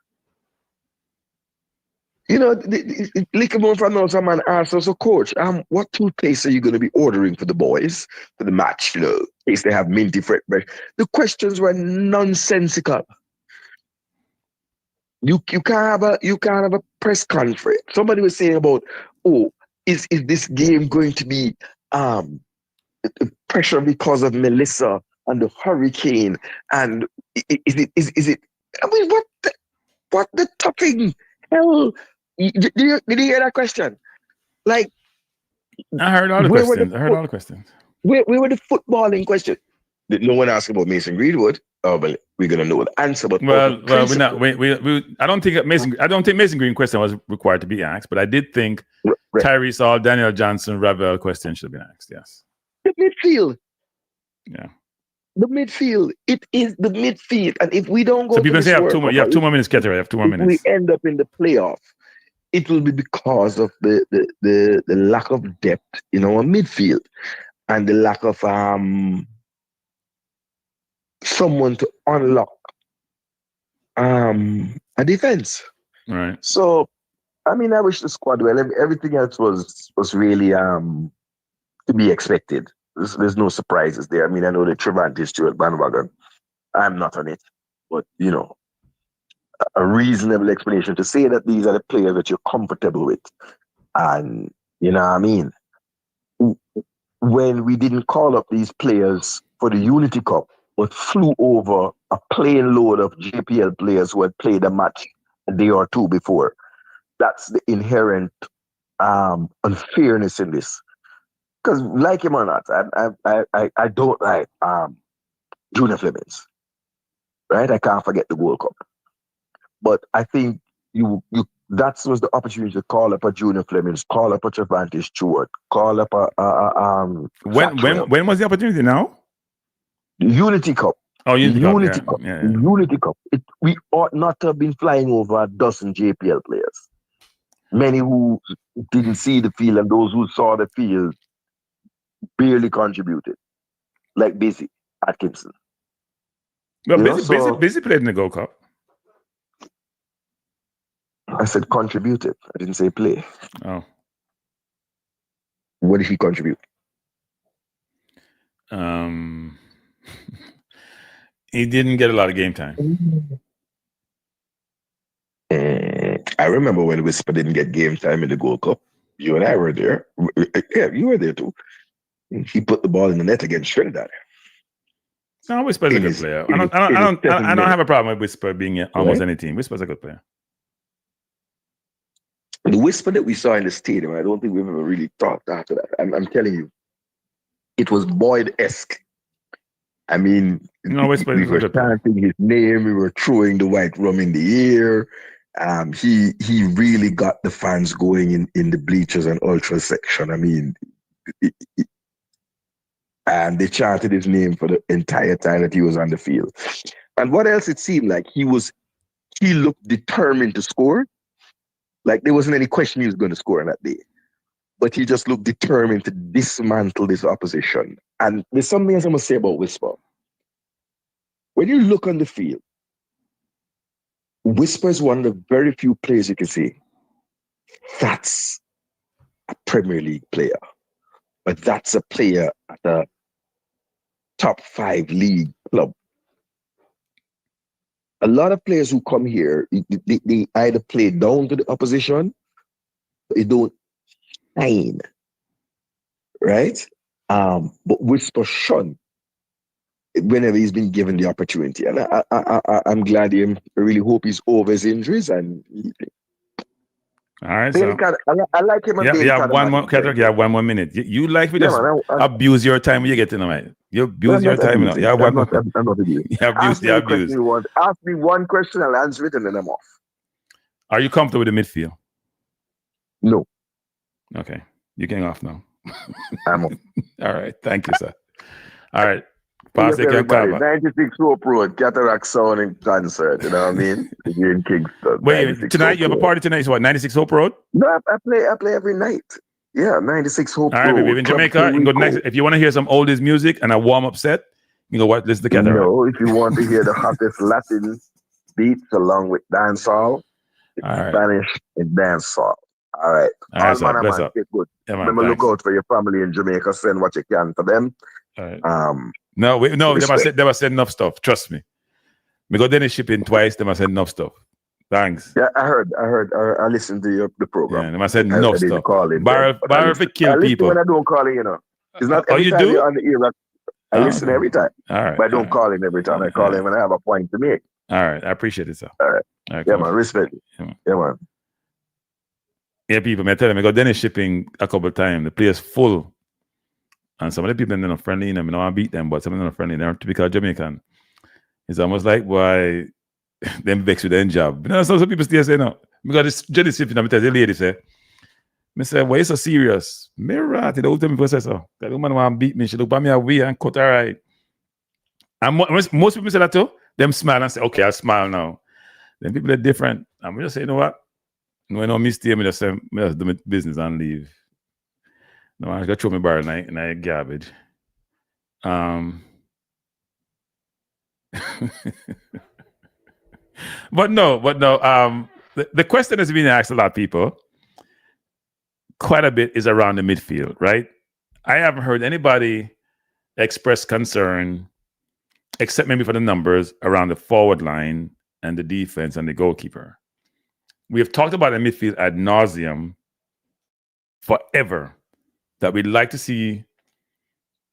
Lickable from now, someone asked us, coach, what toothpaste are you going to be ordering for the boys for the match? In case they have minty fresh. The questions were nonsensical. You can't have a press conference. Somebody was saying about, is this game going to be pressure because of Melissa and the hurricane? And is it? I mean, what the fucking hell? Did you hear that question? Like, I heard all the questions. Where were the footballing questions? Did no one ask about Mason Greenwood? Oh, well, we're gonna know the answer. But we're not. I don't think Mason Green question was required to be asked, but I did think Tyrese Hall, Daniel Johnson, Ravel question should have been asked. Yes. The midfield. Yeah. The midfield. It is the midfield, and if we don't go, so people say you have 2 more minutes, Keter. You have 2 more minutes. We end up in the playoff. It will be because of the lack of depth in our midfield and the lack of someone to unlock a defense. Right. So, I mean, I wish the squad well. Everything else was really to be expected. There's no surprises there. I mean, I know the Trevante Stewart bandwagon. I'm not on it, but a reasonable explanation to say that these are the players that you're comfortable with. And, you know what I mean? When we didn't call up these players for the Unity Cup, but flew over a plane load of JPL players who had played a match a day or two before, that's the inherent unfairness in this. Because, like him or not, I don't like Junior Flemings. Right? I can't forget the World Cup. But I think that was the opportunity to call up a Junior Flemings, call up a Trevante Stewart, call up a when was the opportunity now? Unity Cup. Oh, Unity Cup. Unity Cup. Yeah. Unity Cup. We ought not to have been flying over a dozen JPL players. Many who didn't see the field and those who saw the field barely contributed, like Busy Atkinson. Well, Busy played in the Gold Cup. I said contributed. I didn't say play. Oh. What did he contribute? He didn't get a lot of game time. I remember when Whisper didn't get game time in the Gold Cup. You and I were there. Yeah, you were there too. He put the ball in the net against Trinidad. No, Whisper's a good player. I don't have a problem with Whisper being almost any team. Whisper's a good player. The Whisper that we saw in the stadium, I don't think we've ever really talked after that. I'm telling you, it was Boyd-esque. I mean, Whisper we were chanting his name. We were throwing the white rum in the air. He really got the fans going in the bleachers and ultra section. I mean, and they chanted his name for the entire time that he was on the field. And what else it seemed like? He looked determined to score. Like there wasn't any question he was going to score on that day. But he just looked determined to dismantle this opposition. And there's something else I must say about Whisper. When you look on the field, Whisper is one of the very few players you can say, that's a Premier League player. But that's a player at a top 5 league club. A lot of players who come here, they either play down to the opposition, they don't shine, right? But Whisper shone whenever he's been given the opportunity. And I'm glad I really hope he's over his injuries. And all right, so I like him. Yeah, one more minute. You like me just abuse your time when you get in, right? You abuse your time. Yeah, I'm not abusing. You abuse. Ask me one question, I'll answer it, and then I'm off. Are you comfortable with the midfield? No. Okay, you getting off now. I'm off. All right, thank you, sir. All right. 96 Hope Road, Cataract Sound and Concert, you know what I mean? Here in Kingston. Wait, tonight you have a party tonight? So what, 96 Hope Road? No, I play every night. Yeah, 96 Hope Road. All right, baby, in Jamaica, you go next. If you want to hear some oldies music and a warm-up set, you know what? Listen to Cataract. No, if you want to hear the hottest Latin beats along with dancehall, Spanish and dancehall. All right. All right, sir. Bless up. Get good. Yeah, man, remember, look out for your family in Jamaica. Send what you can for them. All right. No, they must send enough stuff. Trust me. Because then they shipping twice. They must send enough stuff. Thanks. Yeah, I heard. I listened to the program. Yeah, they must send enough stuff. Barrel for kill people. When I don't call in, you know. It's not every time you're on the air. I listen every time. All right. But I don't call in every time. I call in when I have a point to make. All right. I appreciate it, sir. All right. Yeah, cool. Man. Respect. Yeah, man. Yeah, people, I tell them, because then it's shipping a couple of times. The place full. And some of the people they're not friendly, you know, I don't want to beat them, but some of them are not friendly. They're typical Jamaican. It's almost like why them vex with their job. You know, some people still say no. Because this jelly shipping, I'm telling the lady say, I say, why you so serious? Me rat, the old time people say so. That woman want to beat me. She look at me away and cut her eye. And most people say that too. Them smile and say, okay, I'll smile now. Then people are different. I'm just saying, you know what? No, I know mistake, I just say, I just do my business and leave. No, I got throw my bar in a garbage. But no. The question that's been asked a lot of people, quite a bit, is around the midfield, right? I haven't heard anybody express concern, except maybe for the numbers, around the forward line and the defense and the goalkeeper. We have talked about the midfield ad nauseum forever, that we'd like to see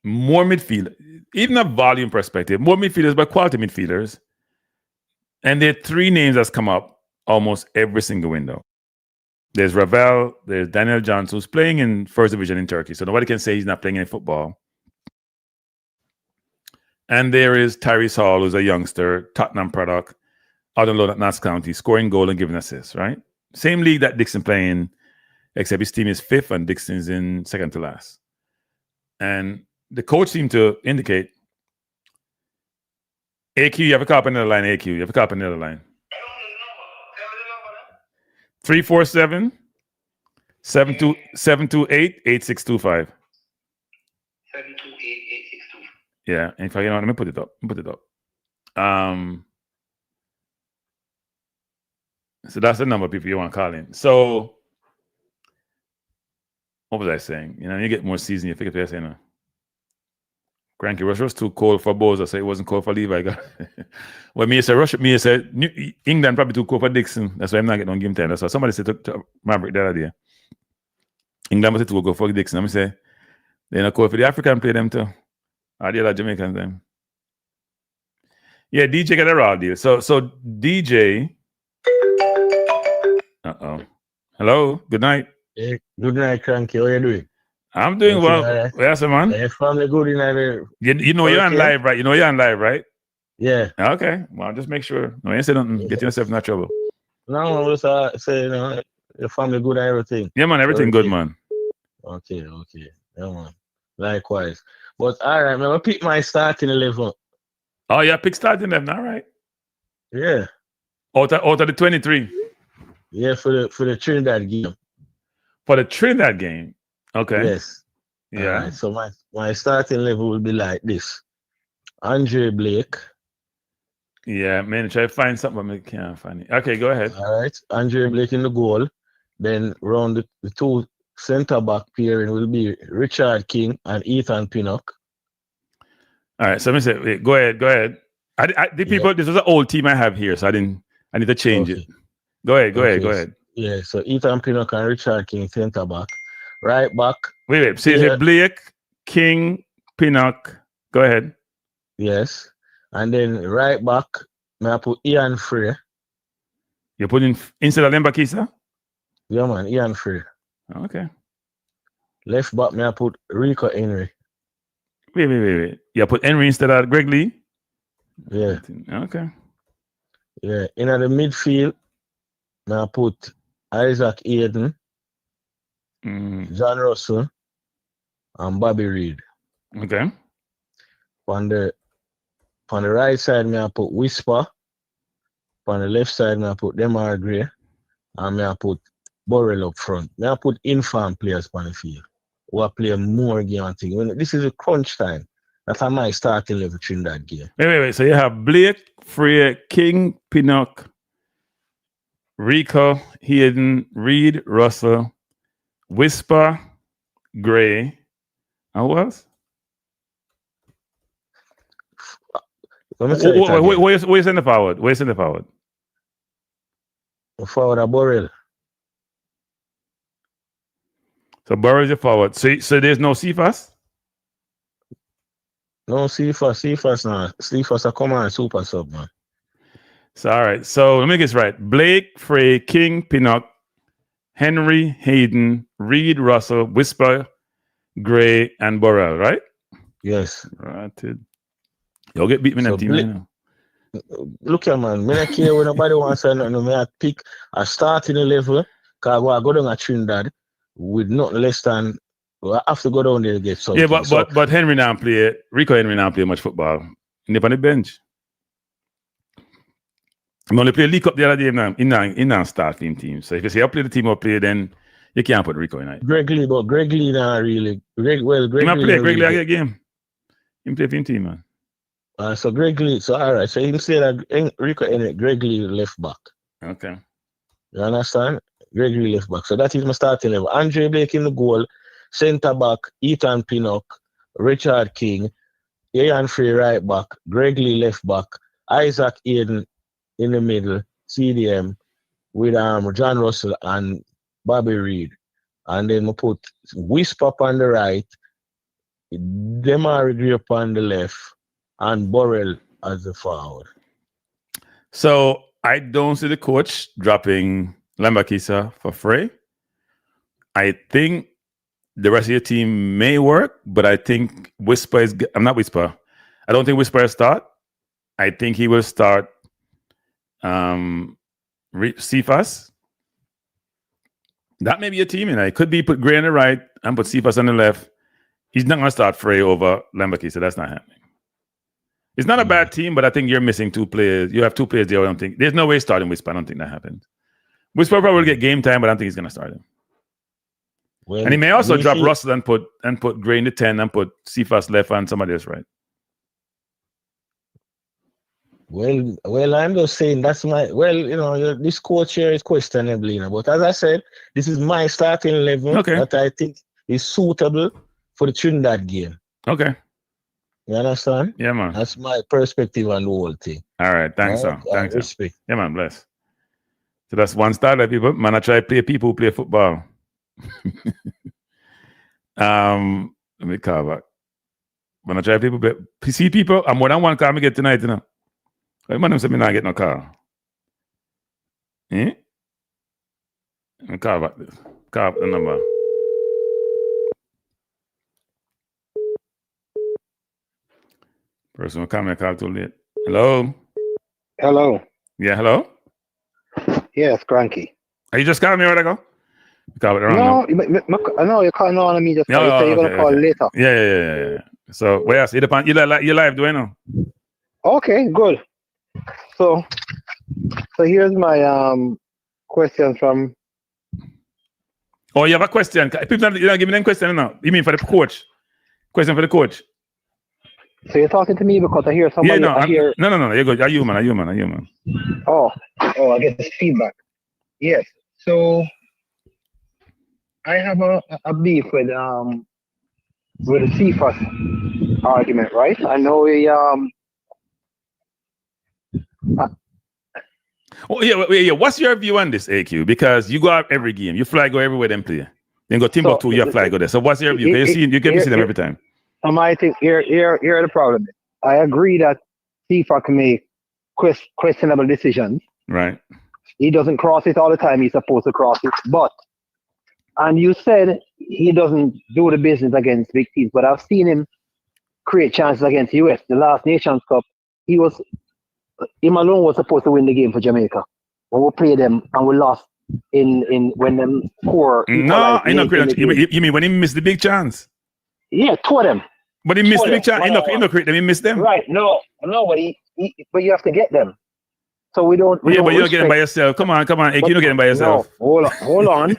more midfield, even a volume perspective, more midfielders, but quality midfielders. And there are 3 names that's come up almost every single window. There's Ravel, there's Daniel Johnson, who's playing in first division in Turkey, so nobody can say he's not playing any football. And there is Tyrese Hall, who's a youngster, Tottenham product, out on loan at Notts County, scoring goal and giving assists, right? Same league that Dixon playing, except his team is 5th and Dixon's in 2nd to last. And the coach seemed to indicate AQ, you have a cop on the other line. AQ, you have a cop on the other line. 347 728 8625. 728-8625. Yeah, in fact, let me put it up. So that's the number people you want to call in. So what was I saying? You get more season, you figure what I'm saying. Cranky, Russia was too cold for Boz. I said it wasn't cold for Levi. Well, me say Russia, me say England probably too cold for Dixon. That's why I'm not getting on game time. That's why somebody said to Maverick the other day. England was too cold for Dixon. I say they're not cold for the African play them too. Or the other Jamaicans them. Yeah, DJ got a raw deal. So DJ. Hello. Good night. Hey, good night, Cranky. How you doing? I'm doing well. Right. Yes, man. Your family good in there. You know you're on live, right? You're on live, right? Yeah. Okay. Well, just make sure. No, you say nothing. Get yourself in trouble. No, I was saying, your family good and everything. Yeah, man. Everything good, man. Okay. Yeah, man. Likewise. But all right, man. I pick my starting 11. Oh, yeah, pick starting 11. All right. Yeah. Out of the 23. Yeah, for the Trinidad game. For the Trinidad game. Okay. Yes. Yeah. Right. So my starting level will be like this. Andre Blake. Yeah, man. Try to find something, but I can't find it. Okay, go ahead. All right. Andre Blake in the goal. Then round the two centre back pairing will be Richard King and Ethan Pinnock. All right. So let me say, wait, go ahead. This was an old team I have here, so I need to change it. Go ahead. Yeah, so Ethan Pinnock and Richard King centre back. Right back. Wait. See, Blake, King, Pinnock. Go ahead. Yes. And then right back, I put Ian Frey. You're putting instead of Lembakisa? Yeah, man, Ian Frey. Okay. Left back, I put Rico Henry. Wait. You put Henry instead of Greg Lee? Yeah. Okay. Yeah. In the midfield, I put Isaac Aiden, John Russell, and Bobby Reed. Okay. On the right side, I put Whisper. On the left side, I put Demar Gray. And I put Burrell up front. I put inform players on the field who are playing more game and thing. This is a crunch time. That's how my starting level Trinidad game. Wait. So you have Blake, Frey, King, Pinnock, Rico, Hayden, Reed, Russell, Whisper, Gray, and who else? Where's in the forward? Forward a Burrell. So Burrell is your forward. So there's no Cephas? No Cephas now. Cephas a come on super sub, man. So all right. So let me get this right. Blake, Frey, King, Pinnock, Henry, Hayden, Reed, Russell, Whisper, Gray, and Burrell, right? Yes. Right. You'll get beat me in that team right now. Look here, man. I don't care when nobody wants to know. I pick a starting level because I go down at Trinidad with not less than. I have to go down there to get something. Yeah, but Henry now play. Rico Henry now play much football. He's on the bench. I'm only play league up the other day in our starting team. So if you say I play the team up play, then you can't put Rico in it. Greg Lee not really. Greg Lee. Greg Lee a game. He play for him team, man. So Greg Lee. So all right. So you say that Rico and Greg Lee left back. Okay. You understand? Greg Lee left back. So that is my starting level. Andre Blake in the goal. Centre back, Ethan Pinnock, Richard King, Ian Frey right back, Greg Lee left back, Isaac Aiden in the middle, CDM with John Russell and Bobby Reed. And then we put Whisper on the right, Demar Gray on the left, and Burrell as the forward. So I don't see the coach dropping Lembakisa for Frey. I think the rest of your team may work, but I think Whisper is. I'm not Whisper. I don't think Whisper will start. I think he will start Cephas. That may be a team, and it could be put Gray on the right and put Cephas on the left. He's not going to start Frey over Lembakisa. That's not happening. It's not a bad team, but I think you're missing 2 players. You have 2 players there. I don't think there's no way starting Whisper. I don't think that happens. Whisper probably will get game time, but I don't think he's gonna start him. Well, and he may also drop Russell and put Gray in the 10 and put Cephas left and somebody else right. Well, I'm just saying that's my this coach here is questionable, but as I said, this is my starting 11 that I think is suitable for the Trinidad game. Okay. You understand? Yeah, man. That's my perspective on the whole thing. All right, thanks, right? sir. Thanks, respect. Yeah, man, bless. So that's one style that people, man, I try to play people who play football. Let me call back. When I try people play, see people, I'm more than one car I get tonight, you know. Why man say me not get no car? Eh? Let me call back this. Call back the number. Person will come and call too late. Hello? Hello. Yeah, hello? Yes, Cranky. Are you just calling me right ago? No, you're calling on me just now. You say you're going to call later. Yeah. So, where else? You live, do I know? Okay, good. So here's my question from... Oh, you have a question? People not giving them question now. You mean for the coach? Question for the coach? So you're talking to me because I hear somebody... No, you're good. Are you man? Oh, I get this feedback. Yes. So I have a beef with the Cephas argument, right? I know yeah. What's your view on this, AQ? Because you go out every game, you go everywhere them play. Then go Timbuktu, you fly go there. So what's your view? You can see them every time. So my thing here the problem. I agree that Cephas can make questionable decisions. Right. He doesn't cross it all the time. He's supposed to cross it, and you said he doesn't do the business against big teams, but I've seen him create chances against US. The last Nations Cup, him alone was supposed to win the game for Jamaica. When we played them and we lost in when them score. No, I know. You mean when he missed the big chance? Yeah, two of them. But he missed the big chance. He missed them. Right. No, but you have to get them. So we don't. But you don't get them by yourself. Come on. You don't get them by yourself. No, hold on.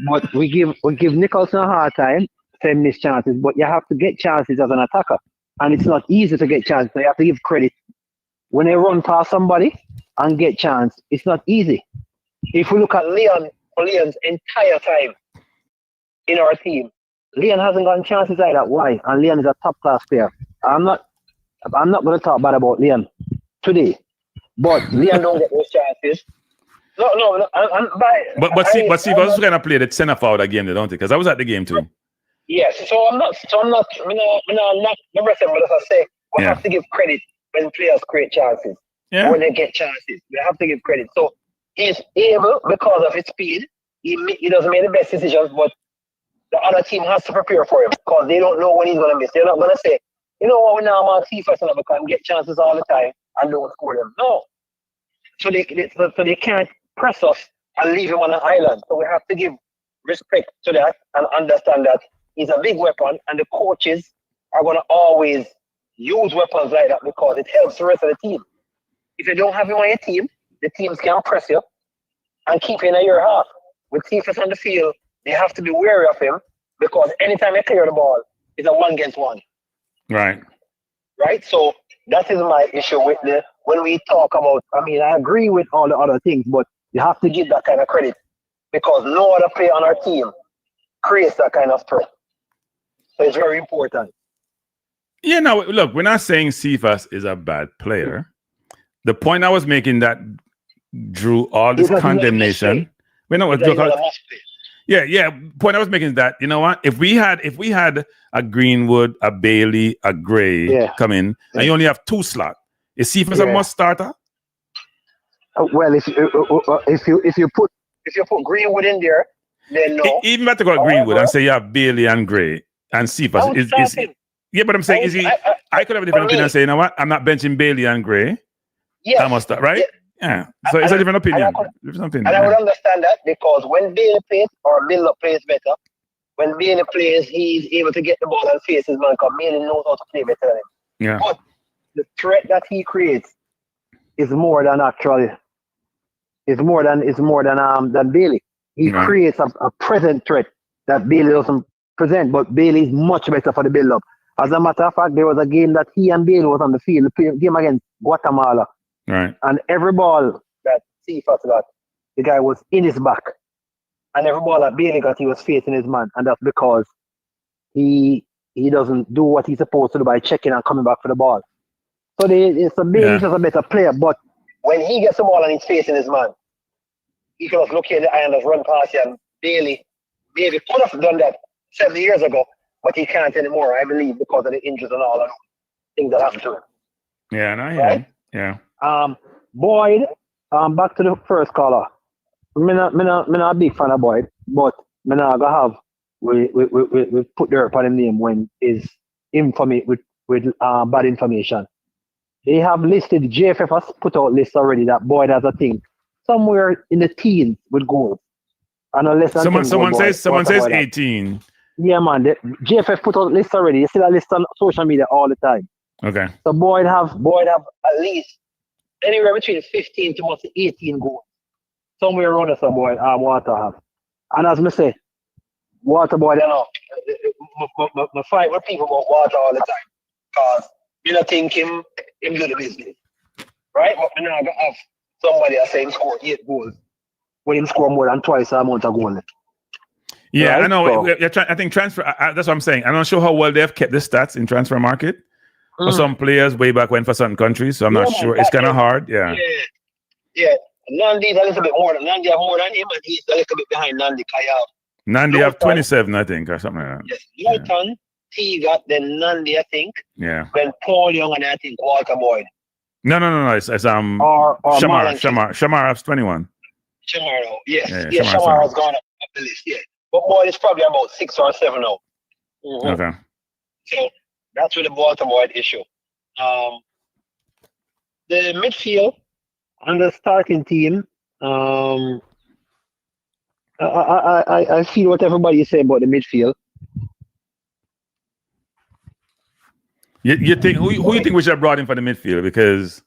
But we give Nicholson a hard time, saying miss chances. But you have to get chances as an attacker, and it's not easy to get chances. So you have to give credit when they run past somebody and get chance. It's not easy. If we look at Leon's entire time in our team, Leon hasn't gotten chances like that. Why? And Leon is a top class player. I'm not going to talk bad about Leon today, but Leon don't get those chances. No. But Steve was going to play the center forward again, don't he? Because I was at the game too. Yes. So I'm not. Never said, but as I say, we have to give credit when players create chances. Yeah. When they get chances, we have to give credit. So he's able, because of his speed, he doesn't make the best decisions, but the other team has to prepare for him because they don't know when he's going to miss. They're not going to say, you know what, we now want Cephas and because get chances all the time and don't score them. No. So they can't press us and leave him on an island. So we have to give respect to that and understand that he's a big weapon and the coaches are going to always use weapons like that because it helps the rest of the team. If you don't have him on your team, the teams can press you and keep you in your half. With Cephas on the field, they have to be wary of him because anytime they clear the ball, it's a 1-against-1. Right. Right? So that is my issue with when we talk about, I agree with all the other things, but you have to give that kind of credit because no other player on our team creates that kind of threat. So it's very important. Yeah, no, look, we're not saying Cephas is a bad player. The point I was making that drew all this condemnation. Point I was making is that, you know what? If we had a Greenwood, a Bailey, a Gray come in, and you only have 2 slots, is Cephas a must starter? Well, if you put Greenwood in there, then no. Even better go Greenwood and say you have Bailey and Gray and Cephas. But I'm saying I could have a different opinion and say, you know what? I'm not benching Bailey and Gray. Yes. I must start, right? Yeah. So it's a different opinion. I would understand that because when Bailey plays or Miller plays better, when Bailey plays, he's able to get the ball and face his man because Bailey knows how to play better than him. Yeah. But the threat that he creates is more than Bailey. He creates a present threat that Bailey doesn't present, but Bailey is much better for the build-up. As a matter of fact, there was a game that he and Bailey was on the field, the game against Guatemala. Right. And every ball that Cephas got, the guy was in his back. And every ball that Bailey got, he was facing his man. And that's because he doesn't do what he's supposed to do by checking and coming back for the ball. So Bailey's just a better player, but when he gets the ball and he's facing his man, he can just look in the eye and just run past you. And Bailey could have done that 7 years ago, but he can't anymore, I believe, because of the injuries and all the things that happened to him. Yeah, and I right? Yeah. Boyd, back to the first caller. I'm not a big fan of Boyd, but I'm not gonna have we put the upon him name when is infamy with bad information. They have listed, JFF has put out lists already that Boyd has a thing somewhere in the teens with goals. And unless someone says 18. Yeah, man. The JFF put out lists already. You see that list on social media all the time. Okay. So Boyd have at least anywhere between 15 to 18 goals. Somewhere around there, some Boyd Water have. And as I say, Water Boyd, you know, I fight with people about Water all the time. Because you don't think him do the business. Right? But I'm not going to have somebody that say him score 8 goals when him score more than twice the amount of goals. Yeah, right? I know. So, I think transfer, that's what I'm saying. I'm not sure how well they've kept the stats in transfer market. For some players way back when for certain countries, so I'm not sure. It's kind of hard. Yeah. Nandy's a little bit more than Nandy have more than him, and he's a little bit behind Nandy Kayal. Nandy have 27, I think, or something like that. Yes, Newton, T got then Nandy, I think. Yeah. Then Paul Young and I think Walter Boyd. No. It's or Shamar has 21. Shamar, yes. Yeah, Shamar has gone up the list, yeah. But Boyd is probably about 6 or 7 now. Mm-hmm. Okay. So that's with the Walter Boyd issue. The midfield and the starting team, I feel what everybody is saying about the midfield. You think who you think we should have brought in for the midfield? Because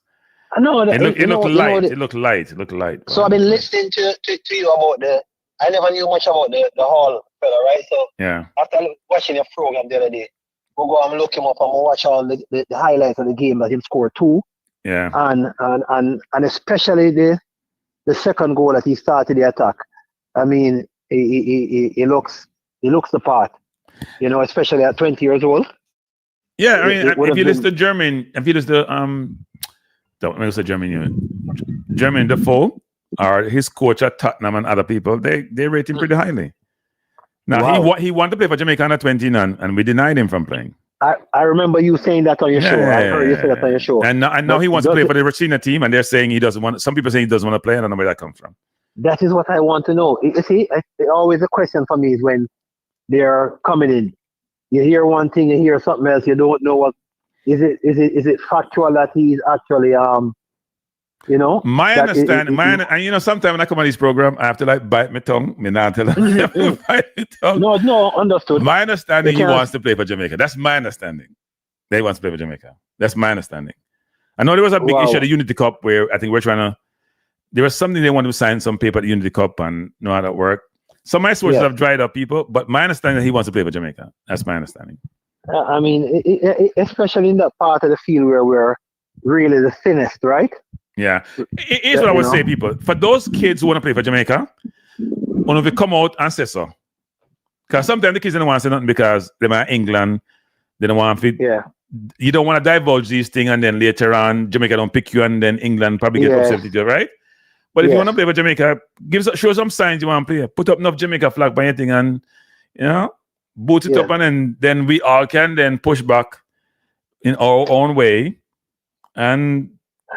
I know it looked light. So I've been listening to you about I never knew much about the Hall fella, right? So yeah, after watching your program the other day, we'll go and look him up and we'll watch all the highlights of the game that he scored 2. Yeah. And especially the second goal that he started the attack. I mean, he looks the part, you know, especially at 20 years old. Yeah, I mean, if you listen to German, German Defoe or his coach at Tottenham and other people, they rate him pretty highly. Now he wanted to play for Jamaica under 20 and we denied him from playing. I remember you saying that on your show. I heard you say that on your show. And now he wants to play for the Racina team, and they're saying he doesn't want. Some people say he doesn't want to play. I don't know where that comes from. That is what I want to know. You see, always a question for me is when they're coming in. You hear one thing, you hear something else. You don't know what is it factual that he's actually you know. My understanding, and you know, sometimes when I come on this program, I have to like bite my tongue. Me not tell him bite my tongue. No, understood. My understanding, he wants to play for Jamaica. That's my understanding. They wants to play for Jamaica. That's my understanding. I know there was a big issue at the Unity Cup where I think we're trying to. There was something they wanted to sign some paper at the Unity Cup and know how that worked. Some of my sources have dried up people, but my understanding is he wants to play for Jamaica. That's my understanding. I mean, especially in that part of the field where we're really the thinnest, right? Yeah. Here's what I would say, people. For those kids who want to play for Jamaica, one of you come out and say so. Because sometimes the kids don't want to say nothing because they're in England. They don't want to fit. Yeah. You don't want to divulge these things and then later on Jamaica don't pick you and then England probably get upset with you, right? But if you want to play for Jamaica, show some signs you want to play. Put up enough Jamaica flag by anything and, you know, boot it up and then we all can then push back in our own way and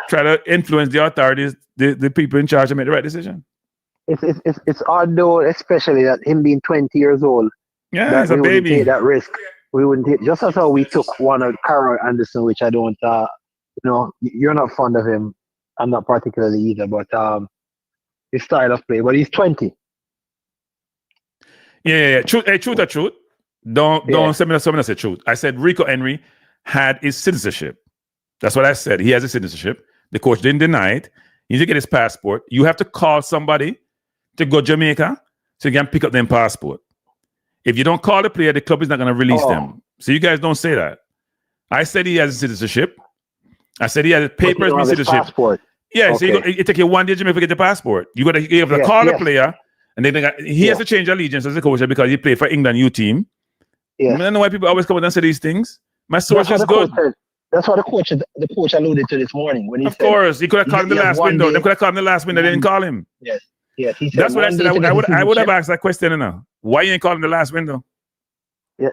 try to influence the authorities, the people in charge to make the right decision. It's odd though, especially that him being 20 years old. Yeah, he's a baby. Take that risk. We wouldn't take, just as how we took one of Carol Anderson, which I don't, you know, you're not fond of him. I'm not particularly either, but his style of play. But he's 20. Yeah. Truth or truth. Don't say someone say truth. I said Rico Henry had his citizenship. That's what I said. He has a citizenship. The coach didn't deny it. He needs to get his passport. You have to call somebody to go to Jamaica so you can pick up their passport. If you don't call the player, the club is not going to release them. So you guys don't say that. I said he has a citizenship. I said he has papers with citizenship. Passport. Yeah, okay. So it take you 1 day to Jamaica to get the passport. You have to call the player, and then he has to change allegiance as a coach because he played for England U team. Yeah. I don't know why people always come out and say these things. My source is good. That's what the coach alluded to this morning when he said. Of course, he could have called him the last window. They could have called him the last window. They didn't call him. Yes. Yes. He said that's what I said. I would have asked that question now. Why you ain't calling the last window? Yeah.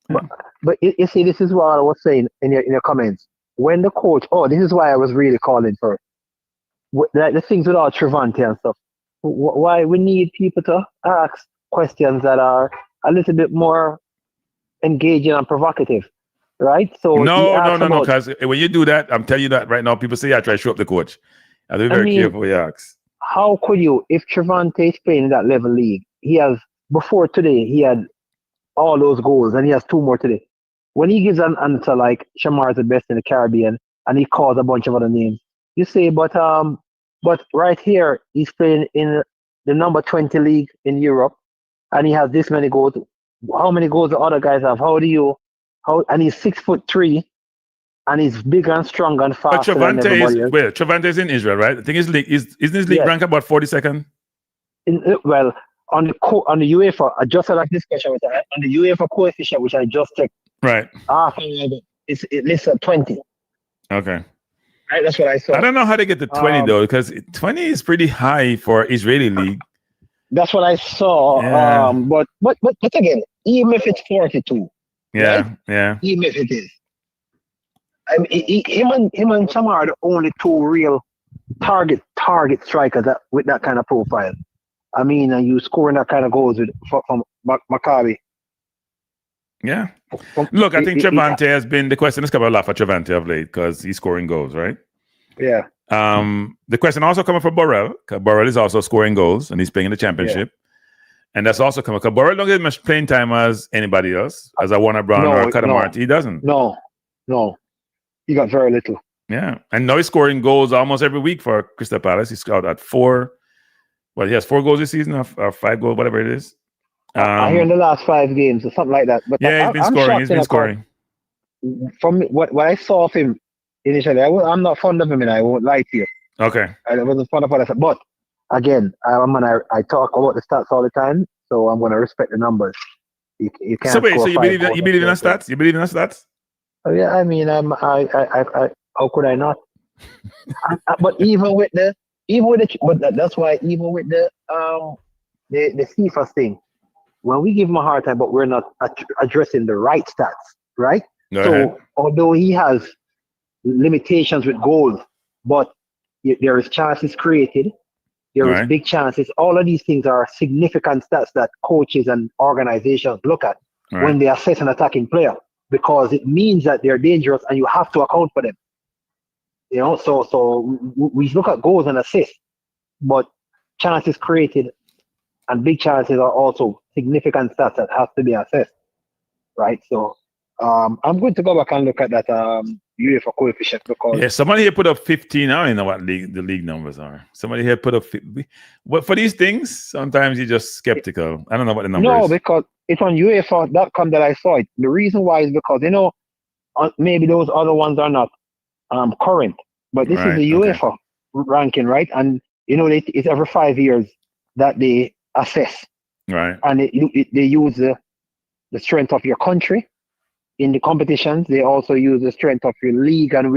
But you see, this is what I was saying in your comments. When the coach, this is why I was really calling for the things with all Trevante and stuff. Why we need people to ask questions that are a little bit more engaging and provocative. Right? So no. Because when you do that, I'm telling you that right now, people say, I try to show up the coach. I have to be very careful what you ask. How could you, if Trevante is playing in that level league, before today, he had all those goals and he has 2 more today. When he gives an answer like Shamar is the best in the Caribbean and he calls a bunch of other names, you say, but right here, he's playing in the number 20 league in Europe and he has this many goals. How many goals the other guys have? And he's 6'3", and he's bigger and stronger and faster. But Trevante is in Israel, right? I think his league isn't his league ranked about 42nd. On the UEFA, I just had a discussion with that. On the UEFA coefficient, which I just checked, right? It lists at 20. Okay. Right, that's what I saw. I don't know how they get to 20 though, because 20 is pretty high for Israeli league. That's what I saw. Yeah. But again, even if it's 42. Yeah, right? Yeah. Even if it is. I mean, him and Shamar are the only 2 real target strikers with that kind of profile. I mean, you scoring that kind of goals from Maccabi. Yeah. Look, I think Trevante has been the question has come a lot for Trevante of late because he's scoring goals, right? Yeah. The question also coming from Burrell. Burrell is also scoring goals and he's playing in the championship. Yeah. And that's also coming because Burrell don't get as much playing time as anybody else, as a Warner Brown or a Kadamart. He doesn't. No. He got very little. Yeah. And now he's scoring goals almost every week for Crystal Palace. He's out at 4. Well, he has 4 goals this season or 5 goals, whatever it is. I hear in the last 5 games or something like that. But yeah, he's been scoring. From what I saw of him initially, I'm not fond of him, and I won't lie to you. Okay. I wasn't fond of what I said. But again, I talk about the stats all the time, so I'm going to respect the numbers. You can't. So wait, you believe in the stats? You believe in the stats? Oh, yeah, I mean, I how could I not? But that's why even with the FIFA thing, when we give him a hard time, but we're not addressing the right stats, right? So although he has limitations with goals, but there is chances created, there is big chances. All of these things are significant stats that coaches and organizations look at when they assess an attacking player, because it means that they're dangerous and you have to account for them. You know, so we look at goals and assists, but chances created and big chances are also significant stats that have to be assessed, right? So I'm going to go back and look at that UEFA coefficient because somebody here put up 15. I don't know what the league numbers are. Somebody here put up 50. But for these things, sometimes you're just skeptical. I don't know what the number is. No, because it's on UEFA.com that I saw it. The reason why is because maybe those other ones are not current, but this is the UEFA ranking, right? And it's every 5 years that they assess, right? And they use the strength of your country in the competitions. They also use the strength of your league and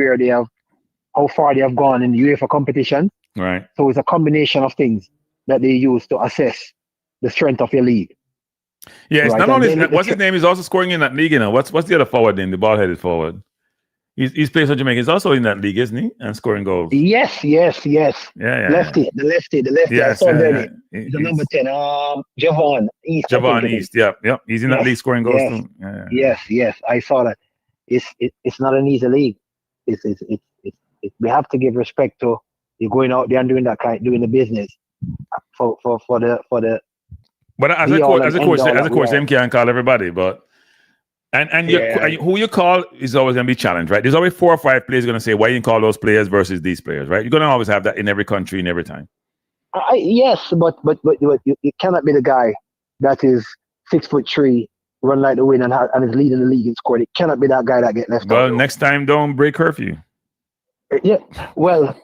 how far they have gone in the UEFA competition, right? So it's a combination of things that they use to assess the strength of your league. Yeah, it's not only what's his name. He's also scoring in that league. What's the other forward name? The ball-headed forward. He's playing for Jamaica. He's also in that league, isn't he? And scoring goals. Yes. Yeah. The lefty. Yeah, I saw that. He's the number 10. Javon East. Javon East. Yep. He's in that league scoring goals too. Yeah. Yes. I saw that. It's not an easy league. We have to give respect to you going out there and doing the business for the. But as a coach, them can't call everybody. But And who you call is always going to be challenged, right? There's always 4 or 5 players going to say, why you didn't call those players versus these players, right? You're going to always have that in every country and every time. Yes, but you cannot be the guy that is 6'3", run like the wind, and is leading the league in scoring. It cannot be that guy that get left out. Well, next time, don't break curfew. Yeah, well.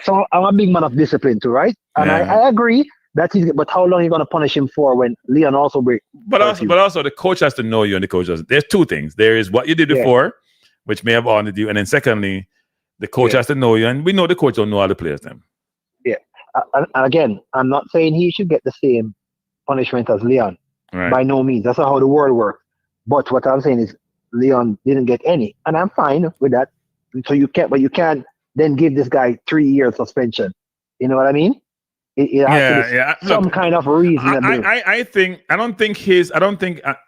So I'm a big man of discipline too, right? And I agree that but how long are you going to punish him for when Leon also break? But also, the coach has to know you, and the coach doesn't. There's 2 things. There is what you did before, which may have honored you, and then secondly, the coach has to know you, and we know the coach don't know all the players then. Yeah, and again, I'm not saying he should get the same punishment as Leon. Right. By no means. That's not how the world works. But what I'm saying is Leon didn't get any, and I'm fine with that. So you can't then give this guy 3 years suspension. You know what I mean? It has to be some kind of reason.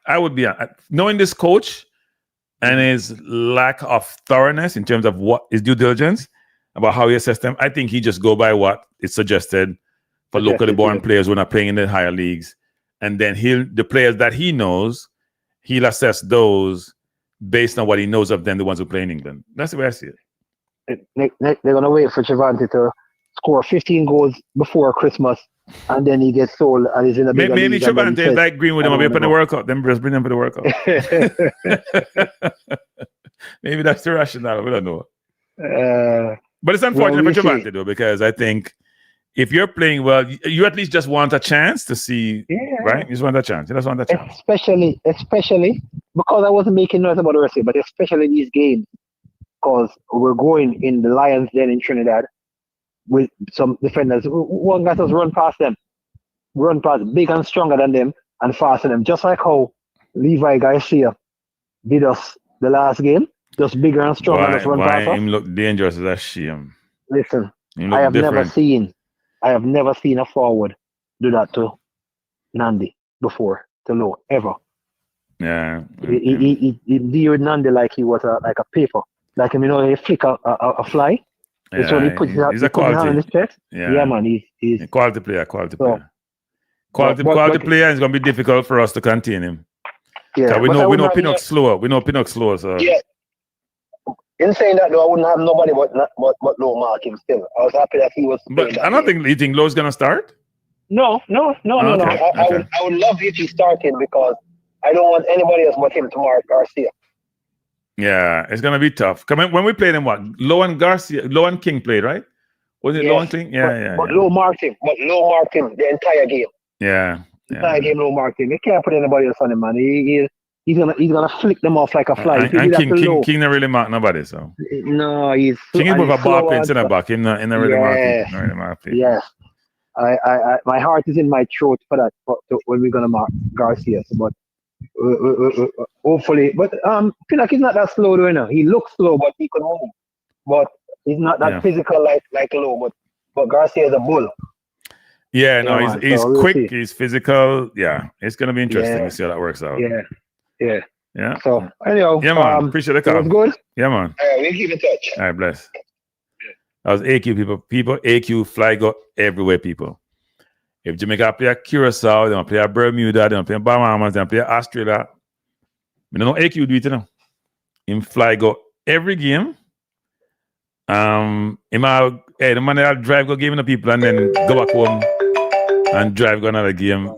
I would be knowing this coach and his lack of thoroughness in terms of what his due diligence about how he assessed them. I think he just go by what is suggested for locally born players who are not playing in the higher leagues, and then the players that he knows, he'll assess those based on what he knows of them, the ones who play in England. That's the way I see it. They're going to wait for Trevante to score 15 goals before Christmas, and then he gets sold and he's in a bigger maybe league. Trevante is like Greenwood and up in the World Cup. Then just bring them for the World Cup. Maybe that's the rationale. We don't know. But it's unfortunate for Trevante though, because I think if you're playing well, you at least just want a chance to see, right? You just want that chance. You just want that chance. Especially because I wasn't making noise about the rest of it, but especially these games, because we're going in the Lions Den in Trinidad with some defenders. One got us run past big and stronger than them and faster than them, just like how Levi Garcia did us the last game, just bigger and stronger than us run past us. Why him look dangerous as a shame? Listen, I have never seen a forward do that to Nandi before, to Low, ever. Yeah. He deal with Nandi like he was like a paper. Like him, he flick a fly. Yeah, so he puts he's a quality. On his chest. Yeah, man, he's a quality player. Quality player. It's gonna be difficult for us to contain him. Yeah, we know Pinnock's slower. So yeah. In saying that though, I wouldn't have nobody but Low mark him still. I was happy that he was. But I don't think you think Low's gonna start. No. I would love if he started because I don't want anybody else but him to mark Garcia. Yeah, it's gonna be tough. When we played him, Low and King played, right? Was it Low and King? Yeah. But Low marked him. The entire game. Yeah. The entire game Low marked him. You can't put anybody else on him, man. He's gonna flick them off like a fly. And King not really mark nobody, so. No, he's King is with a ball pin in the back. Him not really marking. Yes. I my heart is in my throat for that when we're gonna mark Garcia. But hopefully, but Pinnock is not that slow though. He looks slow, but he can move. But he's not that physical like Low. But Garcia is a bull. Yeah, no, he's quick. He's physical. Yeah, it's gonna be interesting to see how that works out. Yeah. So anyhow, man. Appreciate the call. It was good. Yeah, man. We'll keep in touch. All right, bless. That was AQ people. AQ fly go everywhere, people. If Jamaica play at Curaçao, they don't play at Bermuda, they don't play at Bahamas, they don't play at Australia. We don't know AQ do it, you know. Him fly go every game. The man that drive go game the people and then go back home and drive go another game.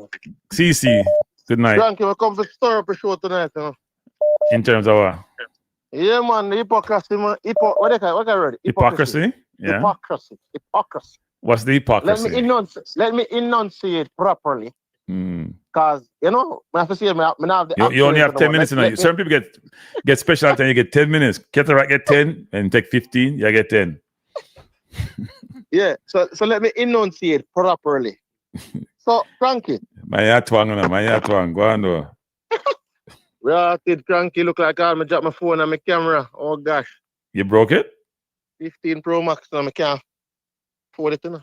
CC, good night. Kranky, we come to stir up a show tonight, you know. In terms of what? Yeah, man, the hypocrisy, man. What do you read? Hypocrisy? Yeah. Hypocrisy. What's the hypocrisy? Let me enunciate properly. Because, I have to say, you only have 10 minutes. Certain people get special time. You get 10 minutes. Cataract get 10 and take 15. You get 10. Yeah, so let me enunciate properly. So, Kranky. My twang. Go on, though. Well, Kranky look like I dropped my phone and my camera. Oh, gosh. You broke it? 15 Pro Max and I can't afford it, you know.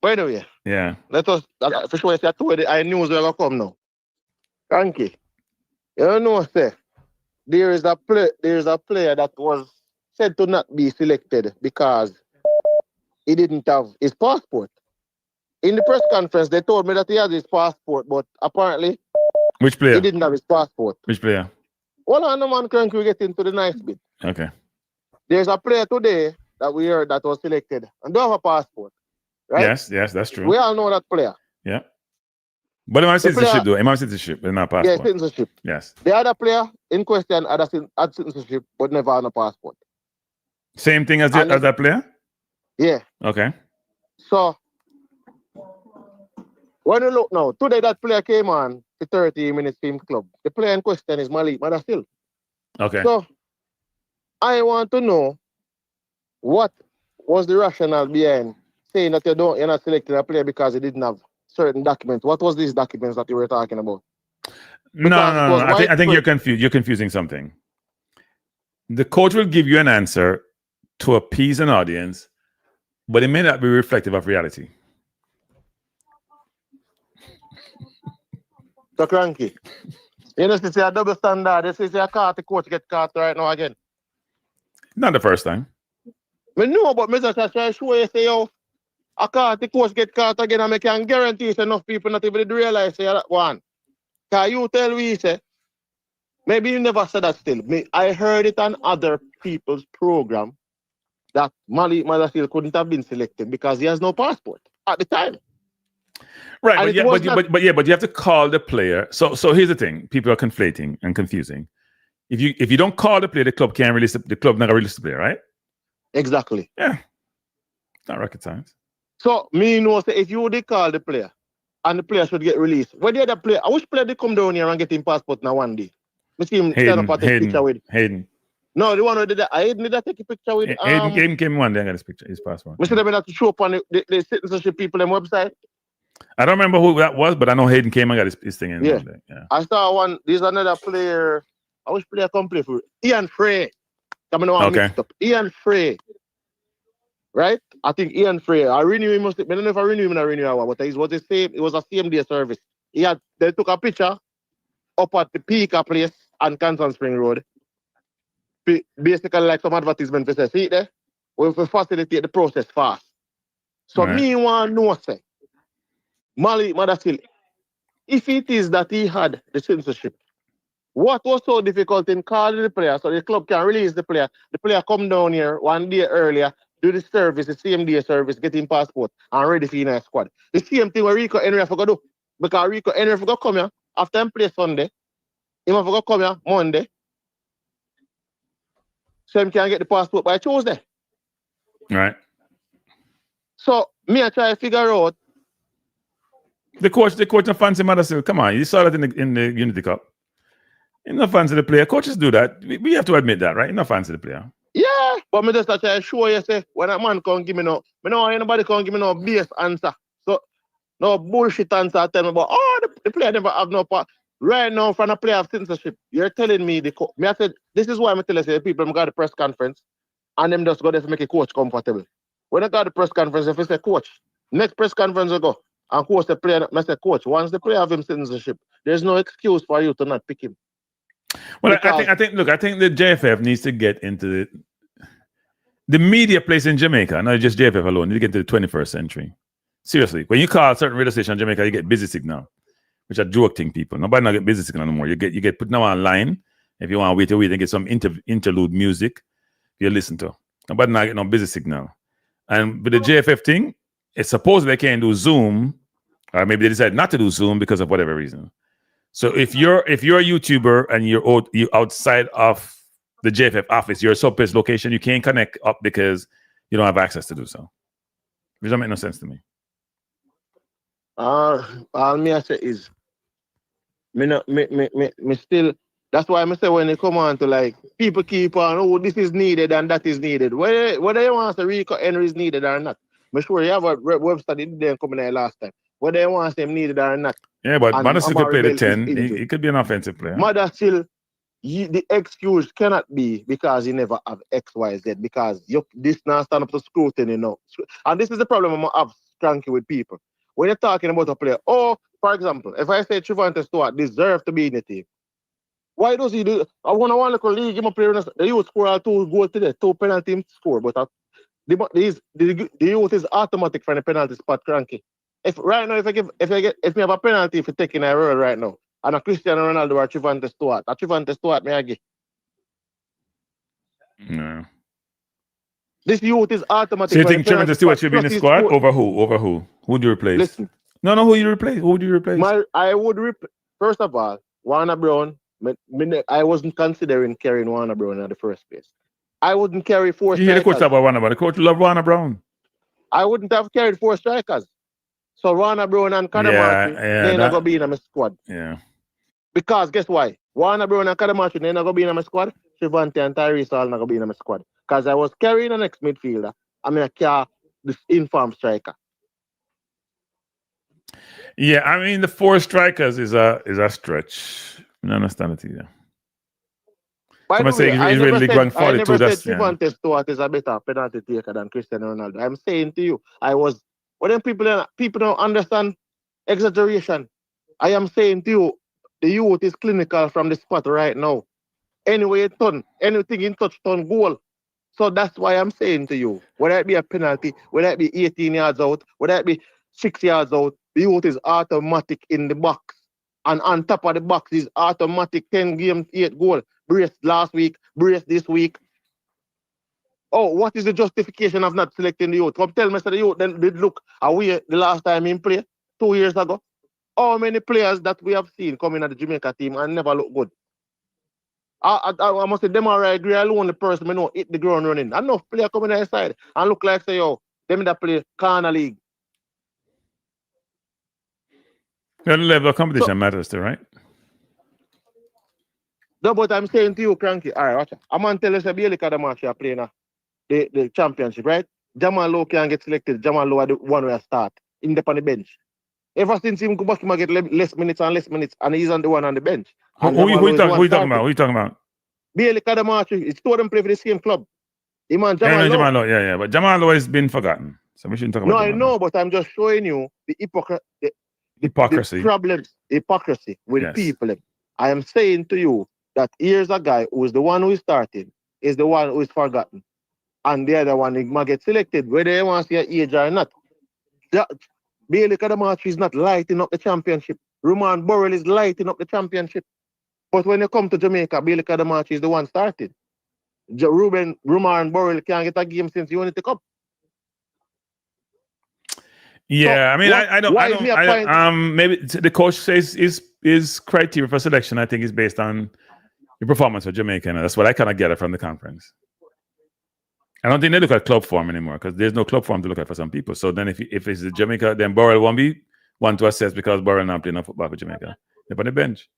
By the way, let us, for sure, I knew it was going to come now. Kranky, say, there is a player that was said to not be selected because he didn't have his passport. In the press conference, they told me that he had his passport, but apparently Which player? He didn't have his passport. Which player? Well, on the man, Cranky, we get into the nice bit. Okay. There's a player today that we heard that was selected and don't have a passport, right? Yes, that's true. We all know that player. Yeah. But I'm citizenship though. I'm citizenship, but not passport. Yeah, citizenship. Yes. The other player in question had citizenship, but never had a passport. Same thing as that player? Yeah. Okay. So, when you look now, today that player came on the 30 minutes team club. The player in question is Malik Madasil. Okay. So, I want to know what was the rationale behind saying that you're not selecting a player because he didn't have certain documents. What was these documents that you were talking about? No. I think you're confused. You're confusing something. The coach will give you an answer to appease an audience, but it may not be reflective of reality. So Cranky, you know, this is a double standard. This is a caught the coach get caught right now again. Not the first time. I know, but I just try to show you, say, yo, I caught the coach get caught again, and I can guarantee enough people not even realize say that one. Can you tell me, say, maybe you never said that still. I heard it on other people's program that Malik Madasil couldn't have been selected because he has no passport at the time. Right, but you have to call the player. So here's the thing: people are conflating and confusing. If you don't call the player, the club can't release the club never release the player, right? Exactly. Yeah, it's not rocket science. So me know say if you did call the player and the player should get released, when the other player, I wish player they come down here and get him passport now one day. Me see him stand up and take a picture with Hayden. No, the one who did that. I did that take a picture with Hayden came one day and got his picture, his passport. We should have been able to show up on the citizenship people on website. I don't remember who that was, but I know Hayden came and got his thing in. Yeah. Yeah. I saw one. There's another player. I wish player come play for Ian Frey. Coming on mixed up. Ian Frey. Right? I think Ian Frey. I renew him. I don't know if I renew him or renew him, but it was the same. It was a same day service. They took a picture up at the Pika place on Canton Spring Road. Basically like some advertisement for say, see it there? We facilitate the process fast. So me want to know, say, Malik Madasil, if it is that he had the censorship, what was so difficult in calling the player so the club can release the player? The player come down here one day earlier, do the service, the same day service, get him passport, and ready for the squad. The same thing where Rico Henry have to do. Because Rico Henry have to come here after him play Sunday. He have to come here Monday. So he can get the passport by Tuesday. Right. So me I try to figure out. The coach no fancy Madasil. Come on, you saw that in the Unity Cup. He no fancy the player. Coaches do that. We have to admit that, right? He no fancy the player. Yeah, but me just try to show you say when a man can't give me no, anybody can't give me no base answer. So no bullshit answer tell me about the player never have no part. Right now, from a player of censorship, you're telling me me I said this is why I'm telling you people got the press conference and them just go there to make a coach comfortable. When I got the press conference, if I say coach, next press conference I go and coach the player. I say coach, once the player have him censorship, there's no excuse for you to not pick him. Well, I think the JFF needs to get into the media place in Jamaica, not just JFF alone. You get into the 21st century. Seriously, when you call a certain radio station in Jamaica, you get busy signal, which are joke thing people. Nobody not get busy signal no more. You get put now online if you want to wait and get some interlude music you listen to. Nobody not get no busy signal. And with the JFF thing, it's supposed they can't do Zoom, or maybe they decide not to do Zoom because of whatever reason. So if you're a YouTuber and you're outside of the JFF office, you're a sub-place location, you can't connect up because you don't have access to do so. Which don't make no sense to me. All me I say is me still. That's why I say when they come on to like people keep on, this is needed and that is needed. Whether you want to say Rico Henry is needed or not, I'm sure you have a website that didn't come in there last time. Whether you want them needed or not. Yeah, but Madasil could play the 10. He could be an offensive player. Madasil, the excuse cannot be because you never have X, Y, Z because this now stand up to scrutiny now. And this is the problem I'm have Cranky with people. When you're talking about a player, for example, if I say Trevante Stewart deserves to be in the team, why does he do? I want to look at league him a player. The youth score 2 goals today, 2 penalty score, but the youth is automatic for the penalty spot, Cranky. If right now, if we have a penalty for taking a role right now, And a Cristiano Ronaldo or Trivante Stewart. A Trivante Stewart, may I give? No. This youth is automatic. So you think Trevor Stewart should be in the squad over who? Over who? Who would you replace? Listen. No, who you replace? Who would you replace? I would first of all, Warner Brown. I wasn't considering carrying Warner Brown in the first place. I wouldn't carry 4 strikers. You hear the coach talk about Warner Brown. The coach love Warner Brown. I wouldn't have carried 4 strikers. So Warner Brown and Kadamachi, they're not going to be in my squad. Yeah. Because guess why? Warner Brown and Kadamachi, they're not going to be in my squad. Trivante and Tyrese all not going to be in my squad. Because I was carrying an ex-midfielder. I mean, I carry this informed striker. Yeah, I mean, the 4 strikers is a stretch. I don't understand it either. By the way, I never said Trivante Stewart is a better penalty taker than Cristiano Ronaldo. I'm saying to you, when people don't understand exaggeration, I am saying to you, the youth is clinical from the spot right now. Anyway, anything in touch, turn goal. So that's why I'm saying to you, whether it be a penalty, whether it be 18 yards out, whether it be 6 yards out, the youth is automatic in the box. And on top of the box is automatic 10 games, 8 goals. Brace last week, brace this week. Oh, what is the justification of not selecting the youth? Come tell me, so the youth then did look away the last time he played 2 years ago. How many players that we have seen coming at the Jamaica team and never look good? I must say, them are agree alone the person I know hit the ground running. Enough player coming outside and look like say, yo, them that play corner league. The level of competition matters too, right? No, but I'm saying to you, Cranky, all right, watch out. I'm going to tell you, Bailey Kadamachi are playing the championship, right? Jamal Lowe can get selected. Jamal Lowe are the one who start in the bench. Ever since him go back, he get less minutes, and he's on the one on the bench. Who you talking about? Bailey Kadamachi, it's two of them play for the same club. Jamal Lowe. Yeah, but Jamal Lowe has been forgotten. So we shouldn't talk about I know, but I'm just showing you the hypocrisy. The problems, hypocrisy with people. I am saying to you that here's a guy who is the one who is starting, is the one who is forgotten. And the other one, he might get selected, whether they want to see an age or not. Bailey Kadamachi is not lighting up the championship. Roman Burrell is lighting up the championship. But when you come to Jamaica, Bailey Kadamachi is the one starting. Roman Burrell can't get a game since Unity Cup. Yeah, so I don't. Maybe the coach says his criteria for selection, I think, is based on your performance for Jamaica. And that's what I kind of get it from the conference. I don't think they look at club form anymore because there's no club form to look at for some people. So then if it's Jamaica, then Burrell won't be one to assess because Burrell not playing enough football for Jamaica. They're on the bench.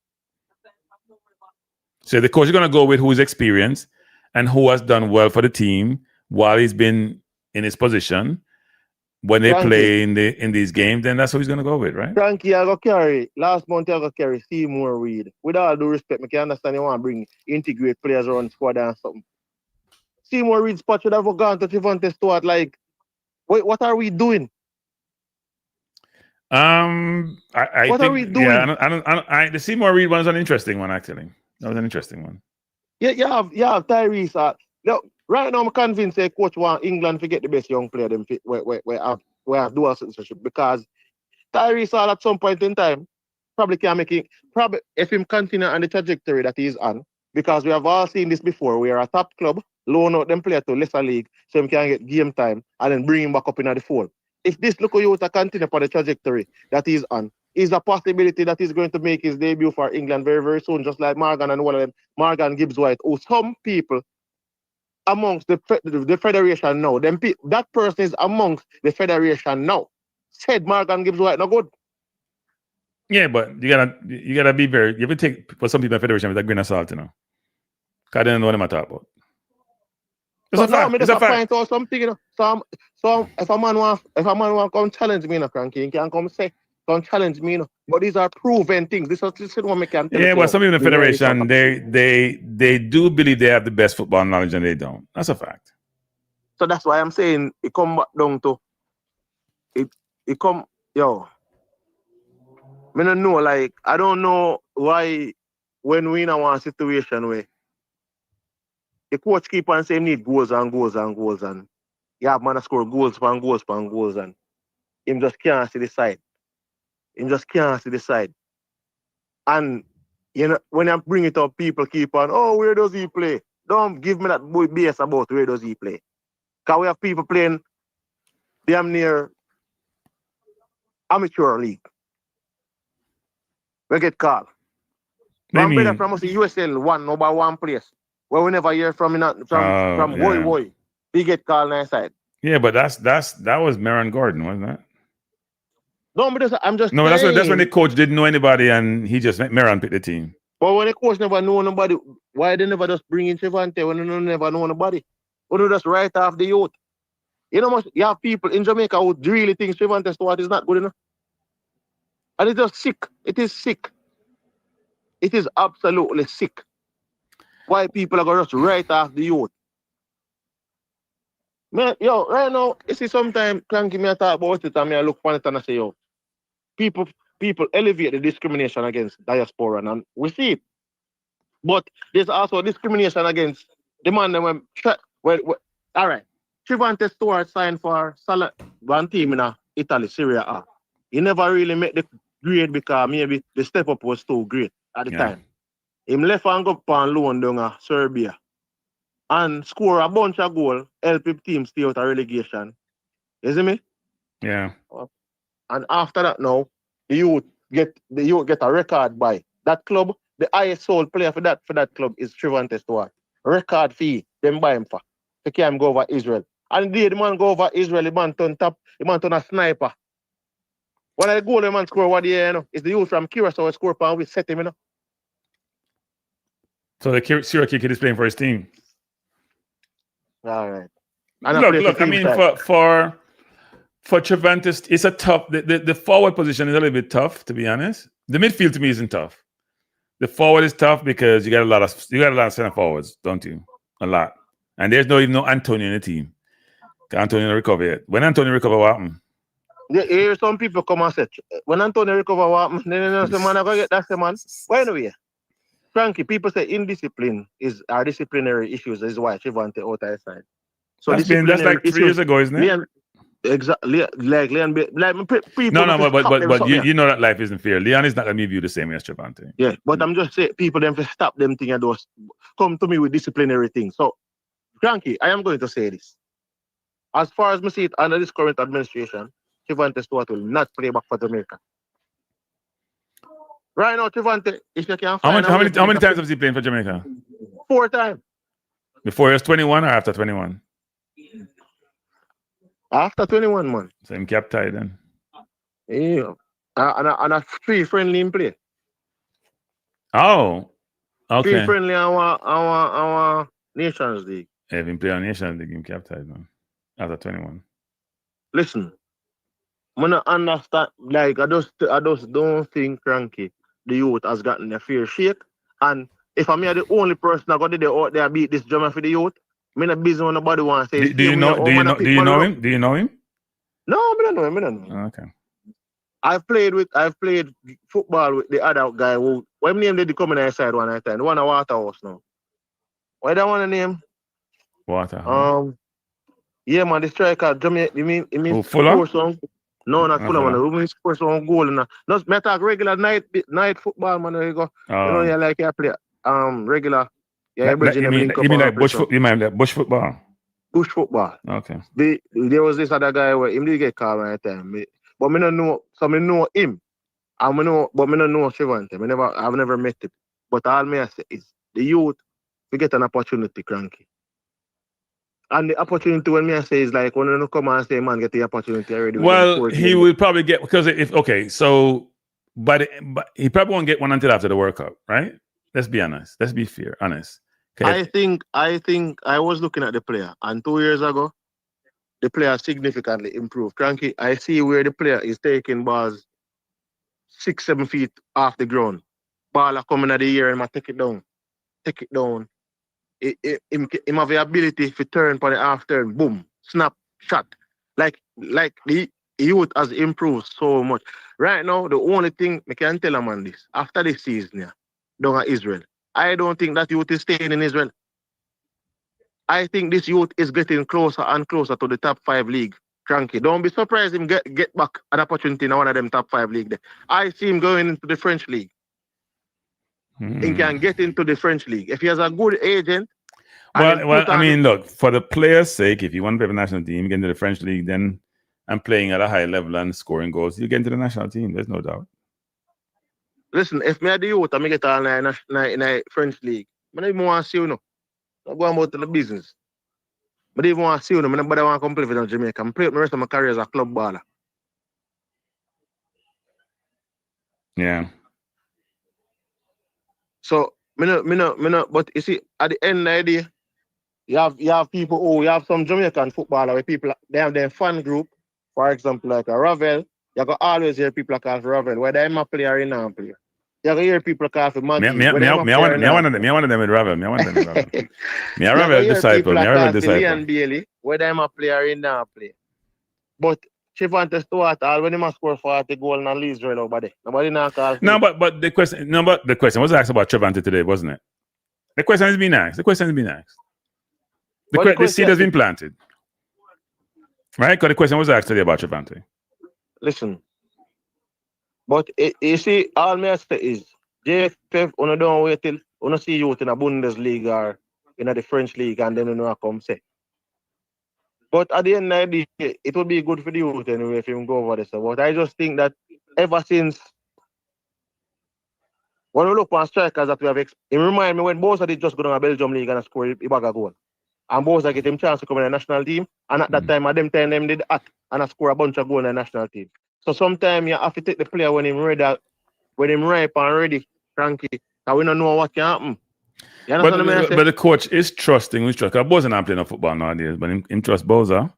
So the coach is going to go with who's experienced and who has done well for the team while he's been in his position. When they play in these games, then that's who he's going to go with, right? Cranky, I got carry. Last month, I got carry Seymour Reid. With all due respect, I can understand you want to integrate players around the squad and something. Seymour Reid's spot should have gone to Trivante Stewart. Like, what are we doing? What are we doing? Yeah, the Seymour Reid one is an interesting one, actually. That was an interesting one. Yeah, you have Tyrese. Right now, I'm convinced the coach want England to get the best young player them where have dual citizenship because Tyrese at some point in time probably can make it. Probably if him continue on the trajectory that he's on, because we have all seen this before. We are a top club, loan out them player to lesser league so he can get game time and then bring him back up in the fold. If this local youth continue for the trajectory that he's on, is a possibility that he's going to make his debut for England very, very soon, just like Morgan and one of them, Morgan Gibbs-White, who some people amongst the federation now, that person is amongst the federation now. Said Morgan Gibbs-White no good. Yeah, but you gotta be very. You have to take for some people in the federation with a grain of salt, you know. Cause they don't know what I'm talking about. It's a fact. Or something, you know. So if a man want come challenge me, you know, Cranky, he can come say, come challenge me, you know. But these are proven things. This is what we can tell. Yeah, but some people in the federation, they do believe they have the best football knowledge and they don't. That's a fact. So that's why I'm saying it come back down to it come, yo. I don't know, like, I don't know why when we in a situation where the coach keep on saying need goals and you have man to score goals and him just can't see the side. And you know, when I bring it up, people keep on, oh, where does he play? Don't give me that BS about where does he play. Because we have people playing damn near amateur league. We get called. One brother from us in USL won number one place. Where we never hear from Woy. He get called on side. Yeah, but that was Maron Gordon, wasn't that? No, but I'm just no, saying. That's when the coach didn't know anybody and he just let Maron pick the team. But when the coach never know nobody, why they never just bring in Trevante when they never know nobody? When they just write off the youth. You know, you have people in Jamaica who really think Trevante Stewart is not good enough. And it's just sick. It is sick. It is absolutely sick. Why people are going to just write off the youth. Man, yo, right now, you see sometimes Cranky me talk about it and me I look on it and I say, yo, people elevate the discrimination against diaspora and we see it. But there's also discrimination against the man that went, all right, Trevante Stewart signed for one team in Italy, Serie A. He never really made the grade because maybe the step up was too great at the time. Him left and go up on loan down Serbia and score a bunch of goals, help his team stay out of relegation. You see me? Yeah. And after that now, the youth get a record by that club. The highest sold player for that club is Trevante Stewart. Record fee, them buy him for. They can't go over Israel. And the man go over Israel, the man turn top, the man turn a sniper. When I go, the man score what you know, it's the youth from Curaçao score and we set him, you know. So the Syracuse kid is playing for his team. All right. Look, I mean, for Trevante, it's a tough, the forward position is a little bit tough, to be honest. The midfield to me isn't tough. The forward is tough because you got a lot of center forwards, don't you? A lot. And there's even no Antonio in the team. Antonio recover yet. When Antonio recover, what happened? Here some people come and say, when Antonio recover, what happened? Then the man I go get that's the man. Why anyway? Cranky, people say indiscipline are disciplinary issues. This is why Trevante out of side. So that's like 3 years ago, isn't it? Exactly. Like people. No, but you know that life isn't fair. Leon is not gonna be viewed the same way as Trevante. Yeah, but I'm just saying people them to stop them thing and those come to me with disciplinary things. So Cranky, I am going to say this. As far as I see it under this current administration, Trevante Stewart will not play back for Jamaica. Right now, Trevante, if you can find how many times has he played for Jamaica? 4 times. Before he was 21 or after 21? After 21, man. So him kept tied then. Yeah. And a free friendly in play. Oh. Okay. Free friendly our Nations League. Yeah, if he play on Nations League, him kept tied, man. After 21. Listen. I don't understand, like I just don't think Cranky, the youth has gotten a fair shake. And if I'm the only person that got out there beat this drummer for the youth, I'm not busy when nobody wants to say. Do you know him? Do you know him? No, I don't know him. Oh, okay. I've played football with the other guy who when name did come in the side one time. The one at Waterhouse now. Why that one name? Waterhouse. Yeah, man, the striker, Jamaica, you mean Fuller? No, not Fuller, man. We score some goal in not matter regular night football, man. There you go. You know, you like you play regular. Yeah, you mean like bush football? Bush football. Okay. There was this other guy where him did get called at time. But me don't know, so me know him. But me don't know Trevante. I've never met him. But all me I say is the youth, we get an opportunity, Cranky. And the opportunity when me I say is like when you come and say, man, get the opportunity already. Well, he will probably get but he probably won't get one until after the World Cup, right? Let's be honest. Let's be fair, honest. Okay. I think I was looking at the player, and 2 years ago, the player significantly improved. Cranky, I see where the player is taking balls 6-7 feet off the ground. Ball are coming at the air and I take it down. Him have the ability to turn for the half turn, boom, snap, shot. Like the youth has improved so much. Right now, the only thing I can tell a man this, after this season, down at Israel, I don't think that youth is staying in Israel. I think this youth is getting closer and closer to the top 5 league. Cranky, don't be surprised him get back an opportunity in one of them top 5 league there. I see him going into the French league. he can get into the French league. If he has a good agent. Well, I mean, look, for the player's sake, if you want to play for the national team, get into the French league, then and playing at a high level and scoring goals, you get into the national team. There's no doubt. Listen, if me at the youth, I get all in a French league. I don't even want to see you. I'm going out to the business. I don't even want to see you. I don't want to come play for Jamaica. I play the rest of my career as a club baller. Yeah. So, but you see, at the end of the day, you have people who, you have some Jamaican footballer where people, they have their fan group, for example, like a Ravel. You can always hear people call for Ravel, whether I'm a player or not a player. You can hear people call for Maggie. Me one of them with Ravel. Me a Ravel disciple. Me a Ravel disciple. Bailey, whether I'm a player or not a player. But Chivante Stewart, when he must score 40 goals and leaves right over there. Nobody not call for but the question was asked about Chivante today, wasn't it? The question has been asked. The seed has been planted. Right? Because the question was asked today about Chivante. Listen. But you see, all me say is JFF, you don't wait till you see youth in a Bundesliga or in the French league and then you come say. But at the end of the day, it would be good for the youth anyway if you go over this. But I just think that ever since when we look for strikers that we have, it reminds me when Boza did just go to a Belgium league and score a bag of goal. And Boza get him chance to come in the national team. And at that time, at them time, them did act and score a bunch of goals in the national team. So sometimes you have to take the player when him ready, when him ripe and ready, Kranky. And we don't know what can happen. You understand what I say? But the coach is trusting which trust. Boza not playing no football nowadays, but him trust Boza.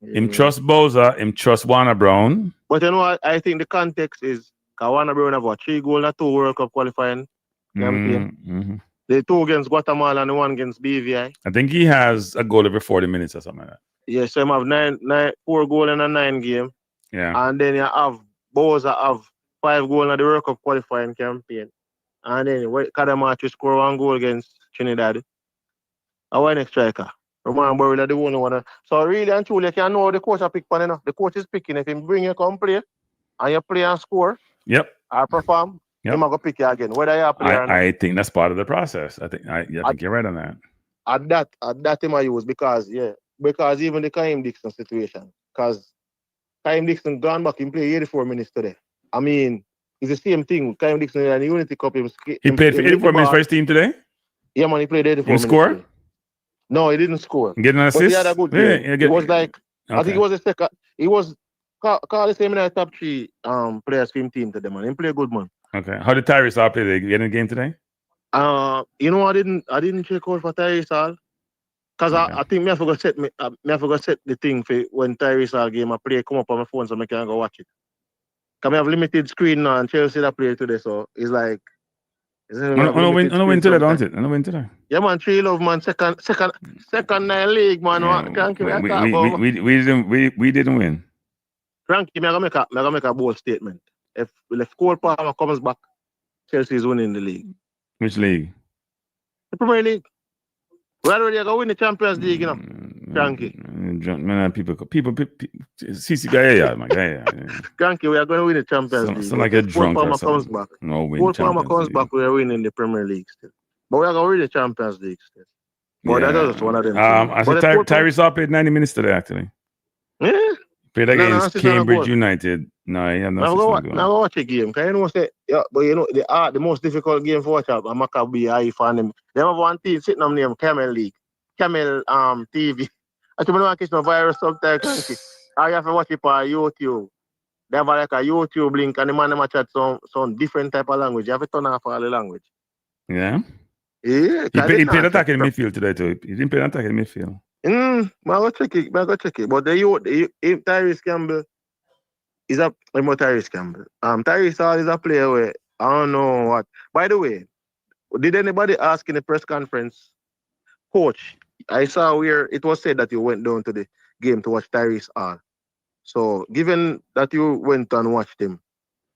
Him trust Boza, him trust Warner Brown. But you know what? I think the context is Warner Brown have 3 goals and 2 World Cup qualifying campaign. The 2 against Guatemala and the 1 against BVI. I think he has a goal every 40 minutes or something like that. Yeah, so he have 4 goals in a 9 game. Yeah. And then you have Boza have 5 goals in the World Cup qualifying campaign. And then Kadamachi score 1 goal against Trinidad. Our next striker. Remember that the only one. So really and truly, you can know the coach pick for enough. The coach is picking. If he bring you come play and you play and score, or perform, he might go pick you again. Whether you play or not. I think that's part of the process. I think you're right on that. At that time I use because even the Kaim Dixon situation, because Kaim Dixon gone back and play 84 minutes today. I mean, it's the same thing. Kaim Dixon in the Unity Cup. He played for 84 minutes for his team today? Yeah, man, he played 84 minutes. He score? Today. No, he didn't score. Getting an assist? But he had a good game. It was like, I think it was the second. He was called the same in the top 3 players for him team today, man. He played good, man. Okay. How did Tyrese Hall play? Did he get in the game today? You know, I didn't check out for Tyrese Hall. Because I think I forgot set the thing for when Tyrese Hall game I play come up on my phone so I can go watch it. Because I have limited screen now and Chelsea that play today, so it's like I don't win today, don't it? I don't win today. Yeah, man, 3 love, man. Second 9 league, man. We didn't win. Kranky, I'm gonna make a bold statement. If Cole Palmer comes back, Chelsea is winning the league. Which league? The Premier League. We're already going to win the Champions League, you know. Kranky. Man, people, CC guy, yeah. Kranky, we are going to win the Champions League. Sound like a drunk or something. Comes back. No, win Cole Palmer comes back, we are winning the Premier League still. But we are going to win the Champions League still. But that's just one of them. I said Tyrese Hall played 90 minutes today, actually. Yeah? Played against Cambridge United. No, he had no system. Now watch a game. Because you know, but you know, the most difficult game for watch up, I'm not going to be high fan them. They have one team sitting on name Camel League. Camel TV. I think I want to catch no virus sometimes. I have to watch it on YouTube. They have like a YouTube link and the man them chat some different type of language. You have to turn off all the language. Yeah? Yeah. He played attack in midfield today too. He didn't play attack in midfield. I go check it. But if Tyrese Campbell is Tyrese Campbell. Tyrese Hall is a player where I don't know what. By the way, did anybody ask in the press conference, coach? I saw where it was said that you went down to the game to watch Tyrese Hall. So, given that you went and watched him,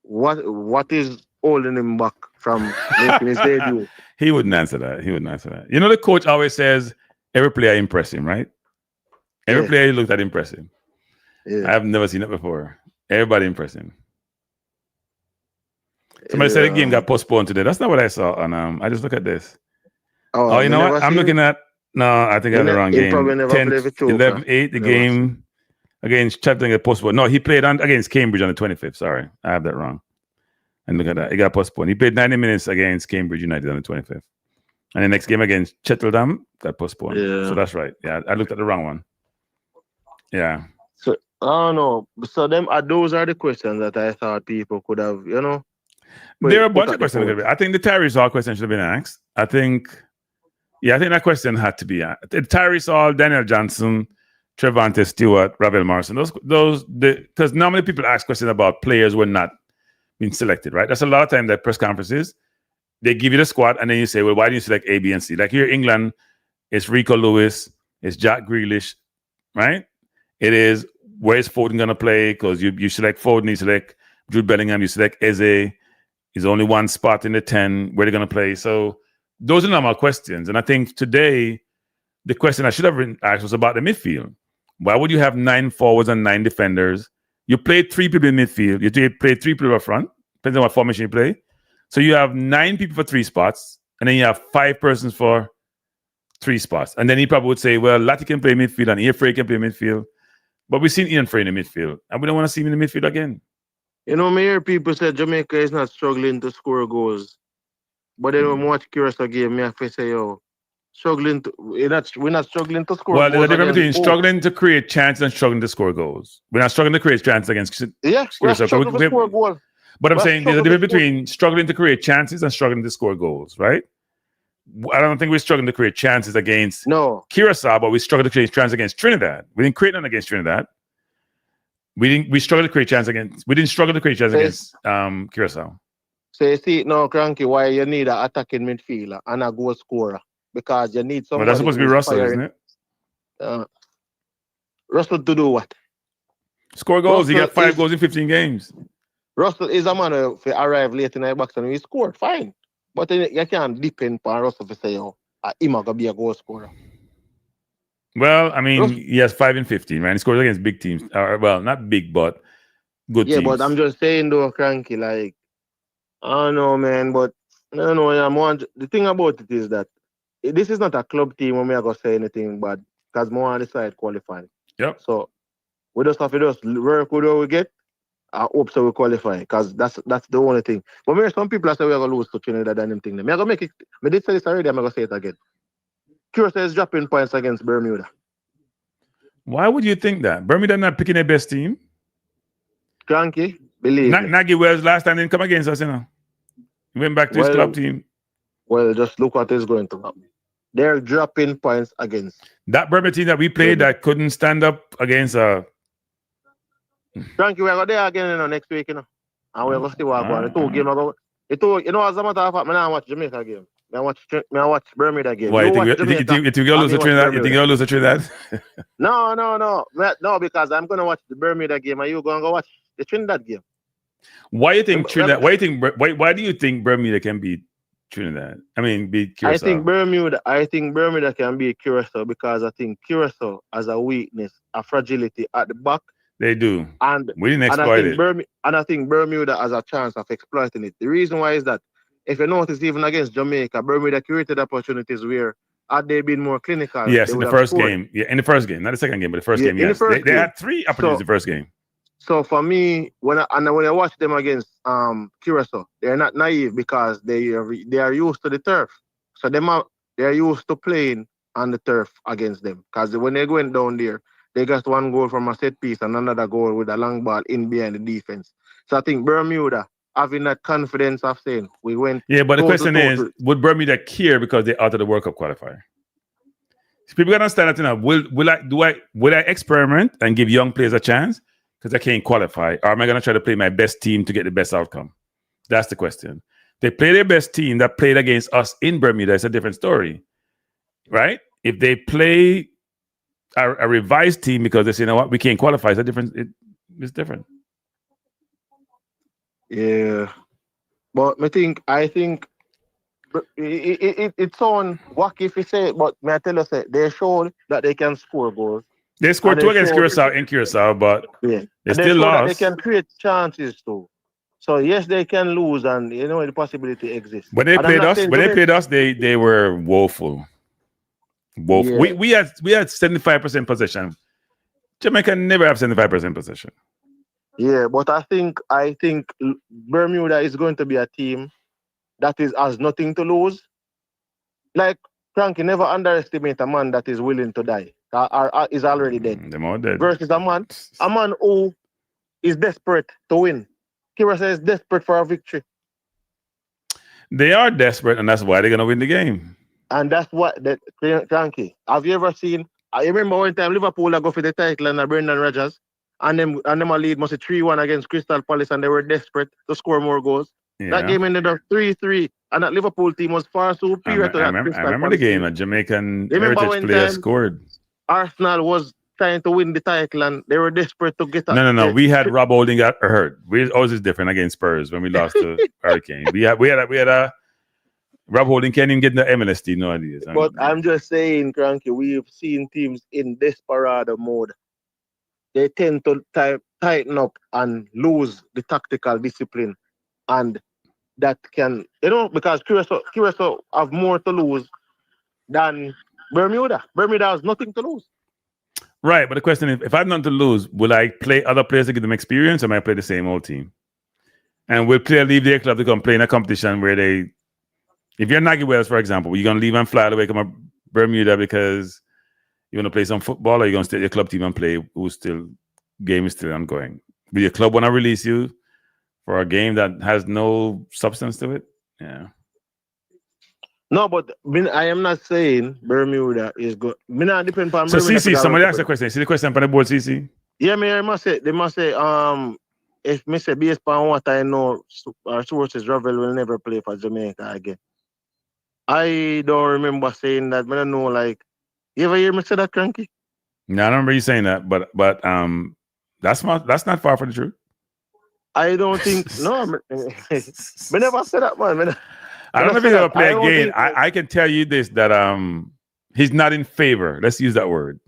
what is holding him back from making his debut? He wouldn't answer that. You know, the coach always says every player impressed him, right? Every player he looked at impressed him. Yeah. I have never seen it before. Everybody impressed him. Somebody said the game got postponed today. That's not what I saw. And I just look at this. Oh, you know what? I'm looking at. No, I think I have the wrong game. 11-8, the game against Chattanooga get postponed. No, he played against Cambridge on the 25th. Sorry, I have that wrong. And look at that. It got postponed. He played 90 minutes against Cambridge United on the 25th. And the next game against Cheltenham got postponed. Yeah. So that's right. Yeah, I looked at the wrong one. Yeah. So I don't know. So those are the questions that I thought people could have, There are a bunch of questions. I think the Tyrese Hall question should have been asked. I think that question had to be asked. Tyrese Hall, Daniel Johnson, Trevante Stewart, Ravel Morrison. Because normally people ask questions about players who are not being selected, right? That's a lot of time that press conferences, they give you the squad and then you say, well, why do you select A, B, and C? Like here in England, it's Rico Lewis, it's Jack Grealish, right? It is, where's Foden going to play? Because you select Foden, you select Jude Bellingham, you select Eze. There's only one spot in the 10 where they're going to play. So those are normal questions. And I think today, the question I should have asked was about the midfield. Why would you have 9 forwards and 9 defenders? You played 3 people in midfield. You played 3 people up front, depends on what formation you play. So you have 9 people for 3 spots, and then you have 5 persons for 3 spots. And then he probably would say, well, Lati can play midfield and Ian Frey can play midfield. But we've seen Ian Frey in the midfield, and we don't want to see him in the midfield again. Me hear people say Jamaica is not struggling to score goals. But then when we watch Curaçao game, me have to say, we're not struggling to score goals. Well, there's a difference between struggling to create chances and struggling to score goals. We're not struggling to create chances against Curaçao. We're struggling to score goals. But I'm saying there's a difference between struggling to create chances and struggling to score goals, right? I don't think we're struggling to create chances against Curaçao, but we struggled to create chances against Trinidad. We didn't create none against Trinidad. We struggled to create chances against. We didn't struggle to create chances against Curaçao. So you see it now, Kranky, why you need an attacking midfielder and a goal scorer, because you need somebody. Well, that's supposed to be Russell, isn't it? Russell to do what? Score goals. He got 5 goals in 15 games. Russell is a man who arrive late in the box and he scored fine, but you can't depend on Russell to say, he's gonna be a goal scorer. Well, I mean, he has 5 in 15, right? He scores against big teams. Well, not big, but good teams. Yeah, but I'm just saying though, Kranky, like, I don't know, man, but no, the thing about it is that this is not a club team where I'm going to say anything bad, because more on the side qualify. Yep. So we just have to just work with what we get. I hope so we qualify, because that's the only thing. But maybe some people are saying we're going to lose to Trinidad and them thing. I'm going to make it, I did say this already, I'm going to say it again. Curaçao is dropping points against Bermuda. Why would you think that? Bermuda not picking their best team? Kranky, believe me. Nagy Wells last time didn't come against us, He went back to his club team. Well, just look what is going to happen. They're dropping points against that Bermuda team that we played that couldn't stand up against Kranky, we're going there again next week, And we're going to see what happens. The 2 games ago. As a matter of fact, I don't watch Jamaica game. I watch Bermuda game. Why, you think you'll lose to Trinidad? You think you'll lose to Trinidad? No, because I'm going to watch the Bermuda game and you're going to go watch the Trinidad game. Why do you think Trinidad? Why do you think Bermuda can beat Trinidad? I mean, beat Curaçao. I think Bermuda can beat Curaçao because I think Curaçao has a weakness, a fragility at the back. They do, and we didn't exploit it. And I think Bermuda has a chance of exploiting it. The reason why is that if you notice, even against Jamaica, Bermuda created opportunities where had they been more clinical. Yes, in the first game. Yeah, in the first game, not the second game, but the first game. Yes, they had 3 opportunities in the first game. So for me, when I watch them against Curaçao, they're not naive because they are used to the turf. So they're used to playing on the turf against them. Because when they went down there, they got 1 goal from a set piece and another goal with a long ball in behind the defense. So I think Bermuda having that confidence of saying we went. Yeah, but the question is, would Bermuda care because they're out of the World Cup qualifier? So people gotta understand that will I experiment and give young players a chance because I can't qualify, or am I gonna try to play my best team to get the best outcome? That's the question. They play their best team that played against us in Bermuda. It's a different story, right? If they play a revised team because they say, you know what, we can't qualify, it's a different. It's different. Yeah, but I think it's on wacky if you say it, but may I tell you, they showed that they can score goals. They scored 2 against Curaçao in Curaçao, but they still lost. They can create chances too. So yes, they can lose, and the possibility exists. When they played us, they were woeful. Woeful. Yeah. We had 75% possession. Jamaica never have 75% possession. Yeah, but I think Bermuda is going to be a team that has nothing to lose. Like Cranky, never underestimate a man that is willing to die or is already dead. Them all dead. Versus a man who is desperate to win. Curaçao is desperate for a victory. They are desperate, and that's why they're gonna win the game. And that's what Cranky. Have you ever seen? I remember one time Liverpool go for the title and Brendan Rodgers, and them a lead must 3-1 against Crystal Palace, and they were desperate to score more goals. Yeah. That game ended up 3-3, and that Liverpool team was far superior to that. I remember the game. A Jamaican heritage player scored. Arsenal was trying to win the title, and they were desperate to get. No. We had Rob Holding got hurt. Ours is different against Spurs when we lost to Hurricane. We had a Rob Holding can't even get in the MLS team nowadays. But I'm just saying, Cranky, we've seen teams in desperado mode. They tend to tighten up and lose the tactical discipline, and that can, because Curaçao have more to lose than Bermuda. Bermuda has nothing to lose. Right, but the question is, if I have nothing to lose, will I play other players to give them experience, or might I play the same old team? And will player leave their club to come play in a competition where if you're Nagy Wells, for example, you're going to leave and fly away from Bermuda because you want to play some football, or you're going to stay at your club team and play game is still ongoing? Will your club want to release you for a game that has no substance to it? Yeah. No, but I am not saying Bermuda is good. Me not depend on so CC, somebody asked a question. See the question on the board, CC? Yeah, they must say, if me say based on what I know, our sources, Ravel will never play for Jamaica again. I don't remember saying that, but I know, you ever hear me say that, Cranky? No, I don't remember you saying that, but that's not far from the truth. I don't think, no, me never said that, man. I don't know if he's ever play again. I can tell you this, that he's not in favor. Let's use that word.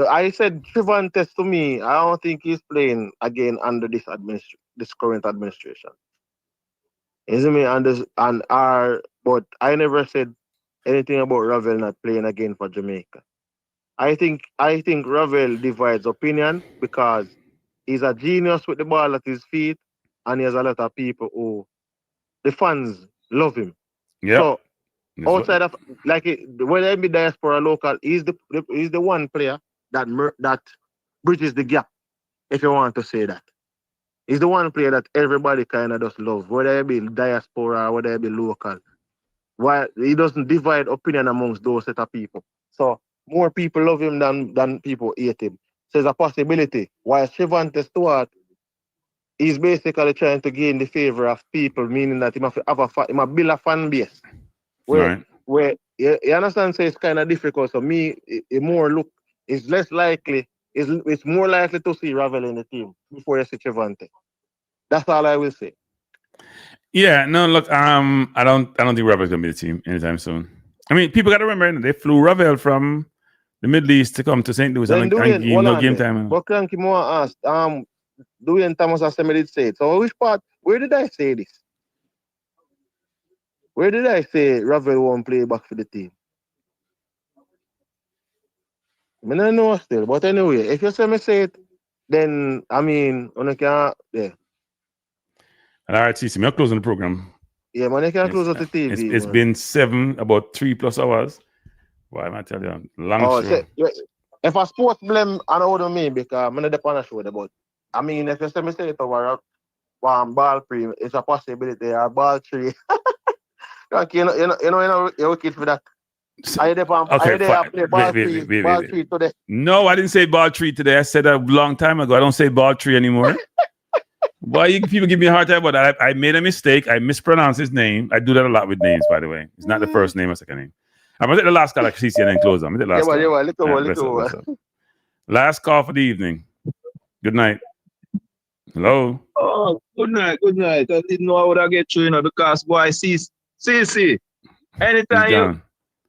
I said Trivantes to me. I don't think he's playing again under this current administration. Isn't me? But I never said anything about Ravel not playing again for Jamaica. I think Ravel divides opinion because he's a genius with the ball at his feet, and he has a lot of people who the fans love him. Yeah. So outside of whether it be diaspora or local, he's the one player that bridges the gap, if you want to say that. He's the one player that everybody kind of just loves, whether it be diaspora or whether it be local. Why he doesn't divide opinion amongst those set of people. So more people love him than people hate him. So there's a possibility. While Trevante Stewart is basically trying to gain the favor of people, meaning that he must build a fan base. Where you understand, so it's kind of difficult. So it's less likely, it's more likely to see Ravel in the team before you see Trevante. That's all I will say. Yeah, no, look, I don't think Ravel's gonna be the team anytime soon. I mean, people gotta remember they flew Ravel from the Middle East to come to St. Louis and game time. But Cranky more asked, Dwayne Thomas has did say it. So which part? Where did I say this? Where did I say Ravel won't play back for the team? I don't know still, but anyway, if you say me say it, then I mean, on can yeah. All right, CC, I'm closing the program. Yeah, man, I can't close out the TV. It's been about 3+ hours. Why am I telling you? Long show. If a sports blame, I know what I mean, because I'm not on a show about. I mean, if you say me say it over ball free, it's a possibility. Or ball tree. You're wicked for that. Are you there play ball tree today? No, I didn't say ball tree today. I said that a long time ago. I don't say ball tree anymore. Why people give me a hard time? But I made a mistake. I mispronounced his name. I do that a lot with names, by the way. It's not the first name or second name. I'm going to take the last call like CC and then close on. Last call for the evening. Good night. Hello. Oh, good night. I didn't know I would have get through, because boy, CC. Anytime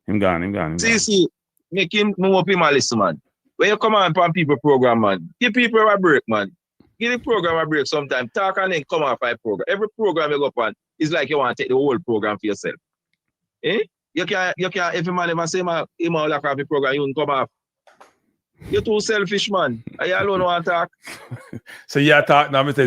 Him gone. CC, make him move up in my list, man. When you come on people program, man, give people a break, man. give the program a break sometime. Talk and then come off 5 program. Every program you go on is like you want to take the whole program for yourself. Eh? You can't if a man ever say him all like the program, you won't come off. You're too selfish, man. I alone want to talk. So you talk now, Mr. I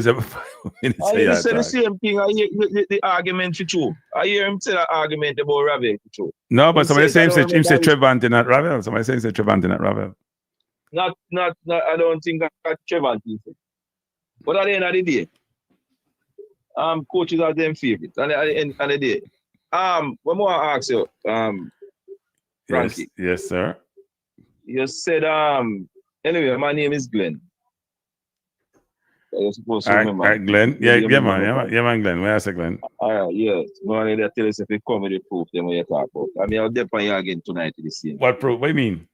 hear say the same thing. I hear the argument for true. I hear him say that argument about Ravel for true. No, but somebody saying him say Trevante, not Ravel. Somebody saying say Trevante, not Ravel. Not. I don't think that Trevante. But at the end of the day, coaches are them favorites. And at the end of the day, one more I ask you, Kranky. Yes, sir. You said, anyway, my name is Glenn. You're supposed to remember. All right, Glenn. Yeah, man, Glenn. Where I say Glenn? All right, yes. But I tell us if you come with the proof, then what you talk about. I mean, I'll depend you again tonight to the scene. What proof? What do you mean?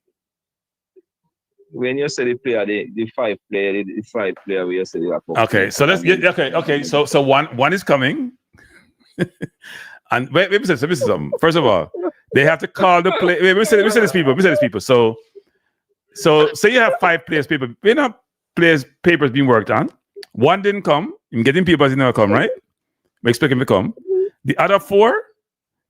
When you say the player, the 5 player, the 5 player, where you say they are coming. Okay, so let's get, okay. So one is coming. And wait, let me say something. First of all, they have to call the play. Let me say this people. So say you have 5 players paper. We know players papers being worked on. One didn't come. I'm getting papers didn't come, right? We expect him to come. The other 4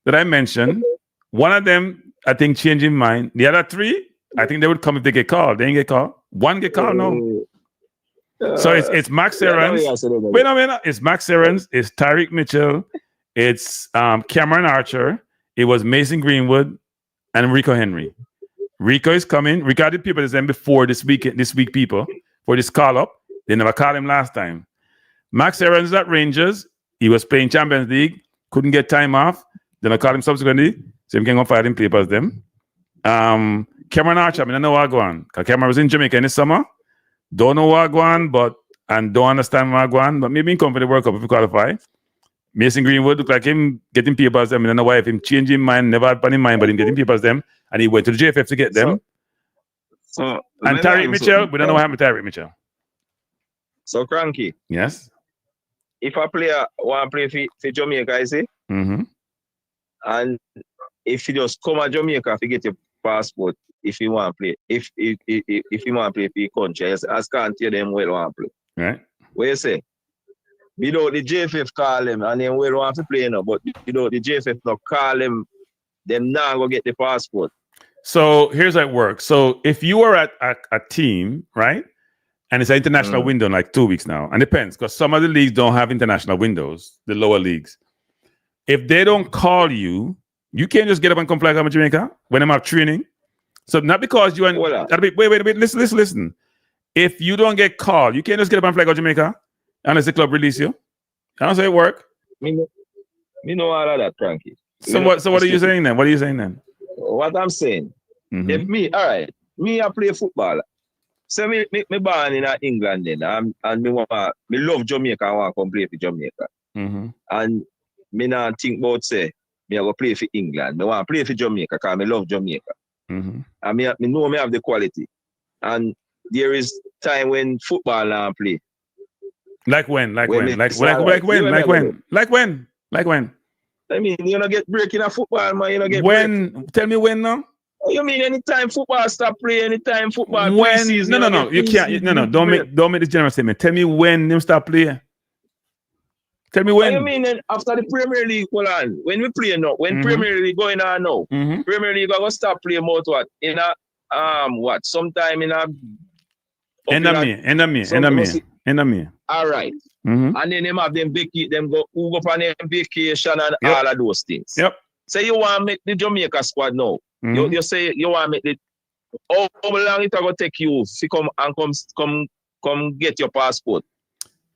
that I mentioned, one of them I think changing mind. The other 3, I think they would come if they get called. They didn't get called. One get called, no. So it's Max Aarons. Wait a minute. It's Max Aarons. It's Tyreek Mitchell. It's Cameron Archer. It was Mason Greenwood and Rico Henry. Rico is coming. Rico did people this before this week people for this call up. They never called him last time. Max Aarons is at Rangers. He was playing Champions League. Couldn't get time off. Then I called him subsequently. So I'm going to fire him papers them. Cameron Archer, I mean, I know what I go on. Because Cameron was in Jamaica in the summer. Don't know what I go on, and don't understand what I go on. But maybe he come for the World Cup if he qualify. Mason Greenwood look like him getting papers them. I don't know why if him changing mind, never had in mind, but him getting papers them. And he went to the JFF to get them. And Tyreek Mitchell, we don't know what happened to Tyreek Mitchell. So Kranky. Yes. If a player want to play for Jamaica, I say, and if you just come to Jamaica to get your passport, if you want to play, if you want to play for your country, as can't tell them where you want to play. Right. What you say? You know, the JFF call them and then we don't have to play now, but you know, the JFF not call them now go get the passport. So here's how it works. So if you are at a team, right, and it's an international window in like 2 weeks now, and it depends because some of the leagues don't have international windows, the lower leagues. If they don't call you, you can't just get up and come fly to Jamaica when I'm out training. So not because you and wait, listen. If you don't get called, you can't just get up and fly to Jamaica unless the club release you. How does it work? Me know all of that, Kranky. So what are you saying then? What are you saying then? What I'm saying, if me I play football. So me born in England then, and me love Jamaica. I want to come play for Jamaica. And me not think about say me I go play for England. Me want to play for Jamaica because me love Jamaica. And me know me have the quality. And there is time when football now play. Like when? I mean, you don't get break in a football, man. You don't get when. Break. Tell me when now. You mean anytime football stop playing? Anytime football when? Season, No. You can't. No. Don't make this general statement. Tell me when them stop playing. Tell me when. You mean after the Premier League? Hold on. When we play now, when Premier League going on now, Premier League are gonna stop playing about what in a what? Sometime in a end of May. All right. And then them have them go on them vacation and all of those things. Yep. So you want to make the Jamaica squad now. You say you want to make the how long it gonna take you to come get your passport?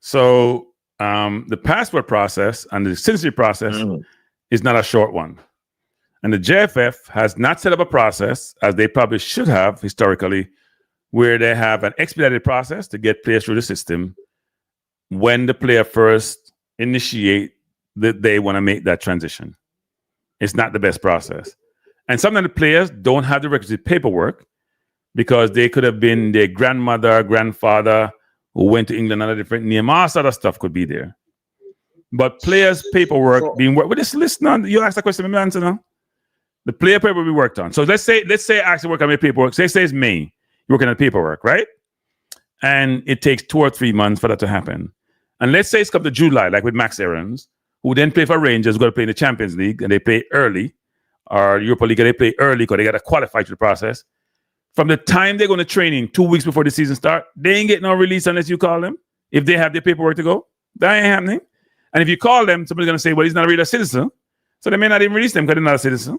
So the passport process and the citizenship process is not a short one. And the JFF has not set up a process, as they probably should have historically, where they have an expedited process to get players through the system when the player first initiate that they want to make that transition. It's not the best process. And some of the players don't have the requisite paperwork because they could have been their grandmother, grandfather who went to England under a different name. All sort of stuff could be there. But players' paperwork being worked. Well, just listen on. You ask the question, let me answer now. The player paper will be worked on. So let's say I actually work on my paperwork. Say it's May. You're working on paperwork, right? and it takes 2 or 3 months for that to happen. And let's say it's come to July, like with Max Aarons, who then play for Rangers, who got to play in the Champions League, and they play early, or Europa League, they play early because they got to qualify to the process. From the time they're going to training 2 weeks before the season start, they ain't getting no release unless you call them. If they have their paperwork to go, that ain't happening. And if you call them, somebody's going to say, well, he's not really a citizen. So they may not even release them because they're not a citizen.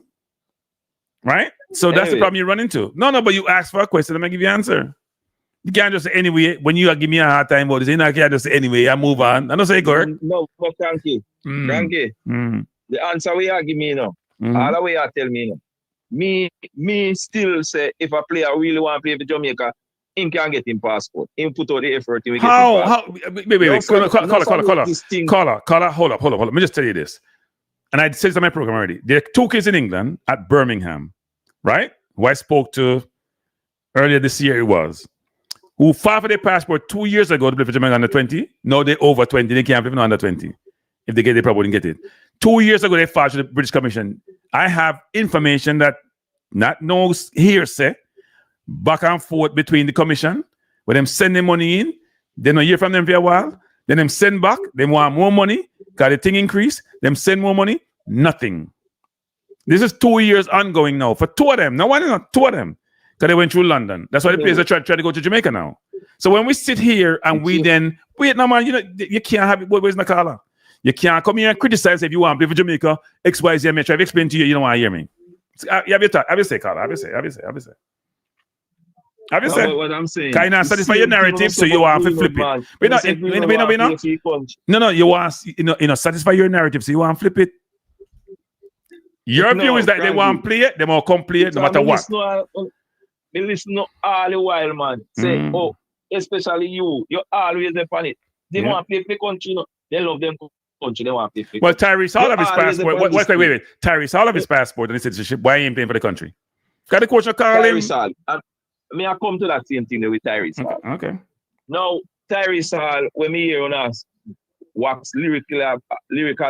Right? So that's the problem you run into. No, but you ask for a question, I'm going to give you an answer. You can't just say anyway. When you give me a hard time about this, you know, I can't just say anyway, I move on. I don't say go. No, but Kranky. The answer we are give me, all the way you tell me, me still say if a player really want to play for Jamaica, him can get him passport. Him put out the effort. Wait. Caller, hold up. Let me just tell you this. And I said this on my program already. There are 2 kids in England at Birmingham, right? Who I spoke to earlier this year, it was, who filed for their passport 2 years ago to play for Jamaica under 20. Now they're over 20. They can't play for under 20. If they get it, they probably wouldn't get it. 2 years ago, they filed to the British Commission. I have information that not no hearsay, back and forth between the commission, where them send them money in, they don't hear from them for a while, then them send back, they want more money, because the thing increase, them send more money, nothing. This is 2 years ongoing now, for 2 of them, no one, not 2 of them, because they went through London. That's why the players are trying to go to Jamaica now. So when we sit here and we then, wait, no man, you can't have it, where's Nakala? You can't come here and criticize if you want to play for Jamaica, XYZ, I'm trying to explain to you, you don't want to hear me. You have your say, Carla. Have your say. What I'm saying. Can you satisfy your narrative so you want to flip it? No, you want satisfy your narrative so you want to flip it. Your view is that they want to play it, they want to come play it no matter what. They listen all the while, man. Say, especially you always upon it. They want to play for the country, they love them country, they want to play for. Well, Tyrese Hall of his passport. Wait. Tyrese Hall of his passport and his citizenship. Why ain't playing for the country? Got the coach call him. Tyrese Hall. I come to that same thing with Tyrese Hall. Okay. Now, Tyrese Hall, when me hear on us wax lyrical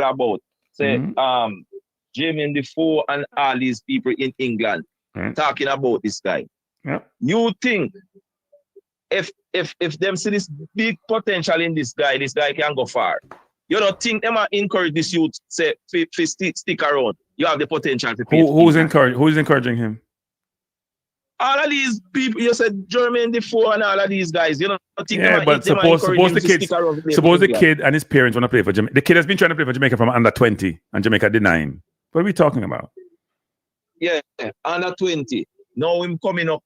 about, say, Jamie Defoe and all these people in England talking about this guy. Yeah. You think if them see this big potential in this guy can go far. You don't think them are encourage this youth say stick around. You have the potential to play. Who's encouraging him? All of these people, you said Jermaine Defoe and all of these guys, you don't think but suppose the kid and his parents want to play for Jamaica. The kid has been trying to play for Jamaica from under 20 and Jamaica denying. What are we talking about? Yeah, under 20. Now him coming up,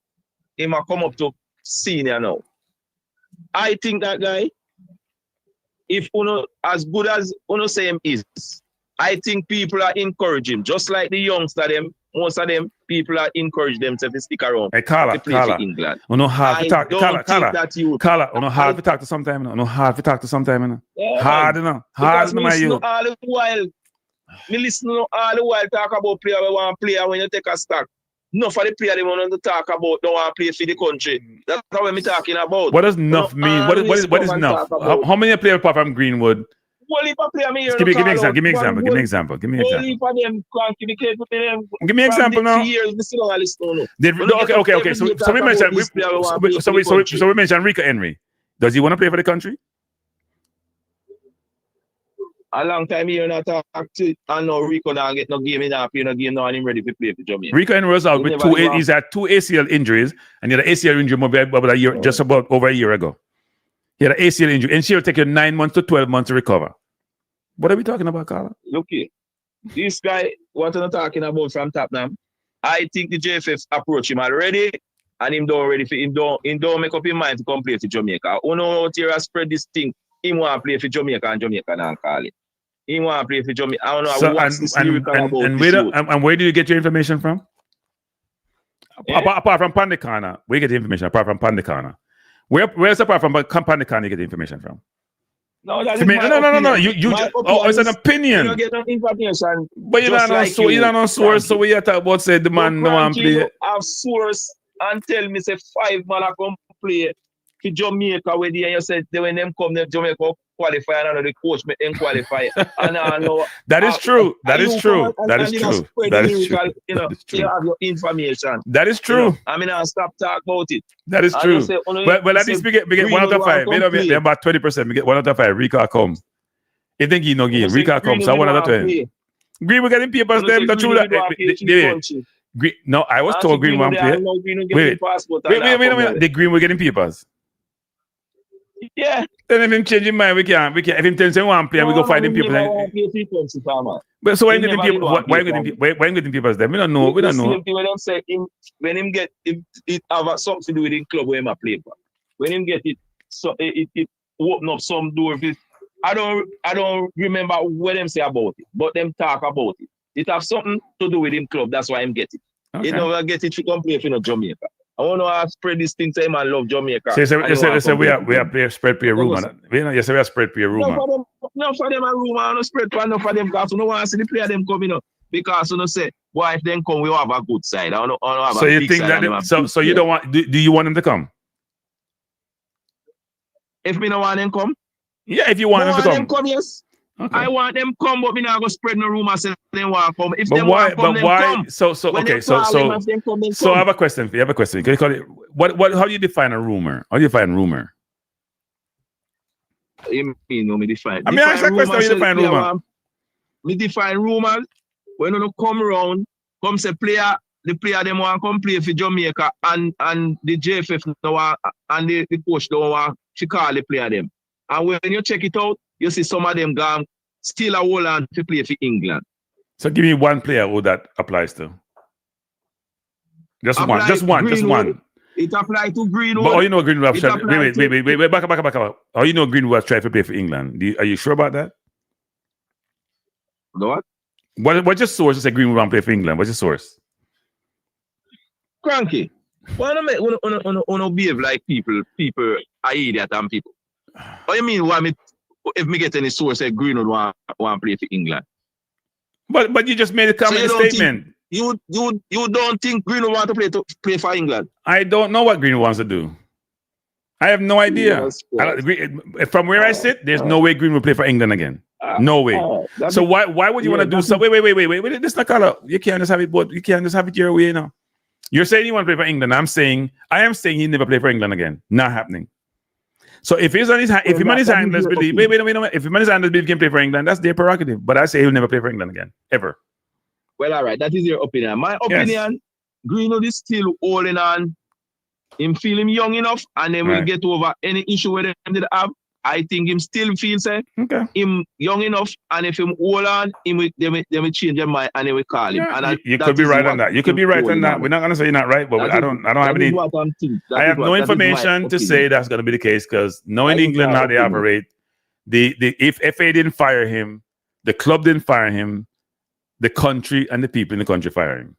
him a come up to senior now. I think that guy, if as good as Uno say him is, I think people are encouraging, just like the youngster them, most of them people are encourage them to stick around. Hey, Carla, England. Hard to talk. Hard to talk to sometime. Hard enough. My youth. All the while, me listen all the while talk about player we want to play when you take a stock. No for the player they want to talk about don't want to play for the country. That's what I'm talking about. What does enough mean? What is enough? How many players apart from Greenwood? Give me an example. Give me an example. Give me an example now. Okay. So we mentioned Rico Henry. Does he want to play for the country? A long time here not talk to and now Rico now get no game in half, no game now and him ready to play for Jamaica. Rico Henry was out with he's had 2 ACL injuries and he had an ACL injury about over a year ago. He had an ACL injury and she'll take you 9 months to 12 months to recover. What are we talking about, Carla? Look here. This guy, what I'm talking about from Tottenham, I think the JFF approach him already and him don't ready for him don't make up his mind to come play for Jamaica. Uno out here spread this thing. He want to play for Jamaica and Jamaica and call it. He want to play for Jamaica. I don't know. So, and where do you get your information from? Yeah. Apart from Pandikana, where you get the information? Apart from Pandikana, where's apart from Pandikana you get the information from? No, that's no. It's an opinion. You don't get no information. But you don't know source. So we talk about say the man no one play. Have source and tell me say 5 man are come play for Jamaica where you said when them come, them Jamaica qualify and the coach make them qualify. And I know that is true. That is true. That is true. That is true. You know, you have your information. That is true. You know, I mean, I'll stop talking about it. That is true. Well, at least we get 1 out of 5. We don't get about 20%. We get 1 out of 5. Rico come. You think he no game? Rico come. So 1 out of 20. Green, we getting papers. Them the true that. Green, no, I was told Green one play. Wait. The Green we're getting papers. Yeah. Then if him change his mind, we can. If him tells him one play, we go find him papers. But so why getting papers? Why getting papers? Then we don't know. We don't know. When them say when him get it have something to do with the club where him a play for. When him get it, so it open up some door. I don't remember what them say about it, but them talk about it. It have something to do with him club. That's why him get it. Okay. You know, get it to come play for Jamaica. I want to spread this thing to him and love Jamaica. So we are spread per rumor. You say we are spread per rumor. No for them a rumor. I don't spread for enough for them because we don't want to see the player them coming up. Because you know say, boy, if them come, we have a good side. I don't have so a you big think side that so you don't want? Do you want them to come? If me don't want them come. Yeah, if you want them to come. Yes. Okay. I want them come, but me not go spread no rumor say they want come. If but they why? want come, But why? Come. So I have a question for you. I have a question. Can you call it? What? How do you define a rumor? How do you define rumor? You mean me define? I mean, ask that question. How you define rumor? Me define rumor when you come around, come say the player them want come play for Jamaica, and the JFF and the coach don't want to call the player them. And when you check it out, you see some of them gone still a hold on to play for England. So give me one player who that applies to. Just one. It applies to Greenwood. But you know Greenwood has tried. Wait, back up. How you know Greenwood has tried to play for England? Are you sure about that? What? What's your source to say Greenwood won't play for England? What's your source? Cranky. Why don't behave like people are idiot and people? What do you mean? If me get any source that Greenwood want to play for England? But you just made a comment statement. You don't think Greenwood want to play for England? I don't know what Greenwood wants to do. I have no idea. From where I sit, there's no way Greenwood will play for England again. No way. So why would you want to do something? Wait. This not color. You can't just have it. But you can't just have it your way now. You're saying you want to play for England. I am saying he never play for England again. Not happening. So if he's on his if him and his handlers believe, wait a minute. If him and his handlers believe he can play for England, that's their prerogative. But I say he'll never play for England again, ever. Well, all right, that is your opinion. My opinion, Greenwood is still holding on. Him feel him young enough, and then we'll get over any issue with them did have. I think him still feels him young enough, and if him hold on, they will change their mind and they will call him. And you could be right on that. You could be right on that. We're not gonna say you're not right, but I don't have any. I have no information to say that's gonna be the case because knowing England how they operate, if FA didn't fire him, the club didn't fire him, the country and the people in the country fire him.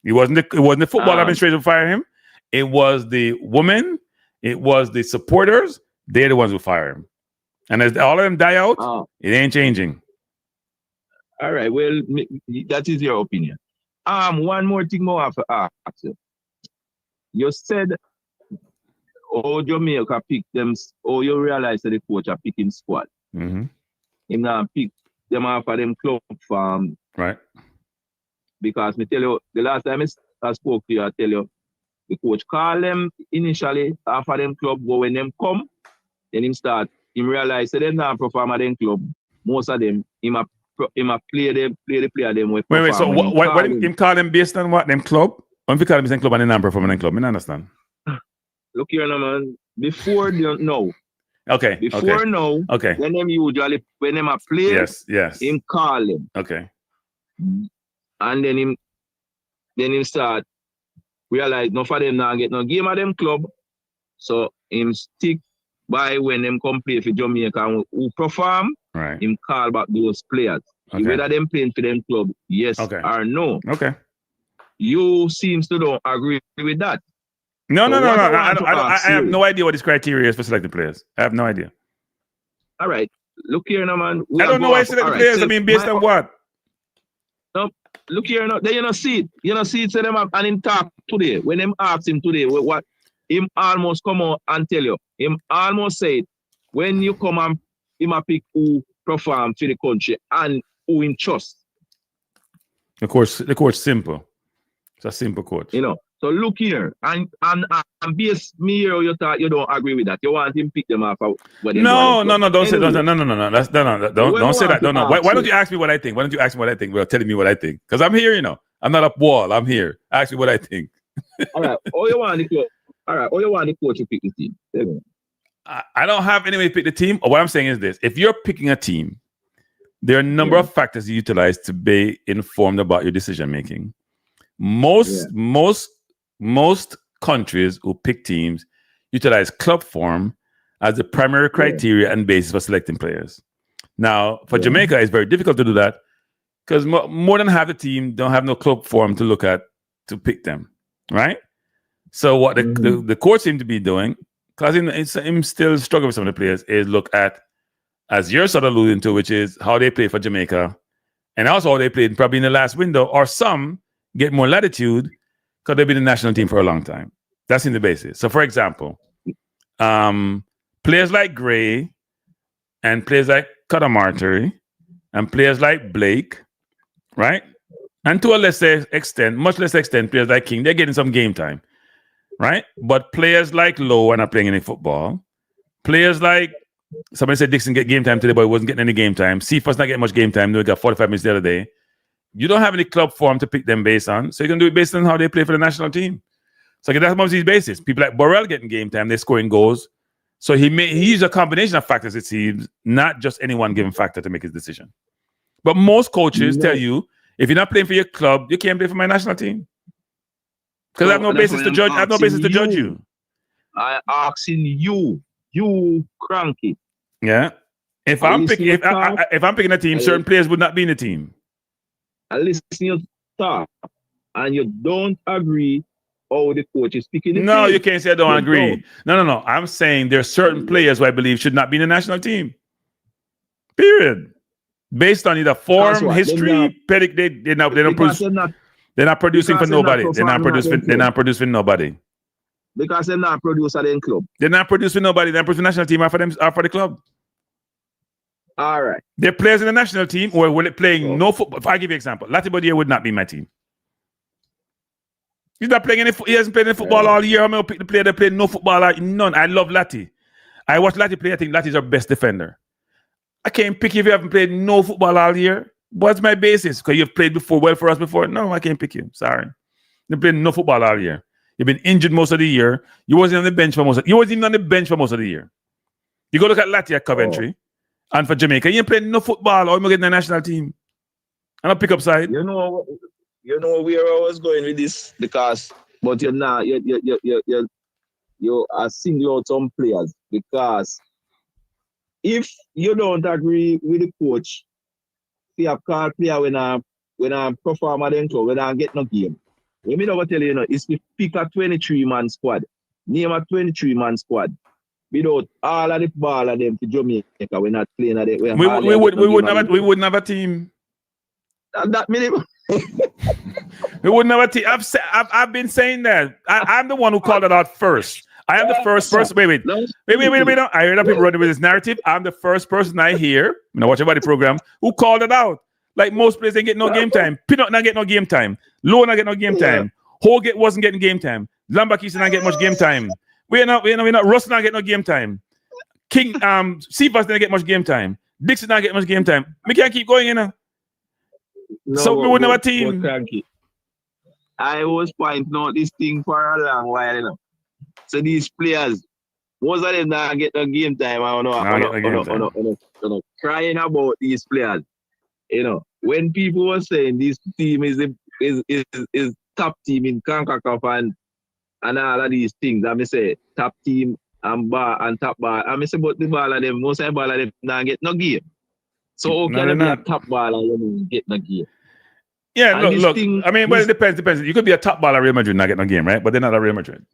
It wasn't the football administration who fire him. It was the woman. It was the supporters. They're the ones who fire him. And as all of them die out, it ain't changing. All right. Well, that is your opinion. One more thing more have to ask you. You said, Jamaica pick them, you realize that the coach are picking squad. Mm-hmm. Him now pick them off of them club farm. Right. Because me tell you, the last time I spoke to you, I tell you, the coach call them initially after them club, but when them come, then him realize that them not perform at them club. Most of them, him a play the player them with. Wait, so what him call them based on what? Them club? When we call them club and they not perform in them club, I don't understand. Look here now, man. Before they know. Okay. Before now. Okay. When them a play, yes. Him call them. Okay. And then him start realize no for them now get no game at them club. So him stick by when them come play for Jamaica who perform, right. Him call back those players. Okay. Whether them playing for them club, yes or no. Okay. You seems to don't agree with that. No. I have no idea what his criteria is for selecting players. I have no idea. All right. Look here now, man. I don't know why selecting players. I mean, based on what? No, look here now. Then you don't see it. You don't see it to them and in talk today. When them ask him today, what him almost come out and tell you. Him almost said, when you come and him a pick who perform for the country and who in trust. The course simple. It's a simple course. You know. So look here, and base me here, you thought you don't agree with that. You want him pick them off. No. Don't say no. Don't say that. No. Why don't you ask me what I think? Why don't you ask me what I think? Well, telling me what I think, because I'm here. You know, I'm not up wall. I'm here. Ask me what I think. All right. All you want the coach to pick the team. I don't have any way to pick the team. What I'm saying is this: if you're picking a team, there are a number of factors you utilize to be informed about your decision making. Most countries who pick teams utilize club form as the primary criteria and basis for selecting players. Now, for Jamaica, it's very difficult to do that because more than half the team don't have no club form to look at to pick them, right? So what the coach seem to be doing, because him still struggling with some of the players, is look at, as you're sort of alluding to, which is how they play for Jamaica, and also how they played probably in the last window, or some get more latitude because they've been in the national team for a long time. That's in the basis. So, for example, players like Gray and players like Kadamarteri and players like Blake, right? And to a lesser extent, much less extent, players like King, they're getting some game time, right? But players like Lowe are not playing any football. Players like, somebody said Dixon get game time today, but he wasn't getting any game time. Cephas not getting much game time. They got 45 minutes the other day. You don't have any club form to pick them based on, so you can do it based on how they play for the national team. So that's one of these bases. People like Borrell getting game time, they're scoring goals. So he's a combination of factors, it seems, not just any one given factor to make his decision. But most coaches tell you, if you're not playing for your club, you can't play for my national team. Because I have no basis to judge. I have no basis to judge you. I asking you, Kranky. Yeah. If I'm picking a team, certain players would not be in the team. I listen to your talk, and you don't agree how the coach is picking the team. No, you can't say I don't agree. No. I'm saying there are certain players who I believe should not be in the national team. Period. Based on either form, history, pedigree, they're not producing for nobody. They're not producing nobody. Because they're not producing at the club. They're not producing nobody. They're producing national team for the club. All right. They're players in the national team or were they playing no football. If I give you an example, Latibodier would not be my team. He's not playing any. He hasn't played any football all year. I'm gonna pick the player that played no football. None. I love Lati. I watch Lati play. I think Lati's our best defender. I can't pick you if you haven't played no football all year. What's my basis? Because you've played well for us before. No, I can't pick you. Sorry. You've played no football all year. You've been injured most of the year. You wasn't on the bench for most of the year. You go look at Lati at Coventry. And for Jamaica, you ain't playing no football or you get in the national team. And I'll pick up side. You know where I was going with this but you're not. You are singling out some players because if you don't agree with the coach, you have called player when I perform at the club, when I get no game. Let me know tell you, it's to pick a 23-man squad. Name a 23-man squad. Without all of the ball of them to Jamaica, we're not playing at it. We wouldn't have a team. That minimum. We wouldn't have a team. I've been saying that. I'm the one who called it out first. I am the first person. Wait. I heard that people running with this narrative. I'm the first person I hear, watch about the program, who called it out. Like most players ain't get no game time. Pinot not get no game time. Lowe not get no game time. Holgate wasn't getting game time. Lambakisa not get much game time. We're not. Russ not get no game time. King, Cephas didn't get much game time. Dixon not get much game time. We can't keep going, So we wouldn't have a team. I was pointing out this thing for a long while, So these players, most of them not get no game time. I don't know. Crying about these players. When people were saying this team is top team in CONCACAF and all of these things, I say top team and bar and top bar. I say but the ball of them, most of the ball of them not get no game. So how can they be a top ball and get no game? Yeah, look. It depends. You could be a top ball at Real Madrid and not get no game, right? But they're not at Real Madrid.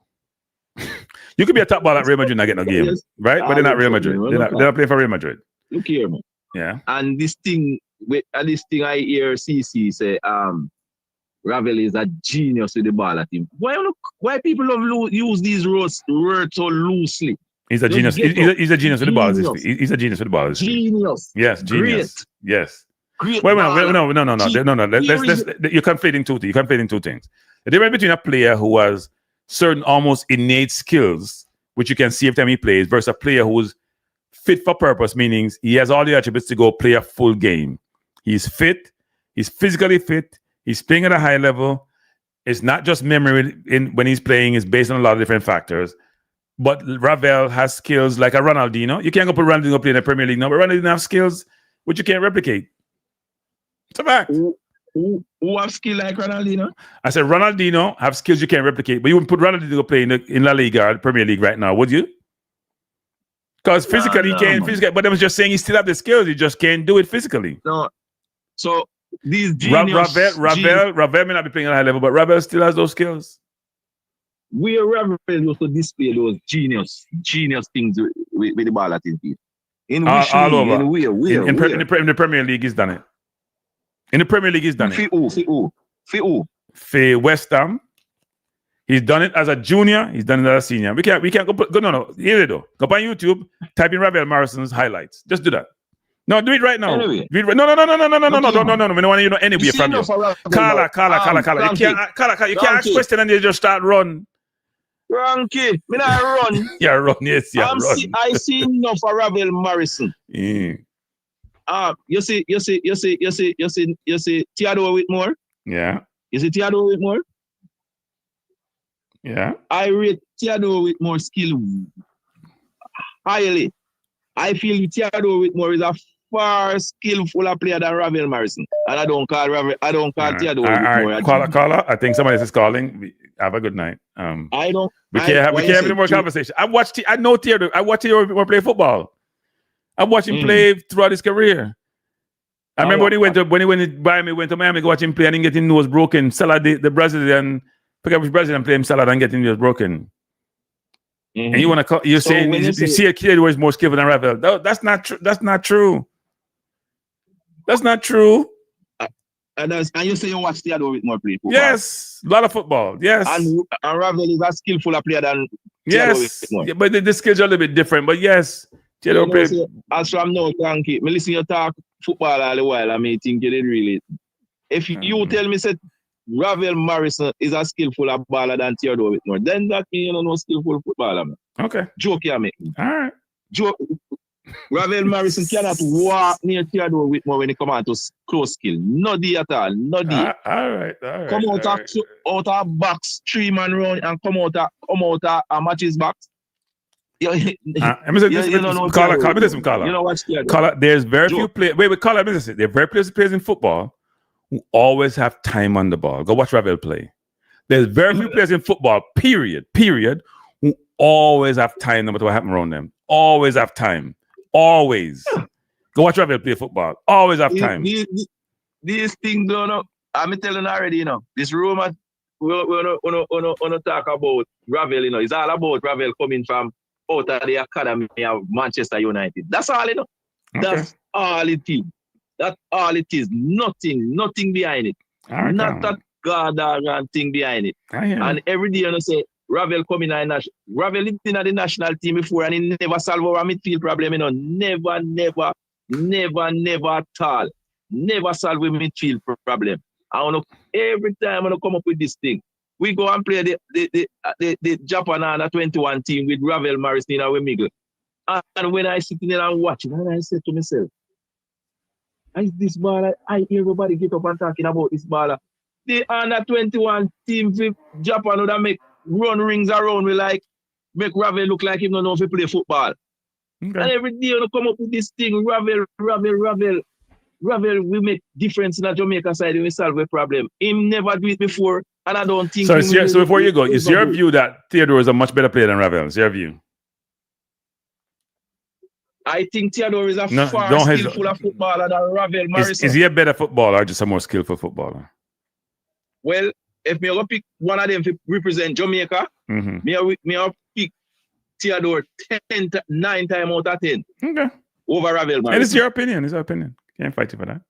You could be a top ball at Real Madrid and not get no game, right? But they're not Real Madrid. They're not playing for Real Madrid. Look here, man. Yeah. And this thing I hear CC say, Ravel is a genius with the ball at him. Why people use these words so loosely? He's a genius. He's a genius with the ball. He's a genius with the ball. Genius. Yes, genius. Great. Yes. Great. Wait, no. You're conflating two things. You're conflating two things. The difference between a player who has certain almost innate skills, which you can see every time he plays, versus a player who's fit for purpose, meaning he has all the attributes to go play a full game. He's fit. He's physically fit. He's playing at a high level. It's not just memory when he's playing. It's based on a lot of different factors. But Ravel has skills like a Ronaldinho. You can't go put Ronaldinho play in the Premier League now, but Ronaldinho has skills which you can't replicate. It's a fact. Who have skill like Ronaldinho? I said Ronaldinho have skills you can't replicate, but you wouldn't put Ronaldinho play in La Liga or the Premier League right now, would you? Because physically he can't. Physically, but I was just saying he still have the skills. He just can't do it physically. No. So these genius... Ravel may not be playing at a high level, but Ravel still has those skills. Where Ravel used to display those genius things with the ball at his feet. In which all over. In the Premier League, he's done it. In the Premier League, he's done it. For West Ham, he's done it as a junior. He's done it as a senior. We can't go. No. Here they go. Go on YouTube. Type in Ravel Morrison's highlights. Just do that. No, do it right now. Anyway. No. We don't want you to know anywhere from you. Kala. You can't ask question and you just start run. Kranky, me not run. Yeah, run. Yes, yeah, run. I see enough of Ravel Morrison. Yeah. You see Theodore Whitmore? Yeah. You see Theodore Whitmore? Yeah. I rate Theodore Whitmore's skill highly. I feel Theodore Whitmore is a far skillful player than Ravel Morrison. And I don't call Theodore Whitmore. Caller, I think somebody is calling. Have a good night. We can't have any more conversation. I know Theodore. I watched Theodore play football. I watched him play throughout his career. I remember when he went to Miami, go watch him play and getting nose broken. Salah, the Brazilian, pick up which Brazilian play him Salah and getting nose broken. And you want to call? You're saying you see a kid who is more skillful than Ravel. No, that's not true. That's not true. That's not true. And you say you watch Theodore Whitmore play football? Yes, a lot of football. Yes, and Ravel is a skillful player than Theodore Whitmore. Yeah, but the skills are a little bit different. But yes, Theodore play. As from now, Cranky, me listen you talk football all the while. I mean, think you did really. If you tell me that Ravel Morrison is a skillful baller than Theodore Whitmore, then that means you don't know skillful footballer, man. Okay. Joke you make. All right. Joke. Ravel Morrison cannot walk near Theodore Whitmore when he come out to close skill. No D at all. No D. All right. Come out of box, 3-man run, and come out a matches box. Caller. You know what's there? Caller, there's very few players. Wait, caller, there are very few players in football who always have time on the ball. Go watch Ravel play. There's very few players in football, period, who always have time no matter what happens around them. Always have time. Always. Go watch Ravel play football. Always have time. These things don't know. I'm telling you already, this rumor we talk about Ravel, it's all about Ravel coming from out of the academy of Manchester United. That's all, Okay. That's all it is. That's all it is. Nothing behind it. Right, not that goddamn thing behind it. And every day say Ravel coming in Ravel is in the national team before and he never solve our midfield problem, Never at all. Never solve a midfield problem. Every time I come up with this thing, we go and play the Japan under 21 team with Ravel Morrison in our middle. And when I sit in there and watch it, and I say to myself, this baller, I hear everybody get up and talking about this baller. The under 21 team with Japan would make run rings around me like make Ravel look like him don't know if he play football. Okay. And every day you come up with this thing, Ravel, we make difference in the Jamaica side when we solve a problem. Him never do it before, and I don't think. So before you go, is your view that Theodore is a much better player than Ravel? Is your view? I think Theodore is a far skillful footballer than Ravel Morrison. Is he a better footballer or just a more skillful footballer? Well, if me go pick one of them to represent Jamaica, me pick Theodore 9 times out of 10. Okay. Over Ravel Morrison. And it's your opinion. Can't fight you for that.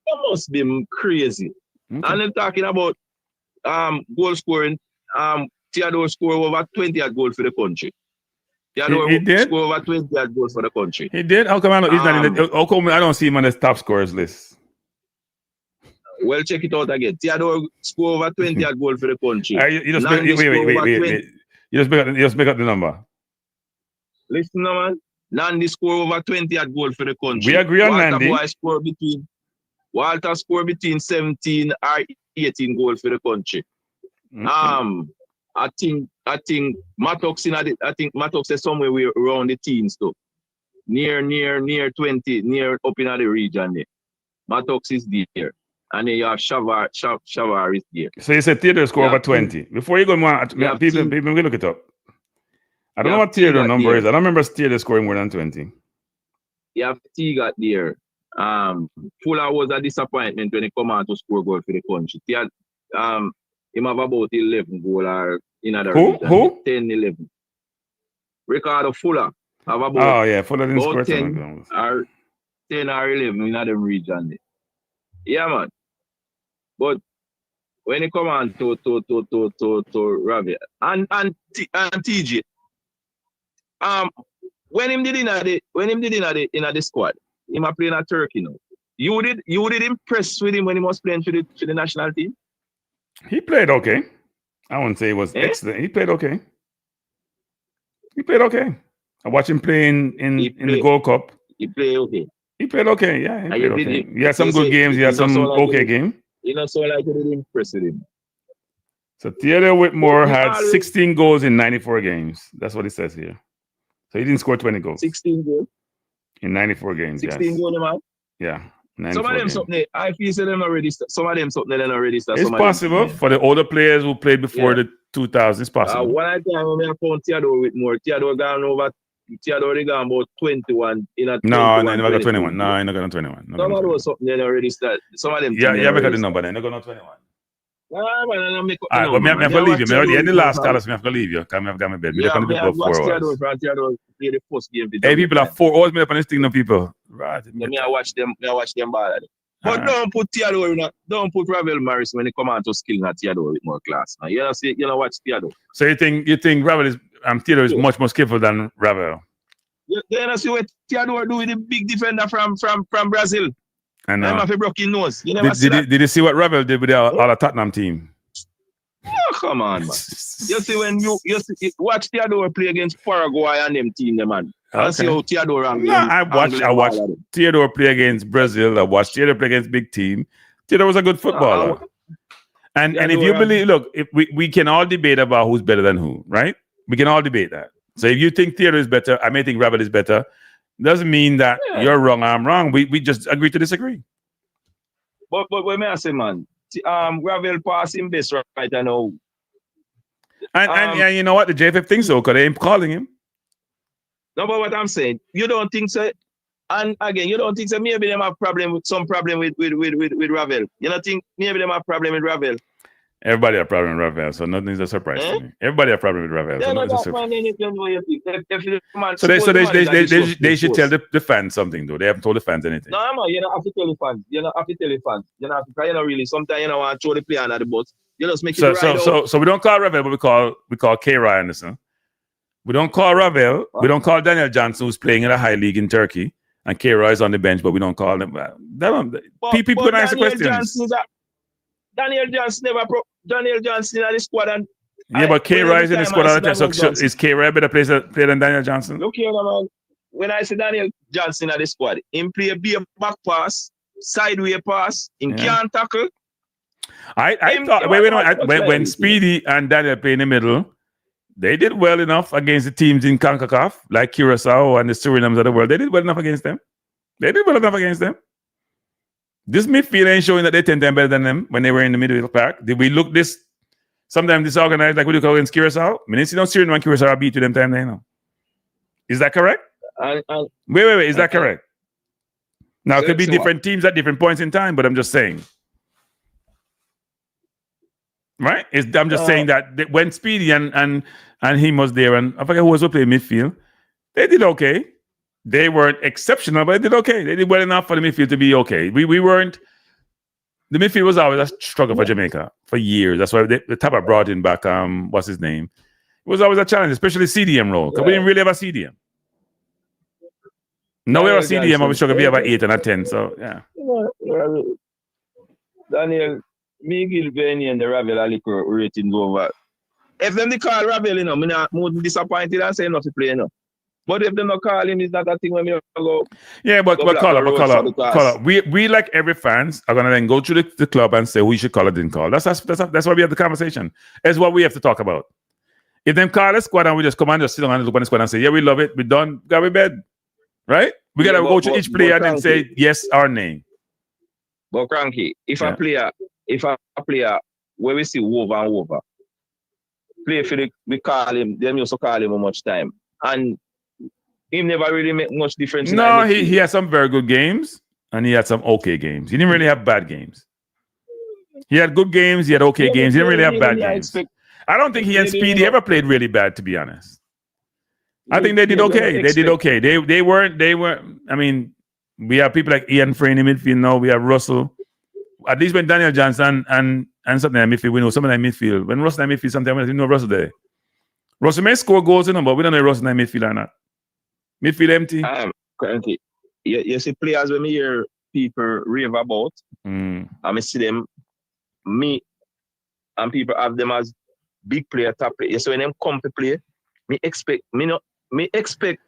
That must be crazy. Okay. And then talking about goal scoring. Theodore scored over 20 at goal for the country. Theodore he did scored over 20 at goal for the country. He did. How come I he's not in the, how come I don't see him on the top scorers list? Well, check it out again. Theodore scored over 20 at goal for the country. You just wait. You just make up the number. Listen, man. Nandy scored over 20 at goal for the country. We agree on Nandy. Walter scored between 17 or 18 goals for the country. Okay. I think Mattox is somewhere around the teens though. Near 20, near up in the region there. Mattox is there. And then you have Shavar is there. So you said Theodore scored over 20. Before you go more, people will look it up. I don't know what Theodore number is. I don't remember Theodore scoring more than 20. You have T got there. Fuller was a disappointment when he come out to score goal for the country. He had, him have about 11 goal or in other region. Who? 10, 11. Ricardo Fuller have about Fuller didn't score 10 or 11 in other region. Yeah, man. But when he come on to Ravi and TJ, when him did in the squad, him a playing at Turkey now. You did impress with him when he was playing for the national team? He played okay. I wouldn't say it was excellent. He played okay. I watched him playing in the World Cup. He played okay. He played okay, yeah. He played okay. He had some good games. He had some okay game. You know, so like you did impress with him. So Theodore Whitmore had 16 goals in 94 games. That's what it says here. So he didn't score 20 goals. 16 goals? In 94 games, 16 goals, man? Yeah. Some of them something, I feel them already start. Some of them something they already start. It's possible for the older players who played before the 2000s. It's possible. One time when I found Theodore Whitmore, Theodore gone about 21 in a No, he never got 21. No, he never got 21. Some of them something they already start. Some of them. Yeah, make the number then. They got 21. Nah, man, I make up. Alright, but I have to leave you. I in the last callers, I have to leave you. Because I have got my bed. Yeah, I watched Theodore play the first game. Hey, people are 4 hours up on this thing, no people. Right. I watch them ball. But don't put Theodore in don't put Ravel Morris when he come out to skill at Theodore with more class. Now, you know watch Theodore. So you think Ravel is Theodore is much more skillful than Ravel? You know see what Theodore do with the big defender from Brazil. I know. I'm a broken nose. You never did you see what Ravel did with our Tottenham team? Oh, come on, man. You see when you watch Theodore play against Paraguay and them team, man. I see how Theodore I watched Theodore play against Brazil. I watched Theodore play against big team. Theodore was a good footballer. And if you believe, look, if we can all debate about who's better than who, right? We can all debate that. So if you think Theodore is better, I may think Ravel is better. Doesn't mean that you're wrong, I'm wrong. We just agree to disagree. But what may I say, man? Ravel passing best right now. And you know what? The JFF thinks so because they ain't calling him. No, but what I'm saying, you don't think so? And again, you don't think so? Maybe them have some problem with Ravel. You don't think maybe them have problem with Ravel? Everybody have problem with Ravel, so nothing's a surprise to me. Everybody have problem with Ravel, so nothing's a surprise. So they should tell the fans something though. They haven't told the fans anything. No, man, you don't have to tell the fans. You don't have to tell the fans. You know, really. Sometimes you know want to throw the player under the bus. You just make it right. So we don't call Ravel, but we call K. Ryan. Listen. We don't call Ravel. We don't call Daniel Johnson, who's playing in a high league in Turkey, and K. Roy is on the bench, but we don't call them. People can answer questions. Daniel Johnson in the squad, and but K. Roy is in the squad. So is K. Roy a better player than Daniel Johnson? Look here, man. When I say Daniel Johnson in the squad, him play a back pass, sideway pass, him can't tackle. I thought when Speedy and Daniel play in the middle. They did well enough against the teams in CONCACAF, like Curaçao and the Surinams of the world. They did well enough against them. This midfield ain't showing that they 10 times better than them when they were in the middle pack. Did we look sometimes disorganized like we look against Curaçao? I mean, it's not Suriname and Curaçao beat you them time they know. Is that correct? Wait. Is that correct? Now, it could be different teams at different points in time, but I'm just saying. Right? I'm just saying that when Speedy and him was there, and I forget who was playing midfield, they did okay. They weren't exceptional, but they did okay. They did well enough for the midfield to be okay. We weren't The midfield was always a struggle for Jamaica for years. That's why the Taba brought in back, what's his name? It was always a challenge, especially CDM role, because we didn't really have a CDM. No, we have a CDM, and we struggle. We have an 8 and a 10, so yeah. Daniel, me give Benny and the Ravel a little rating over. If them they call Ravel, I'm not more disappointed and say not to play, But if they not call him, it's not a thing when we go. Yeah, but call. We like every fans are gonna then go to the club and say we should call it, didn't call. That's why we have the conversation. It's what we have to talk about. If them call a squad and we just come and just sit down and look at the squad and say, yeah, we love it, we're done, got we bed. Right? We gotta go to each player and then say yes or nay. But Cranky, if a player where we see over, play for we call him, them used to call him much time. And he never really make much difference. No, he had some very good games and he had some okay games. He didn't really have bad games. He had good games, he had okay games. He didn't really have bad games. I don't think he and Speedy ever played really bad, to be honest. I think they did okay. They did okay. They weren't. I mean, we have people like Ian Frayne in midfield now. We have Russell. At least when Daniel Johnson and something in midfield, we know something in midfield. When Russell in midfield, sometimes we know Russell there. Russell may score goals, but we don't know Russell in midfield or not. Midfield empty. Currently, you see players when me hear people rave about, and I see them, me and people have them as big player, top player. So when them come to play, me expect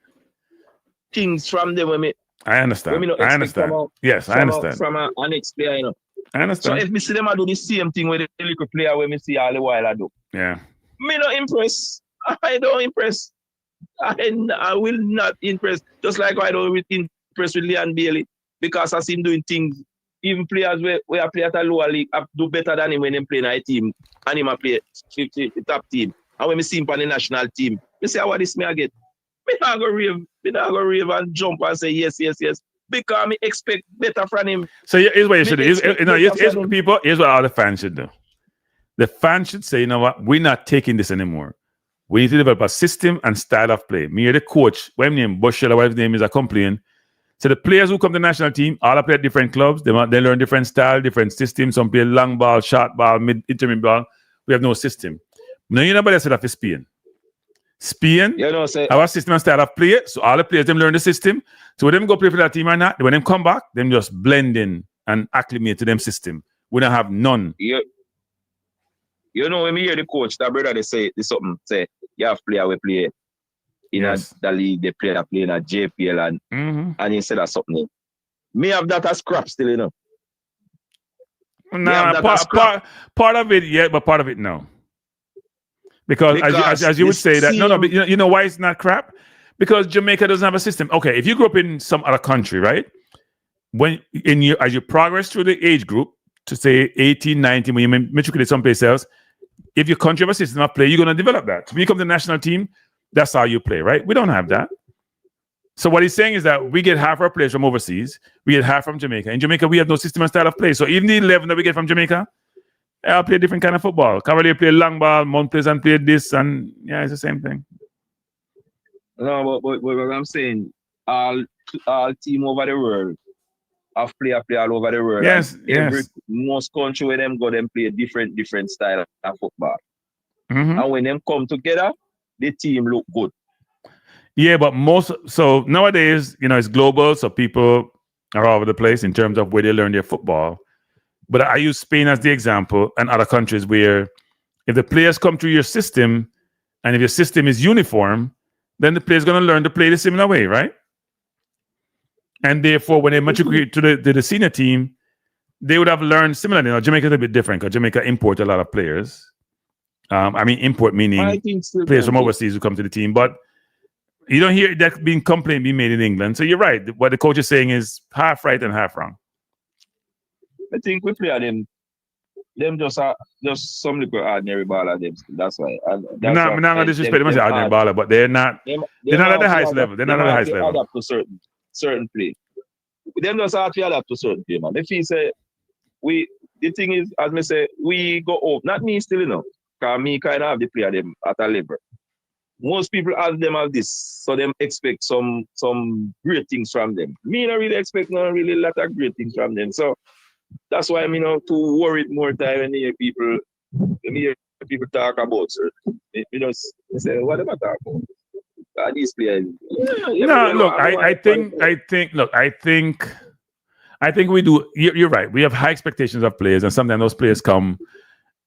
things from them when me. I understand. I understand. Yes, I understand. From a next player, I understand. So if me see them I do the same thing with the little player when me see all the while I do. Yeah. Me not impress. I don't impress. I will not impress. Just like I don't impress with Leon Bailey because I see him doing things. Even players where I play at a lower league do better than him when they play in a team and him play 50 top team. And when I see him on the national team, I say, what this me I get? Me not go rave and jump and say yes. Because me expect better from him. So here's what you should do. Here's what all the fans should do. The fans should say, you know what, we're not taking this anymore. We need to develop a system and style of play. Me, the coach, what name, Bushel, what his name is, I complain. So the players who come to the national team, all play at different clubs. They learn different style, different systems. Some play long ball, short ball, intermediate ball. We have no system. No, you know about that for Spain. Spain, our system and style of play. So all the players, them learn the system. So when them go play for that team or not, when them come back, them just blend in and acclimate to them system. We don't have none. You know, when me hear the coach, that brother, they say you have player we play in the league, they play in a JPL and he said that something. Me have that as scrap still, you know. Nah, part of it, yeah, but part of it, no. Because as you would say that, no, but you know why it's not crap? Because Jamaica doesn't have a system. Okay, if you grew up in some other country, right? As you progress through the age group, to say 18, 19, when you matriculate someplace else, if your country have a system of play, you're going to develop that. So when you come to the national team, that's how you play, right? We don't have that. So what he's saying is that we get half our players from overseas, we get half from Jamaica. In Jamaica, we have no system and style of play. So even the 11 that we get from Jamaica, I'll play a different kind of football. Cavalier play long ball, Mount Pleasant play this, and yeah, it's the same thing. No, but what I'm saying, all team over the world have play all over the world. Yes. Most country where them go, them play different style of football. Mm-hmm. And when them come together, the team look good. Yeah, but so nowadays, it's global, so people are all over the place in terms of where they learn their football. But I use Spain as the example and other countries where if the players come through your system and if your system is uniform, then the player's going to learn to play the similar way, right? And therefore, when they matriculate to the senior team, they would have learned similarly. Now, Jamaica is a bit different because Jamaica import a lot of players. Import meaning players from overseas who come to the team. But you don't hear that complaint being made in England. So you're right. What the coach is saying is half right and half wrong. I think we play them just some little ordinary baller. That's why. I'm not going to disrespect them as ordinary baller, but they're not at the highest level. They're not at the highest level. Adapt to certain play. Them just have to adapt to certain play, man. If he say the thing is, as me say, we go up. Not me still, because me kind of have the player them at a level. Most people have this, so them expect some great things from them. Me not really expect really lot of great things from them. So That's why I'm too worried more time when you hear people talk about sir. You say, what am I talking about? These players. No, look, I think we do. You're right. We have high expectations of players, and sometimes those players come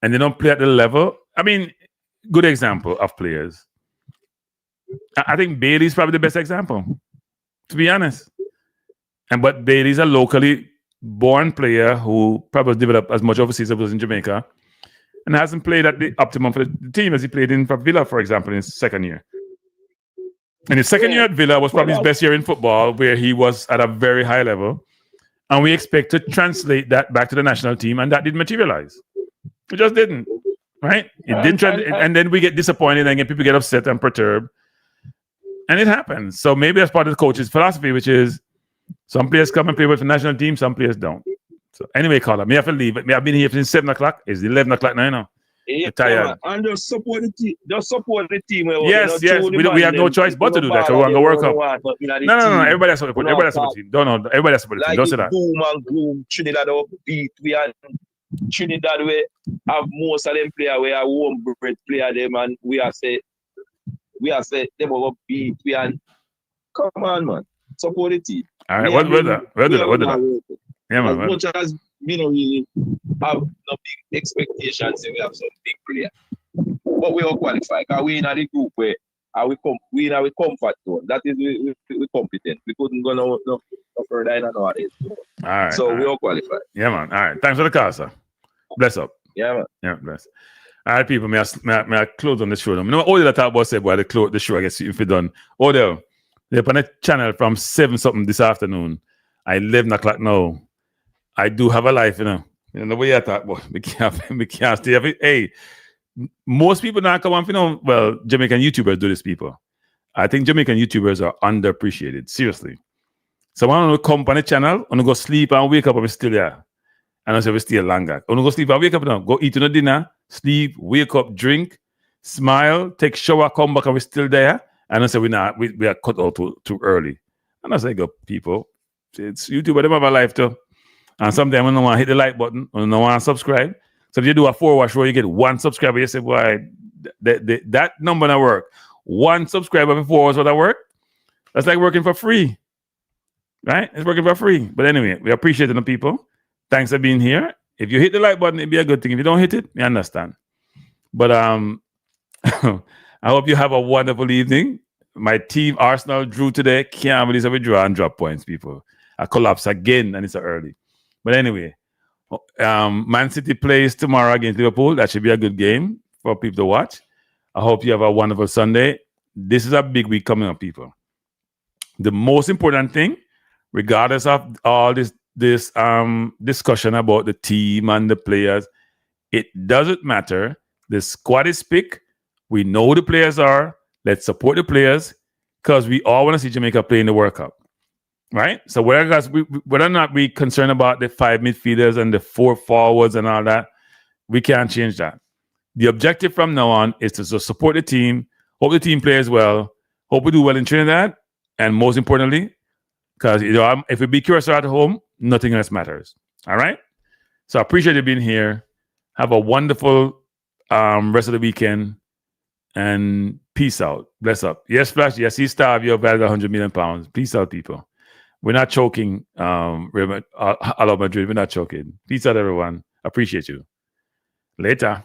and they don't play at the level. I mean, good example of players. I think Bailey's probably the best example, to be honest. But Bailey's a locally born player who probably developed as much overseas as was in Jamaica, and hasn't played at the optimum for the team as he played in for Villa, for example, in his second year. And his second year at Villa was probably his best year in football, where he was at a very high level. And we expect to translate that back to the national team, and that didn't materialize. It just didn't, right? It didn't, and then we get disappointed, and people get upset and perturbed, and it happens. So maybe that's part of the coach's philosophy, which is some players come and play with the national team, some players don't. So anyway, Carla, me have to leave. I've been here since 7 o'clock. It's 11 o'clock now, you know. Yeah, tired. And just support the team. Yes. We have no choice but to do that. So we're going to work up. No. Everybody has to support. Everybody has to support the team. Everybody has to support the team. Don't say that. Boom and gloom. Trinidad upbeat. We are Trinidad. We have most of them players. We are warm bread player them, and we are say them upbeat. We are come on, man. Support the team. All right. We'll do that. Yeah, man. As much as we don't really have no big expectations, we have some big players. But we all qualify because we in the group where we in our comfort zone. That is we competent. We couldn't go no further in our days. All right. So we all qualify. Yeah, man. All right. Thanks for the call, sir. Bless up. Yeah, man. Yeah, bless. All right, people. May I close on the show? You know, all the talk about say boy, the show I guess if we done. Oh, they're on the channel from 7 something this afternoon. I 11 o'clock now. I do have a life, you know. You know the way I talk, boy. We can't stay up. Hey, most people not come on, you know. Well, Jamaican YouTubers do this, people. I think Jamaican YouTubers are underappreciated. Seriously. So I want to come on the channel, I want to go sleep and wake up and we're still there. And I say we're still longer. I want to go sleep and wake up now. Go eat on dinner, sleep, wake up, drink, smile, take shower, come back and we're still there. And I say we are cut out too early. And I say, go people, it's YouTube, they have a life too. And sometimes I don't want to hit the like button, I don't want to subscribe. So if you do a 4-watch row, you get 1 subscriber. You say, boy, that number not work. 1 subscriber for 4 hours would that work? That's like working for free. Right? It's working for free. But anyway, we appreciate the people. Thanks for being here. If you hit the like button, it'd be a good thing. If you don't hit it, we understand. But I hope you have a wonderful evening. My team, Arsenal, drew today. Can't believe we draw and drop points, people. I collapse again, and it's early. But anyway, Man City plays tomorrow against Liverpool. That should be a good game for people to watch. I hope you have a wonderful Sunday. This is a big week coming up, people. The most important thing, regardless of all this discussion about the team and the players, it doesn't matter. The squad is picked. We know who the players are. Let's support the players because we all want to see Jamaica play in the World Cup. Right? So whether or not we concerned about the 5 midfielders and the 4 forwards and all that, we can't change that. The objective from now on is to just support the team, hope the team plays well, hope we do well in Trinidad, and most importantly, because if we beat Curaçao at home, nothing else matters. All right? So I appreciate you being here. Have a wonderful rest of the weekend, and peace out. Bless up. Yes, Flash. Yes, he's starved. You're valued £100 million. Peace out, people. We're not choking, Madrid. We're not choking. Peace out, everyone. Appreciate you. Later.